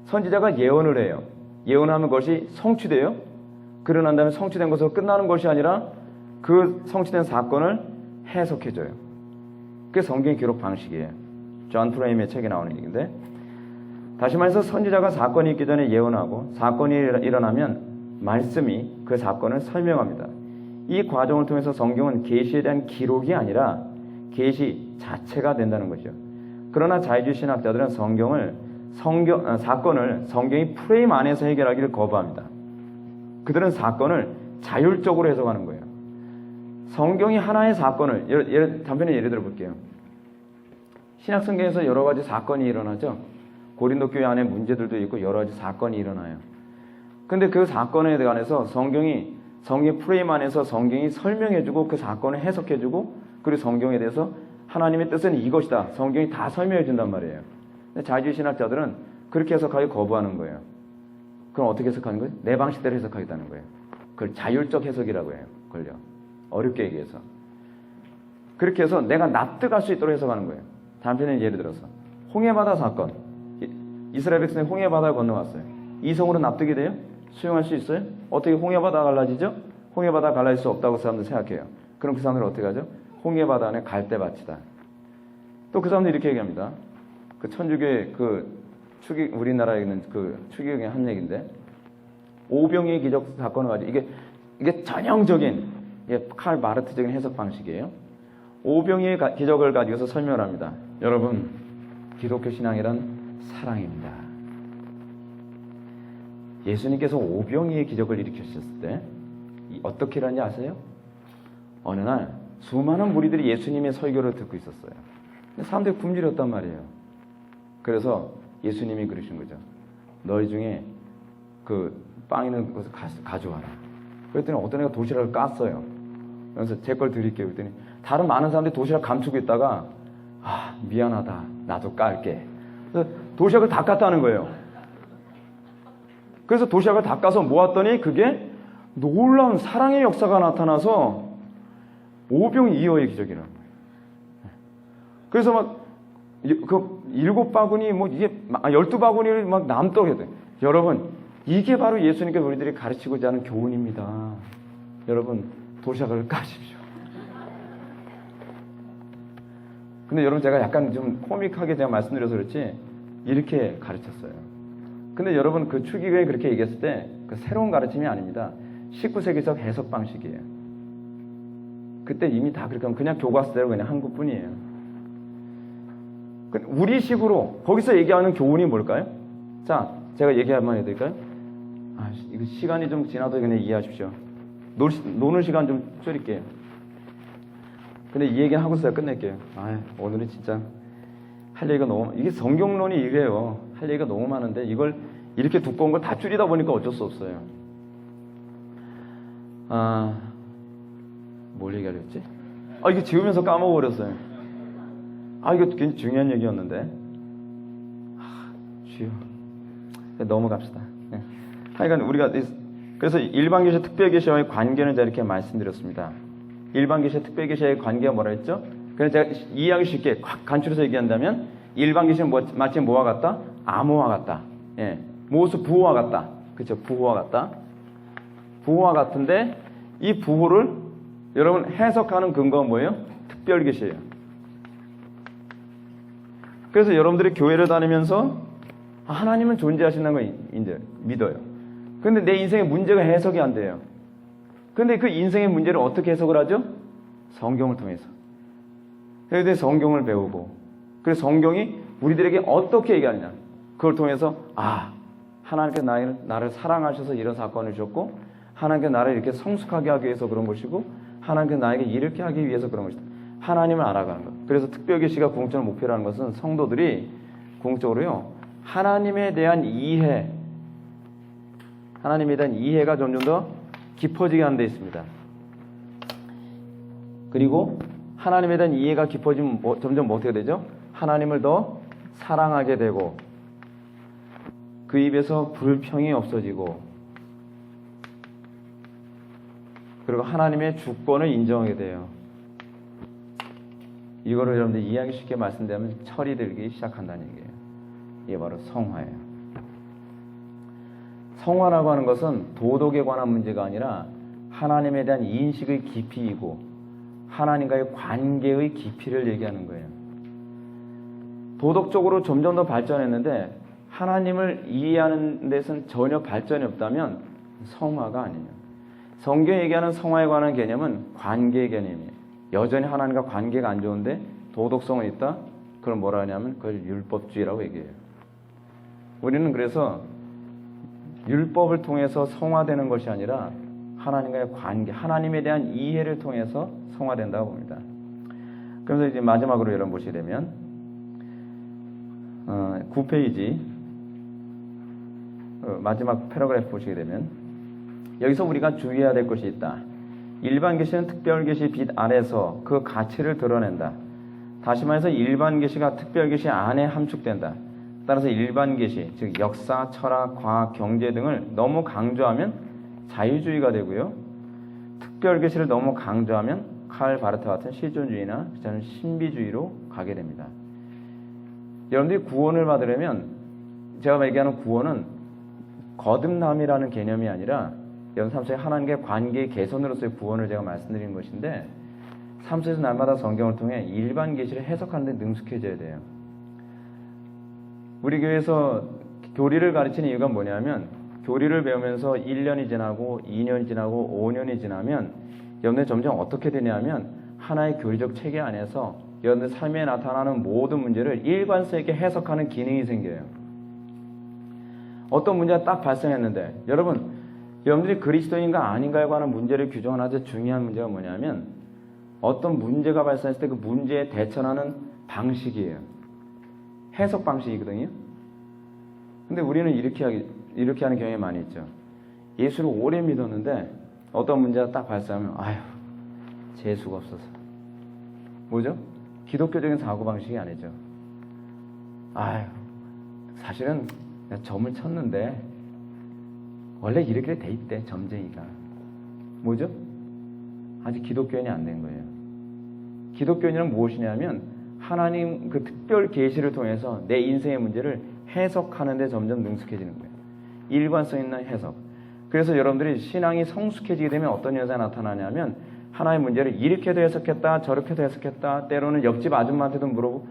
선지자가 예언을 해요. 예언하면 그것이 성취돼요. 그러고 난 다음에 성취된 것으로 끝나는 것이 아니라 그 성취된 사건을 해석해줘요. 그게 성경의 기록 방식이에요. 존 프레임의 책에 나오는 얘기인데 다시 말해서 선지자가 사건이 있기 전에 예언하고 사건이 일어나면 말씀이 그 사건을 설명합니다. 이 과정을 통해서 성경은 계시에 대한 기록이 아니라 계시 자체가 된다는 거죠. 그러나 자유주의 신학자들은 사건을 성경의 프레임 안에서 해결하기를 거부합니다. 그들은 사건을 자율적으로 해석하는 거예요. 성경이 하나의 사건을 단편의 예를 들어 볼게요. 신약 성경에서 여러 가지 사건이 일어나죠. 고린도 교회 안에 문제들도 있고 여러 가지 사건이 일어나요. 근데 그 사건에 관해서 성경의 프레임 안에서 성경이 설명해주고 그 사건을 해석해주고 그리고 성경에 대해서 하나님의 뜻은 이것이다. 성경이 다 설명해준단 말이에요. 근데 자유주의 신학자들은 그렇게 해석하기 거부하는 거예요. 그럼 어떻게 해석하는 거예요? 내 방식대로 해석하겠다는 거예요. 그걸 자율적 해석이라고 해요. 그걸요. 어렵게 얘기해서. 그렇게 해서 내가 납득할 수 있도록 해석하는 거예요. 단편의 예를 들어서 홍해바다 사건. 이스라엘 백성이 홍해바다를 건너갔어요. 이성으로 납득이 돼요? 수용할 수 있어요? 어떻게 홍해바다가 갈라지죠? 홍해바다가 갈라질 수 없다고 사람들 생각해요. 그럼 그 사람들은 어떻게 하죠? 홍해바다 안에 갈대밭이다. 또 그 사람들이 이렇게 얘기합니다. 그 천주교의 우리나라에 있는 그 추기경의 한 얘기인데, 오병이의 기적 사건을 가지고 이게 전형적인 칼 마르트적인 해석 방식이에요. 오병이의 기적을 가지고서 설명을 합니다. 여러분, 기독교 신앙이란 사랑입니다. 예수님께서 오병이의 기적을 일으키셨을 때 어떻게 일하는지 아세요? 어느 날 수많은 무리들이 예수님의 설교를 듣고 있었어요. 근데 사람들이 굶주렸단 말이에요. 그래서 예수님이 그러신 거죠. 너희 중에 그 빵 있는 것을 가져와라. 그랬더니 어떤 애가 도시락을 깠어요. 그래서 제 걸 드릴게요. 그랬더니 다른 많은 사람들이 도시락 감추고 있다가 미안하다. 나도 깔게. 그래서 도시락을 다 깠다는 거예요. 그래서 도시락을 다 까서 모았더니 그게 놀라운 사랑의 역사가 나타나서 오병이어의 기적이라는 거예요. 그래서 막 그 7바구니 이게 12바구니를 막 남도록 해요. 여러분, 이게 바로 예수님께서 우리들이 가르치고자 하는 교훈입니다. 여러분, 도시락을 까십시오. 근데 여러분, 제가 약간 좀 코믹하게 제가 말씀드려서 그렇지 이렇게 가르쳤어요. 근데 여러분, 그 추기경이 그렇게 얘기했을 때 그 새로운 가르침이 아닙니다. 19세기적 해석 방식이에요. 그때 이미 다 그렇게 하면 그냥 교과서대로 그냥 한 것뿐이에요. 우리식으로 거기서 얘기하는 교훈이 뭘까요? 자, 제가 얘기 한번 해드릴까요? 이거 시간이 좀 지나도 그냥 이해하십시오. 노는 시간 좀 줄일게요. 근데 이 얘기 하고서 끝낼게요. 오늘은 진짜 할 얘기가 너무, 이게 성경론이 이래요. 할 얘기가 너무 많은데 이걸 이렇게 두꺼운 걸 다 줄이다 보니까 어쩔 수 없어요. 뭘 얘기하려 했지? 이게 지우면서 까먹어버렸어요. 이거 굉장히 중요한 얘기였는데. 주여. 넘어갑시다. 네. 하여간 우리가, 그래서 일반계시, 특별계시와의 관계는 제가 이렇게 말씀드렸습니다. 일반계시, 특별계시의 관계가 뭐라 했죠? 그래서 제가 이해하기 쉽게 간추려서 얘기한다면, 일반계시는 마치 뭐와 같다? 암호와 같다. 예. 모수 부호와 같다. 그렇죠? 부호와 같다. 부호와 같은데, 이 부호를 여러분 해석하는 근거가 뭐예요? 특별계시예요. 그래서 여러분들이 교회를 다니면서 하나님은 존재하신다는 걸 이제 믿어요. 그런데 내 인생의 문제가 해석이 안 돼요. 그런데 그 인생의 문제를 어떻게 해석을 하죠? 성경을 통해서. 그래서 성경을 배우고, 그래서 성경이 우리들에게 어떻게 얘기하느냐. 그걸 통해서 하나님께서 나를 사랑하셔서 이런 사건을 주셨고, 하나님께서 나를 이렇게 성숙하게 하기 위해서 그런 것이고, 하나님께서 나에게 이렇게 하기 위해서 그런 것이다. 하나님을 알아가는 것. 그래서 특별계시가 궁극적인 목표라는 것은 성도들이 궁극적으로요, 하나님에 대한 이해, 하나님에 대한 이해가 점점 더 깊어지게 하는 데 있습니다. 그리고 하나님에 대한 이해가 깊어지면 점점 어떻게 되죠? 하나님을 더 사랑하게 되고, 그 입에서 불평이 없어지고, 그리고 하나님의 주권을 인정하게 돼요. 이거를 여러분들 이해하기 쉽게 말씀드리면 철이 들기 시작한다는 얘기예요. 이게 바로 성화예요. 성화라고 하는 것은 도덕에 관한 문제가 아니라 하나님에 대한 인식의 깊이이고 하나님과의 관계의 깊이를 얘기하는 거예요. 도덕적으로 점점 더 발전했는데 하나님을 이해하는 데서는 전혀 발전이 없다면 성화가 아니에요. 성경이 얘기하는 성화에 관한 개념은 관계의 개념이에요. 여전히 하나님과 관계가 안 좋은데 도덕성은 있다? 그럼 뭐라 하냐면 그걸 율법주의라고 얘기해요. 우리는 그래서 율법을 통해서 성화되는 것이 아니라 하나님과의 관계, 하나님에 대한 이해를 통해서 성화된다고 봅니다. 그래서 이제 마지막으로 여러분 보시게 되면 9페이지 마지막 패러그래프 보시게 되면 여기서 우리가 주의해야 될 것이 있다. 일반 계시는 특별 계시 빛 안에서 그 가치를 드러낸다. 다시 말해서 일반 계시가 특별 계시 안에 함축된다. 따라서 일반 계시, 즉 역사, 철학, 과학, 경제 등을 너무 강조하면 자유주의가 되고요. 특별 계시를 너무 강조하면 칼 바르트 같은 실존주의나 저는 신비주의로 가게 됩니다. 여러분들이 구원을 받으려면 제가 얘기하는 구원은 거듭남이라는 개념이 아니라 여러분 삶 속에 하나님과의 관계 개선으로서의 구원을 제가 말씀드리는 것인데 삶 속에서 날마다 성경을 통해 일반 계시를 해석하는 데 능숙해져야 돼요. 우리 교회에서 교리를 가르치는 이유가 뭐냐면 교리를 배우면서 1년이 지나고 2년이 지나고 5년이 지나면 여러분들 점점 어떻게 되냐면 하나의 교리적 체계 안에서 여러분들 삶에 나타나는 모든 문제를 일관성 있게 해석하는 기능이 생겨요. 어떤 문제가 딱 발생했는데 여러분들이 그리스도인가 아닌가에 관한 문제를 규정하는 아주 중요한 문제가 뭐냐면 어떤 문제가 발생했을 때 그 문제에 대처하는 방식이에요. 해석 방식이거든요. 근데 우리는 이렇게 하는 경향이 많이 있죠. 예수를 오래 믿었는데 어떤 문제가 딱 발생하면 아휴 재수가 없어서. 뭐죠? 기독교적인 사고방식이 아니죠. 아휴 사실은 내가 점을 쳤는데 원래 이렇게 돼 있대 점쟁이가. 뭐죠? 아직 기독교인이 안 된 거예요. 기독교인은 무엇이냐면 하나님 그 특별 계시를 통해서 내 인생의 문제를 해석하는 데 점점 능숙해지는 거예요. 일관성 있는 해석. 그래서 여러분들이 신앙이 성숙해지게 되면 어떤 현상이 나타나냐면 하나의 문제를 이렇게도 해석했다 저렇게도 해석했다 때로는 옆집 아줌마한테도 물어보고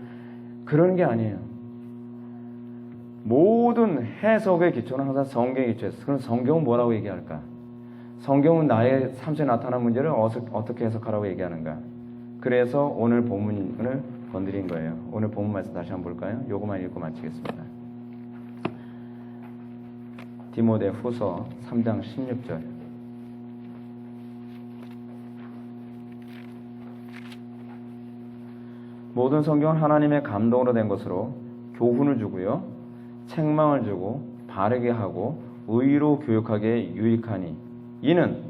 그런 게 아니에요. 모든 해석의 기초는 항상 성경에 기초해서. 그럼 성경은 뭐라고 얘기할까? 성경은 나의 삶 속에 나타난 문제를 어떻게 해석하라고 얘기하는가? 그래서 오늘 본문을 건드린 거예요. 오늘 본문 말씀 다시 한번 볼까요? 요거만 읽고 마치겠습니다. 디모데 후서 3장 16절. 모든 성경은 하나님의 감동으로 된 것으로 교훈을 주고요. 책망을 주고 바르게 하고 의로 교육하기에 유익하니 이는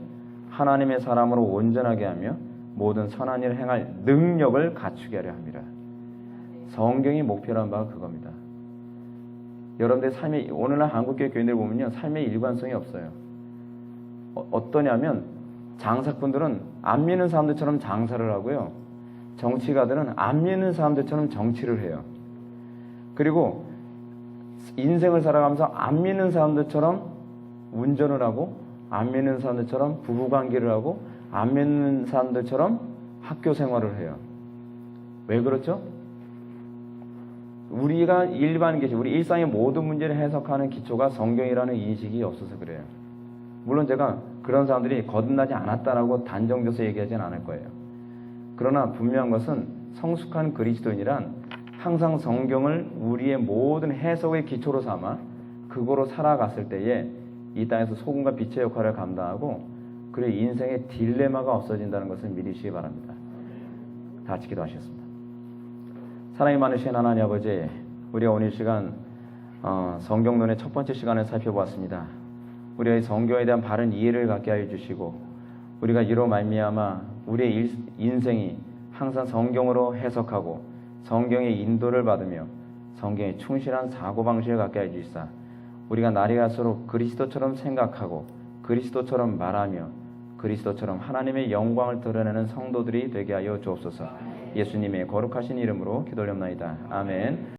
하나님의 사람으로 온전하게 하며 모든 선한 일을 행할 능력을 갖추게 하려 합니다. 성경이 목표란 바가 그겁니다. 여러분들 삶의 오늘날 한국교회 교인들 보면요 삶의 일관성이 없어요. 어떠냐면 장사꾼들은 안 믿는 사람들처럼 장사를 하고요. 정치가들은 안 믿는 사람들처럼 정치를 해요. 그리고 인생을 살아가면서 안 믿는 사람들처럼 운전을 하고 안 믿는 사람들처럼 부부관계를 하고 안 믿는 사람들처럼 학교 생활을 해요. 왜 그렇죠? 우리가 일반 계시, 우리 일상의 모든 문제를 해석하는 기초가 성경이라는 인식이 없어서 그래요. 물론 제가 그런 사람들이 거듭나지 않았다라고 단정져서 얘기하지는 않을 거예요. 그러나 분명한 것은 성숙한 그리스도인이란 항상 성경을 우리의 모든 해석의 기초로 삼아 그거로 살아갔을 때에 이 땅에서 소금과 빛의 역할을 감당하고 그의 인생의 딜레마가 없어진다는 것을 믿으시기 바랍니다. 다 같이 기도하시겠습니다. 사랑이 많으신 하나님 아버지, 우리가 오늘 시간 성경론의 첫 번째 시간을 살펴보았습니다. 우리의 성경에 대한 바른 이해를 갖게 하여 주시고 우리가 이로 말미암아 우리의 인생이 항상 성경으로 해석하고 성경의 인도를 받으며 성경에 충실한 사고방식을 갖게 하여 주시사 우리가 날이 갈수록 그리스도처럼 생각하고 그리스도처럼 말하며 그리스도처럼 하나님의 영광을 드러내는 성도들이 되게 하여 주옵소서. 예수님의 거룩하신 이름으로 기도드립니다. 아멘.